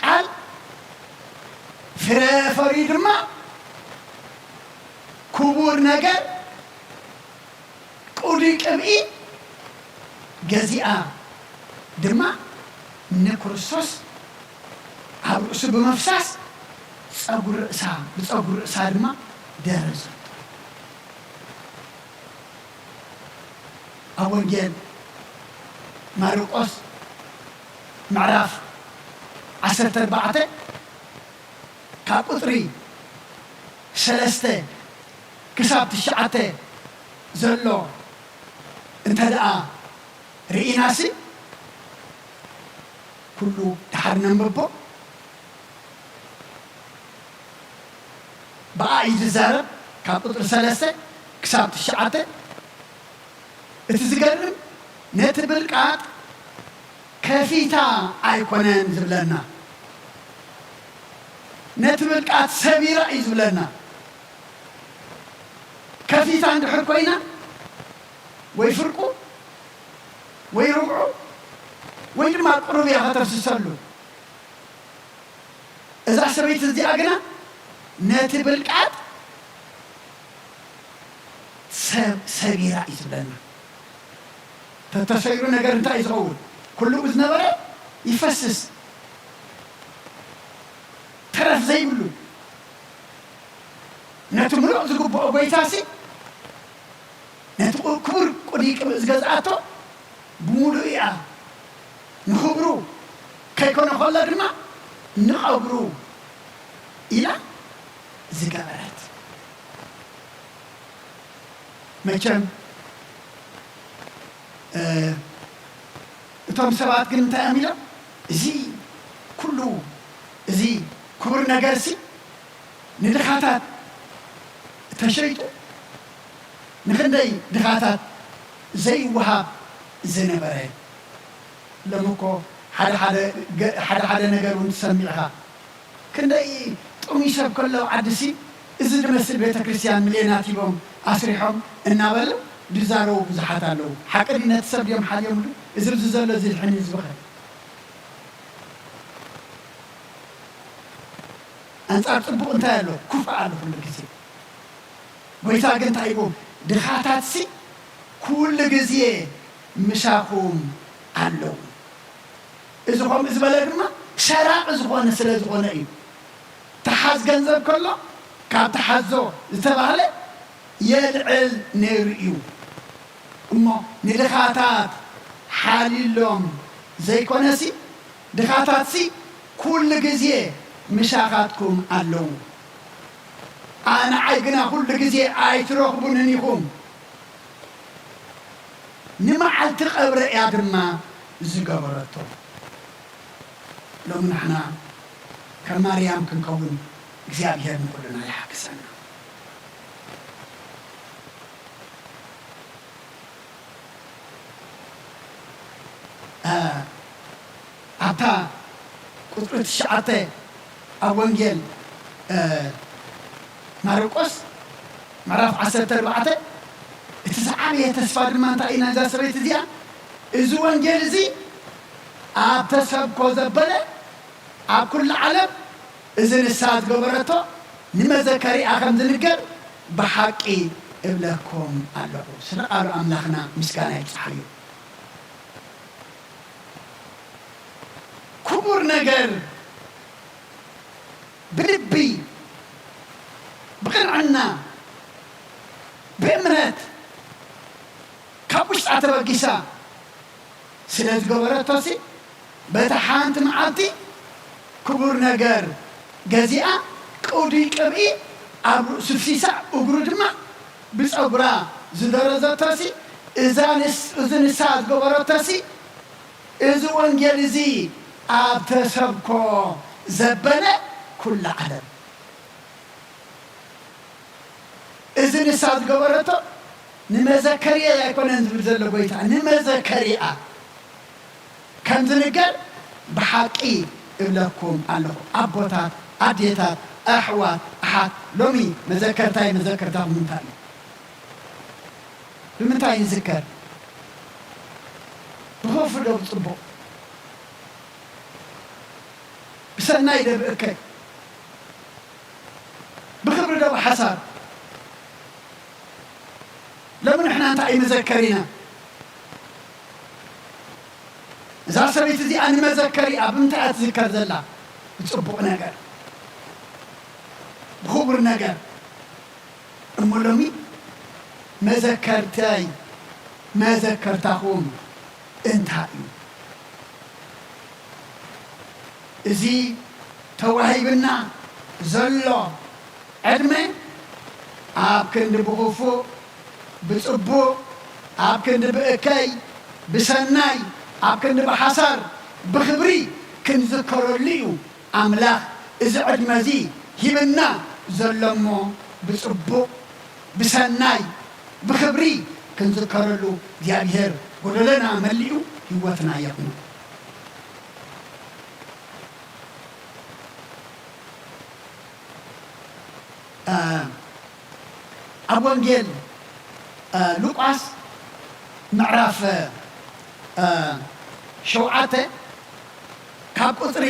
قال فريد ما كبور نجر قولي كبئي جزيئة درما نكرسوس عبرسو بمفساس صبر رأسا بصبر رأسا درما درزت أول جيل مارقوس معرف 14 كابوتري 3 كساب 9 زلو انت دقا رئيناسي كله تحرنا مبو بقى يتزارب كابوتر 3 كساب 9 اتزقرم نتبلقات كفيتا ايكونن زبلنا نتبلقات سبيرا يزبلنا كفيتا عند حركوينا ويفرقوا ويربعوا ويدما قرب يا خطر سسلو اذا سبيت زي اقنا نتبلقات سبيرا يزبلنا ተተሰይሩ ነገር እንታይ ይዝኸውን ኩሉ ዝነበረ ይፈስስ ተረፍ ዘይብሉ ነቲ ምሉእ ዝግብኦ ጎይታሲ ነቲ ክቡር ቁዲቅ ዝገዝኣቶ ብሙሉእ እያ ንኽብሩ ከይኮነ ከሎ ድማ ንቐብሩ ኢላ ዝገበረት መቸም እቶም ሰባት ግን እንታይ እዮም ኢሎም እዚ ኩሉ እዚ ክቡር ነገርሲ ንድኻታት ተሸይጡ ንክንደይ ድኻታት ዘይወሃብ ዝነበረ ሎሚ እኮ ሓደ ነገር እውን ትሰሚዕኻ ክንደይ ጥሙይ ሰብ ከሎ ዓዲሲ እዚ ዝመስል ቤተ ክርስቲያን ሚልዮናት ሂቦም ኣስሪሖም እናበሉ ድዛረቡ ብዙሓት ኣለዉ ሓቂ ነቲ ሰብ ድዮም ሓልዮምሉ እዚ ብዚ ዘሎ ዝልሕኒ ዝበኸል ኣንጻር ፅቡቕ እንታይ ኣሎ ኩፍእ ኣሎ ኩሉ ግዜ ጎይታ ግን እንታይ ኢቦም ድኻታትሲ ኩሉ ግዜ ምሳኹም ኣለዉ እዚ ከምኡ ዝበለ ድማ ሰራቕ ዝኾነ ስለ ዝኾነ እዩ ተሓዝ ገንዘብ ከሎ ካብ ተሓዞ ዝተባህለ የልዕል ነይሩ እዩ እሞ ንድኻታት ሓሊሎም ዘይኮነሲ ድኻታትሲ ኩሉ ግዜ ምሻኻትኩም ኣለዉ ኣነዓይ ግና ኩሉ ግዜ ኣይትረኽቡንን ኢኹም ንመዓልቲ ቀብረ እያ ድማ ዝገበረቶ ሎሚ ንሕና ከም ማርያም ክንከውን እግዚኣብሔር ንኩልና ይሓግሰና ኣብታ ቁጥሪ 9 ኣብ ወንጌል ማርቆስ ምዕራፍ 14 እቲ ዝዓበየ ተስፋ ድማ እንታይ ኢና እዛ ሰበይቲ እዚኣ እዚ ወንጌል እዚ ኣብ ተሰብኮ ዘበለ ኣብ ኩሉ ዓለም እዚ ንስሓ ዝገበረቶ ንመዘከሪኣ ከም ዝንገር ብሓቂ እብለኩም ኣለኹ ስለ ቃሉ ኣምላኽና ምስጋና ይብፅሕ እዩ ክቡር ነገር ብልቢ ብቅንዕና ብእምነት ካብ ውሽጣ ተበጊሳ ስለ ዝገበረቶሲ በታ ሓንቲ መዓልቲ ክቡር ነገር ገዚኣ ቅውዲ ቅብኢ ኣብ ርእሱ ፍሲሳ እግሩ ድማ ብፀጉራ ዝደረዘቶሲ እዚ ንስሓ ዝገበረቶሲ እዚ ወንጌል እዚ ኣብ ተሰብኮ ዘበለ ኩሉ ዓለም እዚ ንስሓ ዝገበረቶ ንመዘከሪያ ኣይኮነን ዝብል ዘሎ ጎይታ ንመዘከሪያ ከም ዝንገር ብሓቂ እብለኩም ኣለኹ ኣቦታት ኣዴታት ኣሕዋት ኣሓት ሎሚ መዘከርታይ መዘከርታ ብምንታይ እዩ ብምንታይ ይዝከር ብኸውፊ ዶ ብፅቡቕ ብሰናይ ዶ ብእከይ ብክብሪ ዶ ብሓሳር ሎሚ ንሕና እንታይ ይመዘከር ኢና እዛ ሰበይቲ እዚኣ ንመዘከሪኣ ብምንታይ እያ ትዝከር ዘላ ብፅቡቕ ነገር ብኽቡር ነገር እሞ ሎሚ መዘከርተይ መዘከርታኹም እንታይ እዩ እዚ ተዋሂብና ዘሎ ዕድመ ኣብ ክንዲ ብኽፉእ ብፅቡቕ ኣብ ክንዲ ብእከይ ብሰናይ ኣብ ክንዲ ብሓሳር ብክብሪ ክንዝከረሉ እዩ ኣምላኽ እዚ ዕድመ እዚ ሂብና ዘሎ እሞ ብፅቡቕ ብሰናይ ብክብሪ ክንዝከረሉ እግዚኣብሔር ጎደለና መሊኡ ህይወትና የቕኑ ኣብ ወንጌል ሉቃስ ምዕራፍ 7 ካብ ቁፅሪ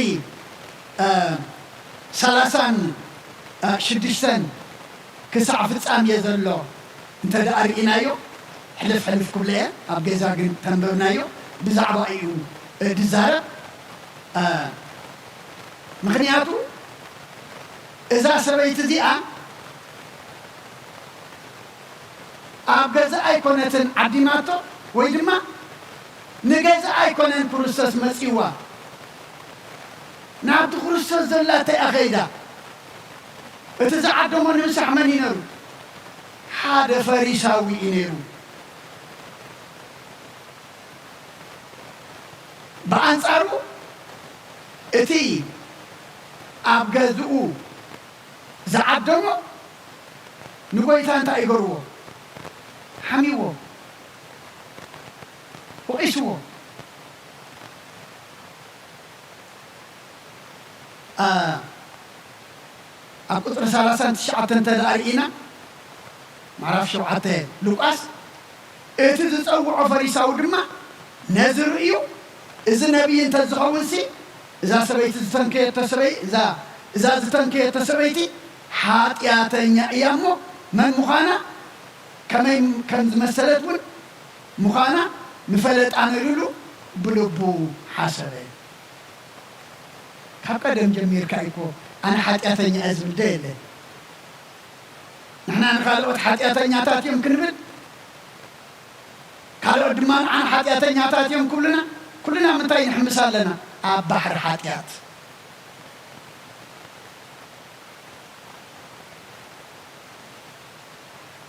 36 ክሳዕ ፍጻሜ ዘሎ እንተደኣ ርኢናዮ حلف كلها أبجزا جن تنبونايو بزعبا إيو دزارة مغنياتو إذا سبيت زيئة أبجزا أيقونة عديماتو ويدما نجزا أيقونة بروسس مسيوا نعبد بروسس زلاتي أغيدا اتزعدوا من يمسح من ينرو هذا فريساوي ينرو بأنصارو اتي أبجزؤو زعدوا نقولتان تايغرو حميو وإيشو أقول رسالة سنتشعتن تدارينا معرف شوعته لوقاس اتزصوع فريساو دما نذر إيو إذا نبي أنت زخونسي إذا سبيت زتنكي تسبي إذا زتنكي تسبيتي حاتياتنيا إيامو من مخانا كم مسألتون مخانا مفلت عن رلو بلبو حسبه كقدم جميل كايكو أنا حاتياتنيا أزل ديله نحن نقالوا حاتياتنيا تاتي يمكن بل قالوا دمان عن حاتياتنيا تاتي يمكن كلنا متى نحمسال لنا بحر حاتيات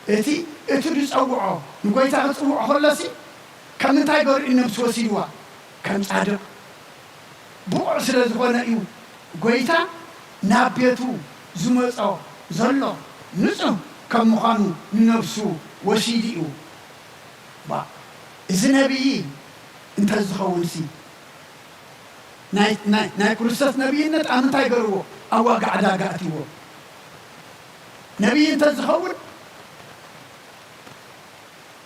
اتي اتدرس أوعه نقول تاخذ أوعه خلصي كم تايجر إنه بسوسيوا كم صادق بوعس لزقنا إيو قويتا نابيتو زمز أو زلوا نسوا كم مخانو نفسو وسيديو با إذا نبيين انت زخونسي ناي كرسات نبيين نت أنا تايجروا أو قاعد قاعديو نبيين انت زخون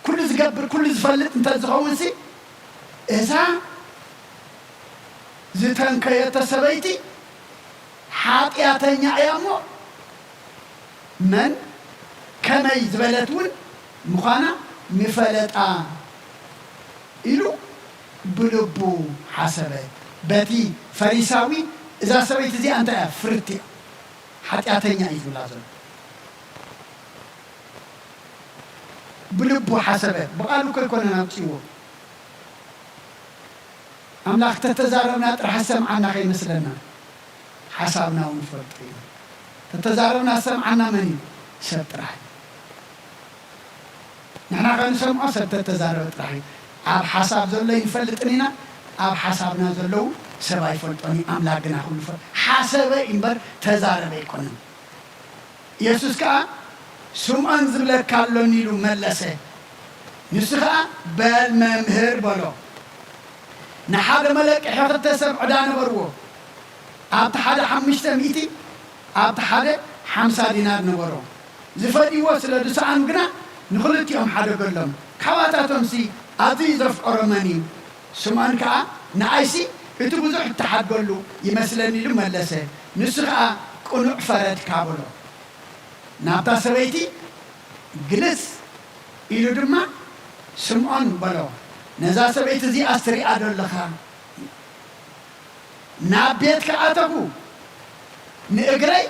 كل زقبر كل زفلت انت زخونسي إذا زتن كيتا سبيتي حاتياتنيا أيامو من كما يزبلتون مخانا مفلت إلو بلبو حسبه باتي فريساوي إذا سبيت زي أنت فرتي حاتياتنيا إيزو لازم بلبو حسبه بقالو كيكونا نبتيوه أملاك تتزاربنا ترح سمعنا غير مثلنا حسابنا ونفرطين تتزاربنا سمعنا مني شطرح نحن غير نسمع سب تتزارب ترحي أب حساب زلو ينفلتنينا أب حسابنا زلو سبا يفلطني أملاكنا كل فرط حسابه إنبر تزارب يكونن يسوس كا سمعن زبلك كالو نيلو ملسه نسخة بالممهر بلو نحاد ملك حياة سبع دان بروه أبت حدا 500 أبت حدا 5 دينار نبروه زفدي وصل دسان قنا نخلت يوم حدا قلهم خواتاتهم سي أذي زرف أرماني سمان كا نعيسي يتبوزح التحد قلو يمثلني لملسه نسخة كنوع فرد كابلو نابتا سبيتي جلس إلو دما سمعون بلو نزا سبيت زي أستري أدل لخا نابيت كأتبو نأجري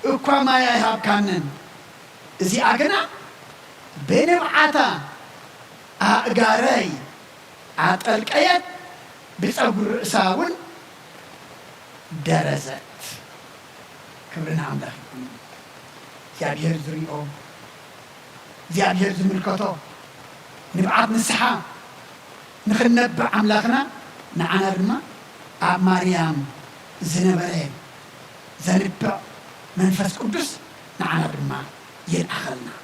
أكوا ما يهاب كانن زي أجنا بينم عتا أجاري عتلك أيد بتأجر ساون درزت كبرنا عم داخل زيادير زريقو زيادير زملكتو نبعث نسحا نخنب عملاقنا نعنا رما مريم زنبرين زنبع منفس قدس نعنا رما ينأخلنا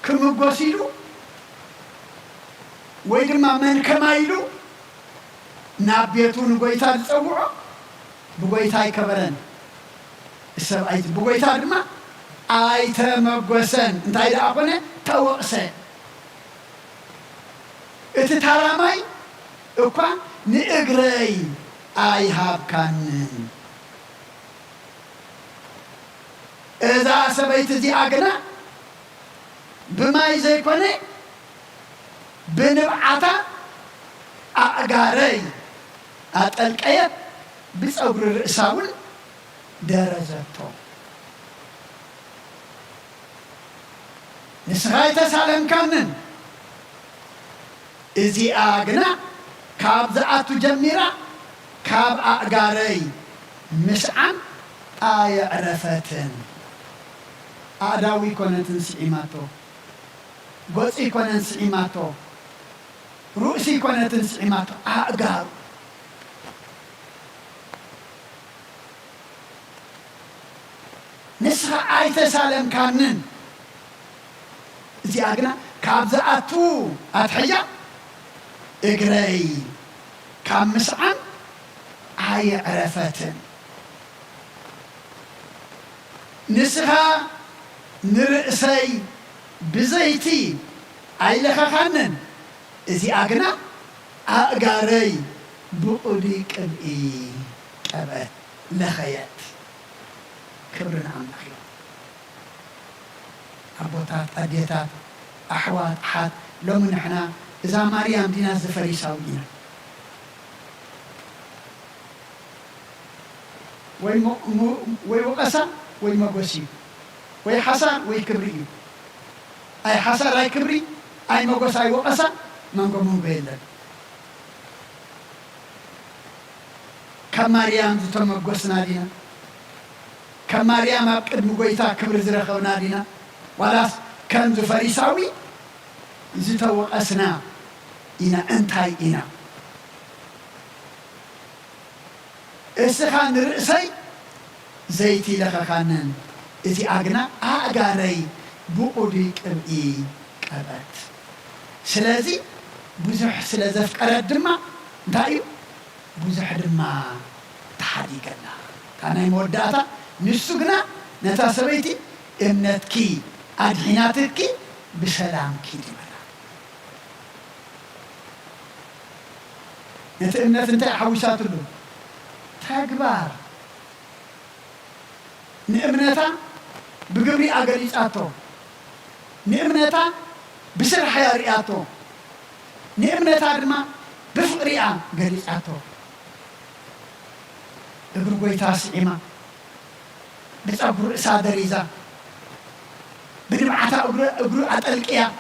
كم قصيلو ويدما من كمايلو نابيتون قويتا تصوعو بقويتا يكبرن السبعيت بقويتا دما آيتا مقوسن انت ايدا اقونا توقسن اتتاراماي اقوى نئقري آي هاب كانن إذا سبيت زي أجنا بما يزيكوني بنبعتا أقاري أتلقيت بس أقر الرئساول درجته نسخاي تسالم كامن إزي أجنا كاب زعاتو جميرا كاب أقاري مسعن آية عرفتن أداوي كونتن سعيماتو قوسي كونن سعيماتو رؤسي كونتن سعيماتو أقار نسخة آية سالم كانن زي أجنا كابزاتو أتحيا إجري كام مسعن آية عرفتن نسخة نرأسي بزيتي أي لخا خانن إزي أغنى أقاري بقودي كبئي كبئ لخيات كبرنا عم نخيو أبوتات أديتات أحوات حات لو من إحنا إذا مريم دينا زفري ساوينا وي وقسا وي مقوسي وي حسن وي كبري أي حسن أي كبري أي مقوس أي وقسا منقو بيلا كماريام زتو مقوس نادينا كماريام أبقد مقويتا كبر زرخو نادينا ولاس كان زفريساوي زتو وقسنا إنا أنتاي إنا إسخان رأسي زيتي لخا خانن إذي أغنى أغاري بقودي كبئي كبت سلازي بزح سلازف كرات دما دايو بزح دما تحديقنا كان يموداتا نسوغنا نتا سبيتي امنتكي أدحيناتكي بسلامكي دمنا نتا امنت انتا حوشات له تكبار نأمنتا بقبري أقريس آتو نأمنتا بسرح ياري آتو نأمنتا دما بفقريا قريس آتو بقرقوي تاسعيما بتأقر سادريزا بنبعتا أقرو أتلقيا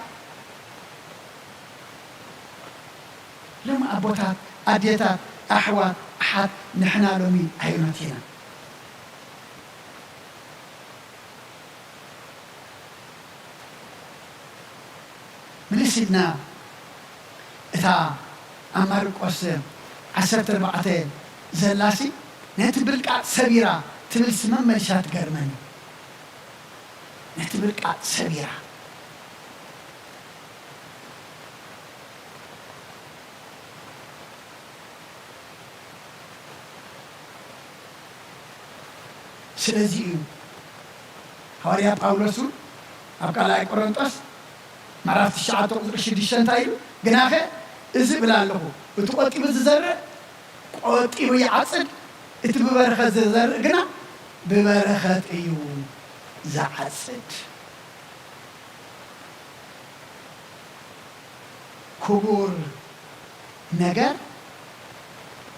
لما أبوتات أديتات أحوات أحد نحنا لومي عيونتنا ملسيدنا إذا أمارك أسر عسرت ربعتين زلاسي نتبرك سبيرة تبلس من ملشات قرماني نتبرك سبيرة سلازيو حواريا باولوسو أبقى لاي قرنطس مرات الشعاتو قدرشي ديشان تايلو قناخي إزي بلا له وتقوتي بززر قوتي ويعصد اتببرخة ززر قنا ببرخة ايو زعصد كبور نجر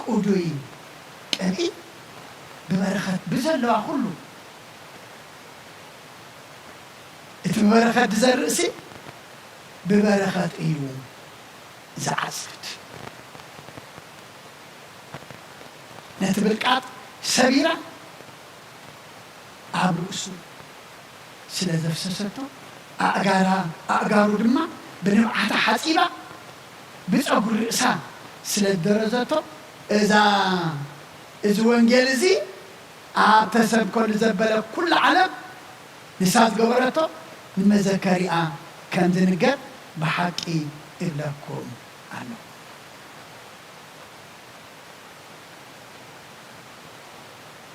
قدوي كبي ببرخة بزلوا كله اتببرخة زر سي ببرخة ايو زعصد نتبركات سبيرة أبرؤسو سلازف سسرتو أقارو دما بنبعات حسيبة بتأقر رئسان سلادرزتو إذا وانجلزي أتسب كل زبالة كل عالم نسات قبرتو نمزكريا كان زنقر بحقي إلاكم عنه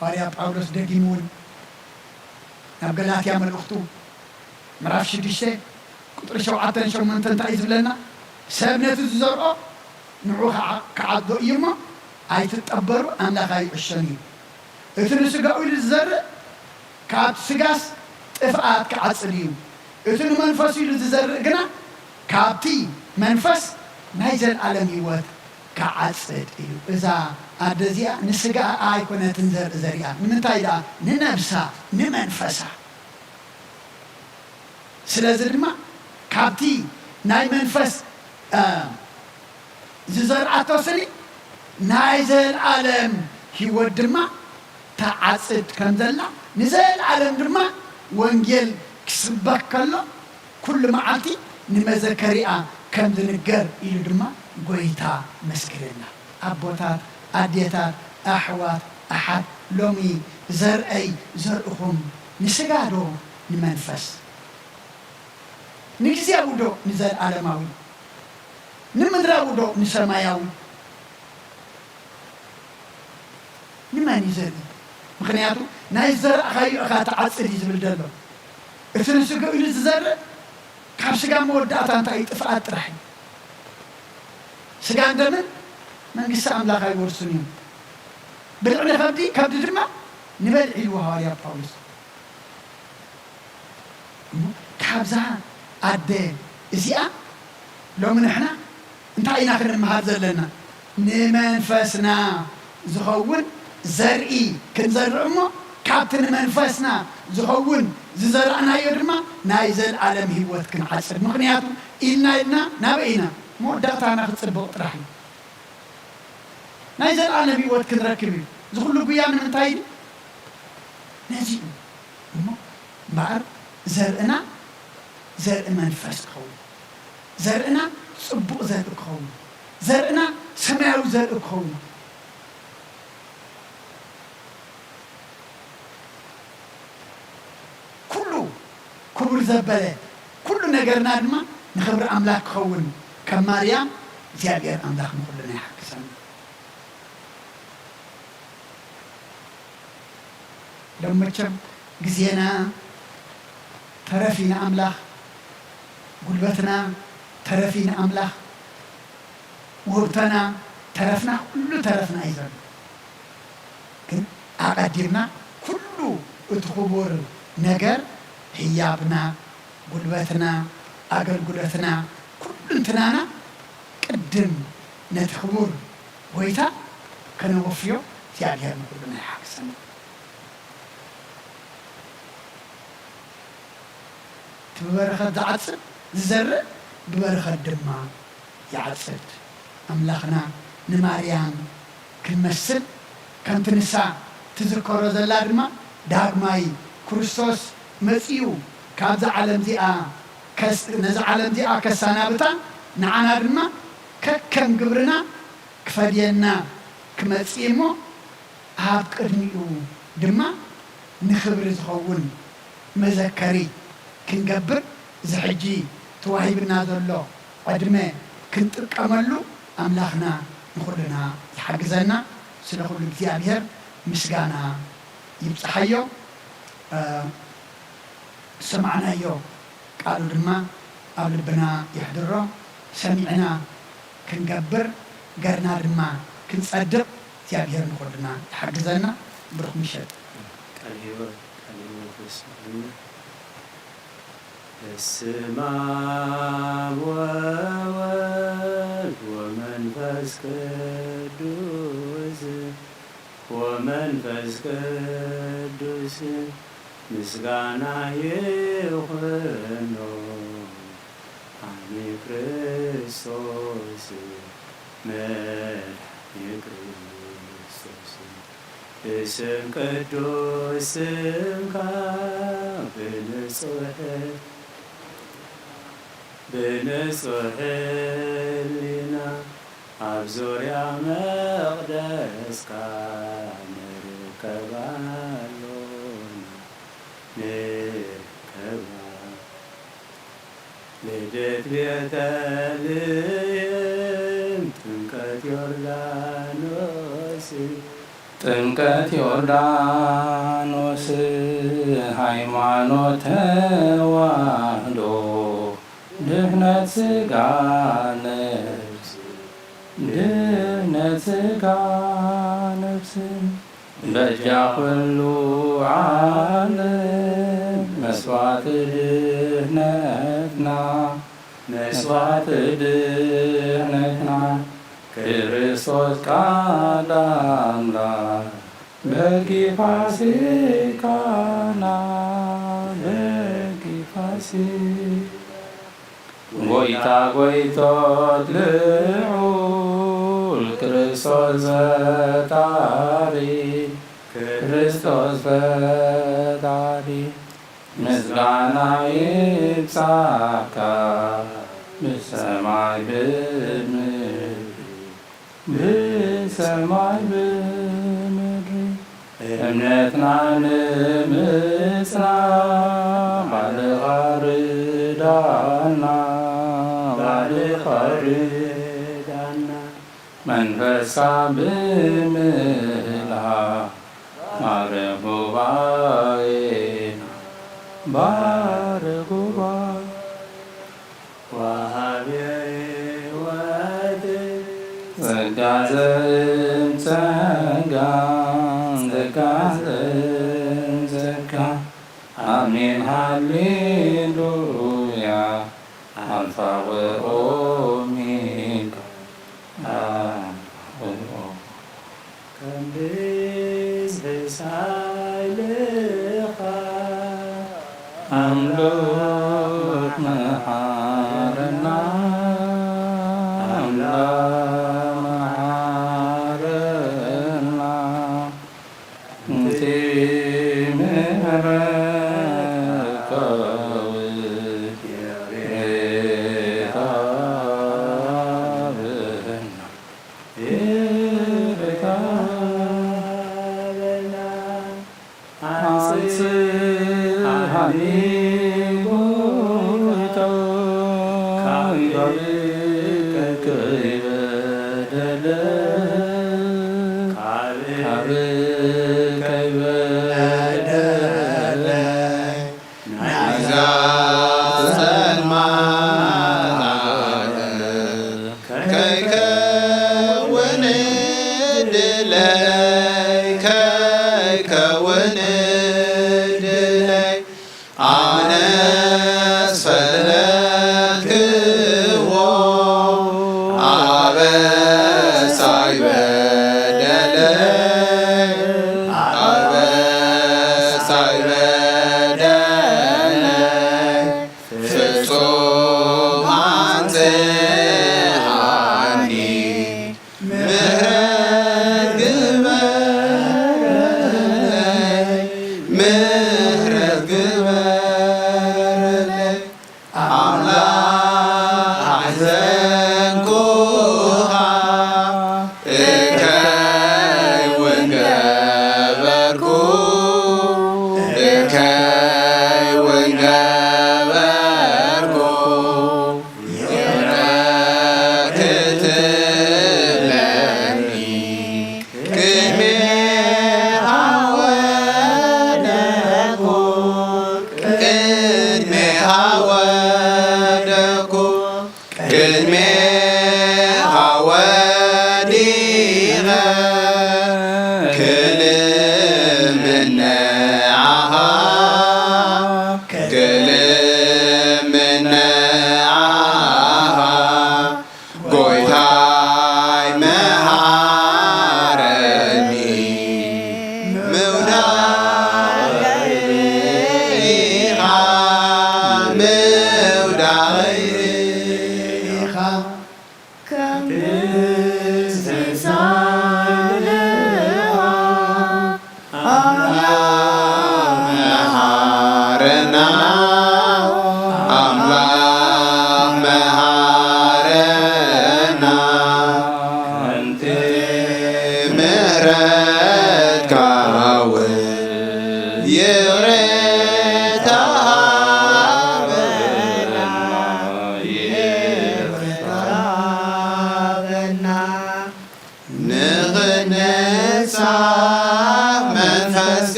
واريا باولوس دقيمون نبقلات يا من أختو مراف شديشة قطر شوعاتن شو من تنتعيز لنا سابنة الزرقاء نروح كعدو إيما هاي تتقبروا أنا غاي عشاني اتنسوا قاوي للزرق ካብ ስጋስ ጥፍኣት ክዓጽድ እዩ እቲ ንመንፈስ ኢሉ ዝዘርእ ግና ካብቲ መንፈስ ናይ ዘለዓለም ህይወት ክዓጽድ እዩ እዛ ኣደዚኣ ንስጋ ኣይኮነትን ዘርያ ንምንታይ ደኣ ንነብሳ ንመንፈሳ ስለዚ ድማ ካብቲ ናይ መንፈስ ዝዘርዓቶ ስኒ ናይ ዘለዓለም ህይወት ድማ ተዓጽድ ከም ዘላ ንዘለዓለም ድማ ወንጌል ክስበክ ከሎ ኩሉ መዓልቲ ንመዘከሪኣ ከም ዝንገር ኢሉ ድማ ጎይታ መስክረና ኣቦታት ኣዴታት ኣሕዋት ኣሓት ሎሚ ዘርአይ ዘርእኹም ንስጋ ዶ ንመንፈስ ንግዚያዊ ዶ ንዘለዓለማዊ ንምድራዊ ዶ ንሰማያዊ ንመን እዩ ዘርኢ ምክንያቱ ናይ ዘርአኻዮ ኢኻ ተዓጽድ እዩ ዝብል ዘሎ እቲ ንስጋ ኢሉ ዝዘርእ ካብ ስጋ መወዳእታ እንታይ ጥፍኣት ጥራሕ እዩ ስጋን ደምን መንግስቲ ኣምላኽ ኣይወርሱን እዮም ብልዕሊ ከብዲ ድማ ንበልዕ ኢሉ ሃዋርያ ጳውሎስ ካብዛ ኣደ እዚኣ ሎሚ ንሕና እንታይ ኢና ክንመሃር ዘለና ንመንፈስና ዝኸውን ዘርኢ ክንዘርእ እሞ ካብቲ ንመንፈስና ዝኸውን ዝዘርአናዮ ድማ ናይ ዘለዓለም ህይወት ክንዓጽድ ምክንያቱ ኢልና ናበኢና መወዳእታና ክጽብቕ ጥራሕ እዩ ናይ ዘለዓለም ህይወት ክንረክብ እዩ ዝኩሉ ጉያ ንምንታይ እዩ ነዚ እሞ እምበኣር ዘርእና ዘርኢ መንፈስ ክኸውን ዘርእና ጽቡቕ ዘርኢ ክኸውን ዘርእና ሰማያዊ ዘርኢ ክኸውን ኩሉ ክቡር ዘበለ ኩሉ ነገርና ድማ ንኽብሪ ኣምላክ ክኸውን ከም ማርያም እግዚኣብሔር ኣምላኽ ንኩሉና ይሓግዘና ሎም መቸም ግዜና ተረፊና ኣምላኽ ጉልበትና ተረፊና ኣምላኽ ውህብተና ተረፍና ኩሉ ተረፍና እዩ ዘሎ ግን ኣቐዲምና ኩሉ እቲ ክቡር ነገር ህያብና ጉልበትና ኣገልግሎትና ኩሉ እንትናና ቅድም ነቲ ክቡር ጎይታ ከነወፍዮ እግዚኣብሔር ንኩሉና ይሓግዘና ብበረኸት ዝዓጽድ ዝዘርእ ብበረኸት ድማ ይዓጽድ ኣምላኽና ንማርያም ክንመስል ከምቲ ንሳ ትዝከሮ ዘላ ድማ ዳግማይ ክርስቶስ መጺኡ ካብዛ ዓለም እዚኣ ነዛ ዓለም እዚኣ ከሳናብታ ንዓና ድማ ከከም ግብርና ክፈድየና ክመጽእ እሞ ኣብ ቅድሚኡ ድማ ንኽብሪ ዝኸውን መዘከሪ ክንገብር ዝሕጂ ተዋሂብና ዘሎ ዕድመ ክንጥቀመሉ ኣምላኽና ንኩሉና ይሓግዘና ስለ ኩሉ እግዚኣብሔር ምስጋና ይብፅሓዮ ሰማዕናዮ ቃሉ ድማ ኣብ ልብና ይሕድሮ ሰሚዕና ክንገብር ገርና ድማ ክንጸድቕ እግዚኣብሔር ንኩሉና ይሓግዘና ብሩኽ ምሸት ቃል ሕይወት በስመ አብ ወወልድ ወመንፈስ ቅዱስ ምስጋና ይሁን አሜ ክርስቶስ መድኃኔ ክርስቶስ እስም ቅዱስ ስምከ بنصح لنا أبزوريا مقدس لدت بيتالين ጥምቀት ዮርዳኖስ ሃይማኖት ተዋህዶ ድህነት ሥጋ ነፍስ بجا كل عالم مسوات دهنتنا مسوات دهنتنا ክርስቶስ ቃል አምላክ በጊ ፋሲካና በጊ ጎይታ ጎይቶት ልዑል ክርስቶስ ፈጣሪ ክርስቶስ ፈጣሪ ምስጋና ይብዛካ በሰማይ በምድር በሰማይ በምድር እምነትና ንምጽና ባለኻርዳና ባለኻርዳና መንፈሳ ብምልአ ባረጉ ባዬና ባረጉ ባዬ ወሃብየ ወድ ጸጋ ዘእምጸጋ ጸጋ ዘእምጸጋ አሜን ሃሌሉያ አልፋ ወኦሜጋ ከምድር ሳይልኻ አምላክ መሐረና አምላክ መሐረና እንተ ምህረከ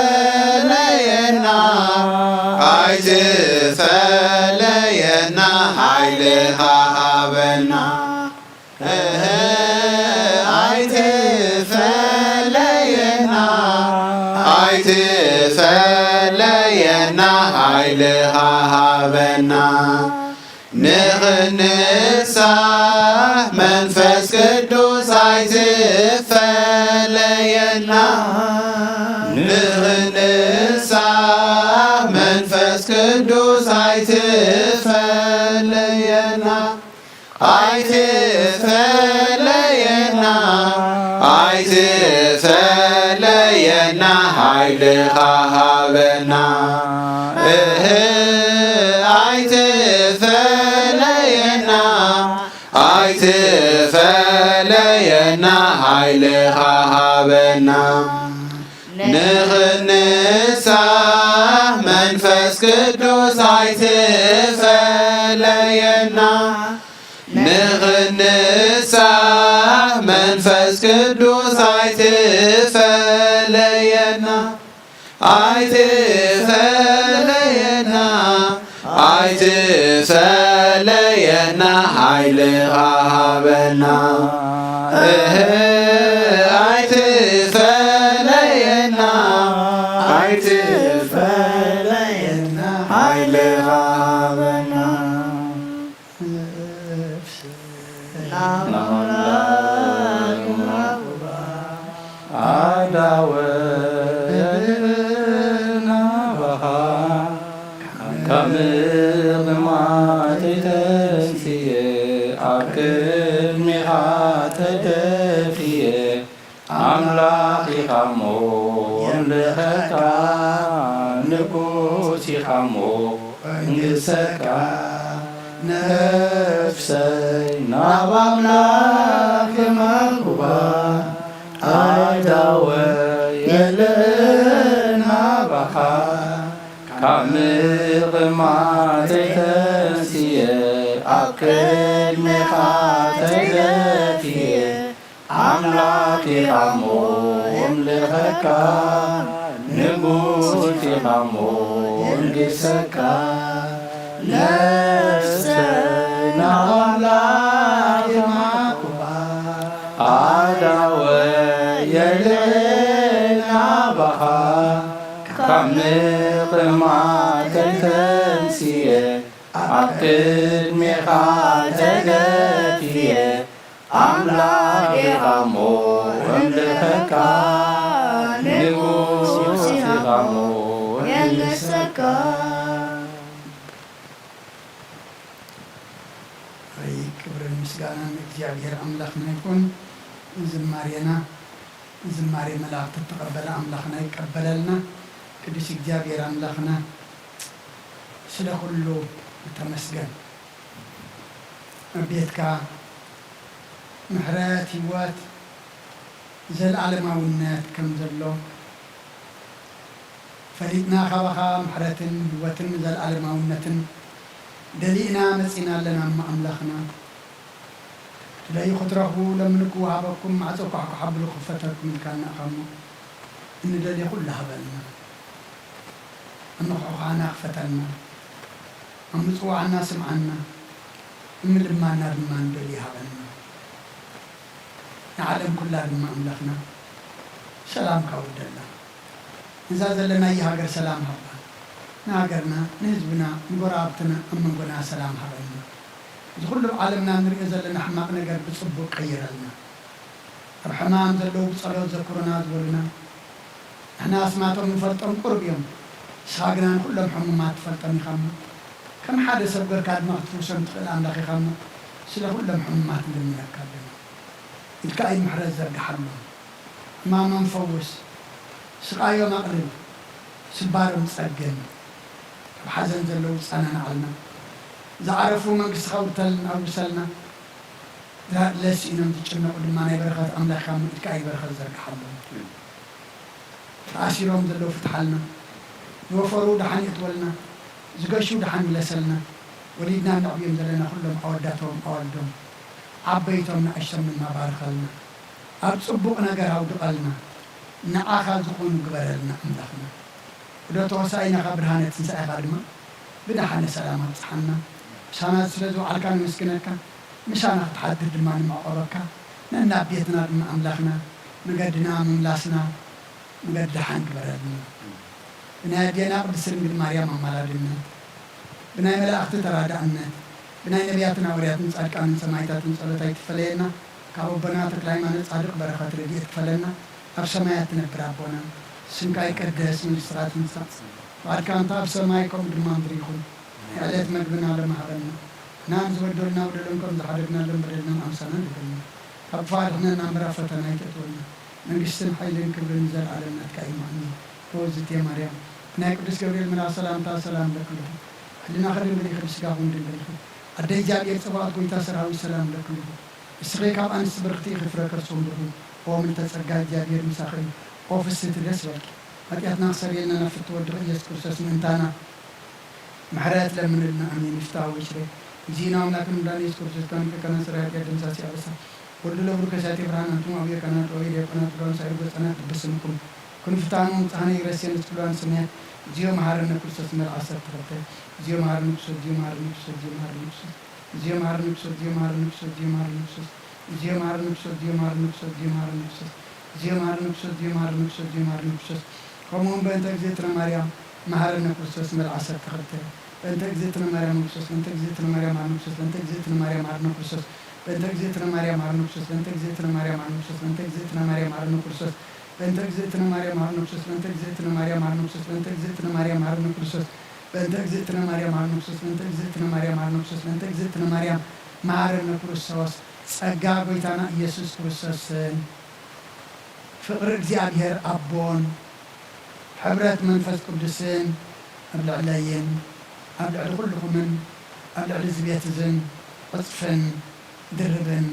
አይትፈለየና አይትፈለየና ኃይልሃ ሃበና አይትፈለየና አይትፈለየና ኃይልሃ ሃበና ንኽንሳህ መንፈስ ቅዱስ አይትፈለየና ንኽንሳህ መንፈስ ቅዱስ አይትፈለየና አይትፈለየና አይትፈለየና ኃይልሃ ሃበና አይትፈለየና አይትፈለየና ኃይልሃ ሃበና ንኽንሳህ መንፈስ ቅዱስ አይትፈለየና ንኽንሳህ መንፈስ ቅዱስ አይትፈለየና አይትፈለየና አይትፈለየና ኃይልሃ ሃበና አይትፈለየና አይትፈለየና ኃይልሃ ሃበና አዳወና ባኻ ከምቕማጥ ተንስየ ኣብ ቅድሚኻ ተደፊየ ኣምላኽ ኢኻ እሞ ኣምልኸካ ንጉስ ኢኻ እሞ እንግሰካ ነፍሰይ ናብ ኣምላኽ የማልኩባ ኣዳወየለና ባኻ ካብ ምቕማጥ ተንስየ ኣብ ቅድሚኻ ተደፊየ ኣምላኽ ኢኻ እሞ ኣምልኸካ ንጉስ ኢኻ እሞ እንግሰካ ነፍሰይ ናብ ኣምላኽ የማልኩባ አዳወየለና ባኻ ካብ ምቕማጥ ተንስየ ኣብ ቅድሚኻ ተደፊየ ኣምላኽ ኢኻ እሞ ኣምልኸካ ንጉስ ኢኻ እሞ እንግሰካ ክብርን ምስጋናን እግዚአብሔር አምላክና ይሁን። ዝማሬና ዝማሬ መላእክት ተቀበለ አምላክና ይቀበለልና። ቅዱስ እግዚአብሔር አምላክና ስለ ሁሉ ተመስገን። ቤትካ ምሕረት ህይወት ዘለዓለማውነት ከም ዘሎ ፈሊጥና ካባኻ ምሕረትን ህይወትን ዘለዓለማውነትን ደሊእና መፂና ኣለና ኣምላኽና ትለዩ ክትረኽቡ ለምንኩ ሃበኩም ማዕፀኳሕ ክሓብሉ ክፈተልኩም ኢልካልና ኢኻ እሞ እንደልየ ኩሉ ሃበልና እንኹሑኻና ክፈተልና ኣምፅዋዕና ስምዓና እምልማና ድማ እንደልየ ሃበልና ንዓለም ኩላ ድማ ኣምላኽና ሰላም ካውደላ እዛ ዘለና የሃገር ሰላም ሃባ ንሃገርና ንህዝብና ንጎራብትና ኣመንጎና ሰላም ሃበልና እዚ ኩሉ ዓለምና ንሪኦ ዘለና ሕማቕ ነገር ብፅቡቅ ቀይረልና ኣብ ሕማም ዘለዉ ብፀሎት ዘክሩና ዝበሉና ንሕና ኣስማቶም ንፈልጦም ቁርብ እዮም ንስኻ ግና ንኩሎም ሕሙማት ትፈልጦም ኢኻ እሞ ከም ሓደ ሰብ ገርካ ድማ ክትፍውሶም ትኽእል ኣምላኽ ኢኻ እሞ ስለ ኩሎም ሕሙማት ንልምነካ ኣለና ኢልካ እዩ ምሕረት ዘርግሓሎም ሕማሞም ፈውስ ስቃዮም ኣቕልል ስባሮም ፀገም ኣብ ሓዘን ዘለዉ ፀናንዓልና ዝዓረፉ መንግስትኻ ኣውሰልና ለሲኢኖም ዝጭነቁ ድማ ናይ በረኸት ኣምላኽ ኢኻ እሞ ኢልካ እዩ በረኸት ዘርግሓሎም ተኣሲሮም ዘለዉ ፍትሓልና ዝወፈሩ ድሓን እትወልና ዝገሹ ድሓን ይለሰልና ወሊድና ንዕብዮም ዘለና ኩሎም ኣወዳቶም ኣወልዶም ዓበይቶም ንኣሽቶም ድማ ባርኸልና ኣብ ፅቡቕ ነገር ኣውድቐልና نعاخذ زخون قبرنا أملاخنا ودو توسعينا خبرهانة تنسأي خادمة بدا حنا سلامات صحنا مشانا سلزو عالكان مسكنك مشانا تحدد الماني معقولك ننا بيتنا من أملاخنا مقدنا مملاسنا مقد حان قبرنا بناي دينا قد سرنقل مريم أمالادنا بناي ملاأخت ترادعنا بناي نبياتنا ورياتنا صادقان سمايتاتنا صلتاي تفلينا كابو بناتك لايمان صادق بركات رديت تفلينا أبسماياتنا برابونا سنكاي كردس من الصلاة نصاص بعد كان طاب سمايكم درمان دريخون عليت مقبنا على مهرنا نام زودولنا ودلنكم زحرقنا لنبردنا أمسانا لقلنا أبفارنا نامرا فتنا يتطولنا ننقشتن حيلين كبرين زر على النات كايماني فوزت يا مريم نايك بدس قبريل من السلام تا سلام لكله حلنا خرين بدي خرش قاقون دين بريخو أدي جاب يتصبات قويتا سراوي سلام لكله السغيكاب أنس برختي خفرة كرسون برهو هو من تسرقات جابير مساخرين أوفيس تدرسك هتياتنا سرينا نفت ودرق يسكرسس منتانا محرات لمن لنا أمين يفتاو وشري جينا وملاكم داني يسكرسس كان سريات يدن ساسي أبسا ورد لو بركساتي فران أنتم أبيا كانت رويد يكونات رون ساير بسانا بسمكم كن فتانون تاني يرسين اسكولان سمية جيو مهارنا كرسس من العصر تغطي جيو مهارنا كرسس جيو مهارنا كرسس جيو مهارنا كرسس جيو مهارنا كرسس جيو مهارنا كرسس جيو مهارنا كرسس جيو مهارنا كرسس جيو مهارنا كرسس جيو مهارنا كرسس جيو مهارنا كرسس جيو مهارنا كرسس جيو مهارنا كرسس كمون بنت اجزيتنا مريم مهارنا كرسس من العصر تغطي بنت اجزيتنا مريم كرسس بنت اجزيتنا مريم مهارنا كرسس بنت اجزيتنا مريم مهارنا كرسس بنت اجزيتنا مريم مهارنا كرسس بنت اجزيتنا مريم مهارنا كرسس بنت اجزيتنا مريم مهارنا كرسس بنت اجزيتنا مريم مهارنا كرسس بنت اجزيتنا مريم مهارنا كرسس بنت اجزيتنا مريم مهارنا كرسس بنت اجزيتنا مريم مهارنا كرسس بنت اجزيتنا مريم مهارنا كرسس بنت اجزيتنا مريم مهارنا كرسس ጸጋ ጎይታና ኢየሱስ ክርስቶስን ፍቅሪ እግዚአብሔር አቦን ሕብረት መንፈስ ቅዱስን ኣብ ልዕለይን ኣብ ልዕሊ ኩልኩምን ኣብ ልዕሊ ዝቤት እዝን ቅፅፍን ድርብን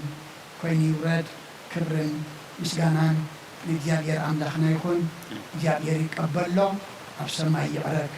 ኮይኑ ይውረድ ክብርን ምስጋናን ንእግዚአብሔር ኣምላኽና ይኹን እግዚአብሔር ይቀበሎ ኣብ ሰማይ ይዕረግ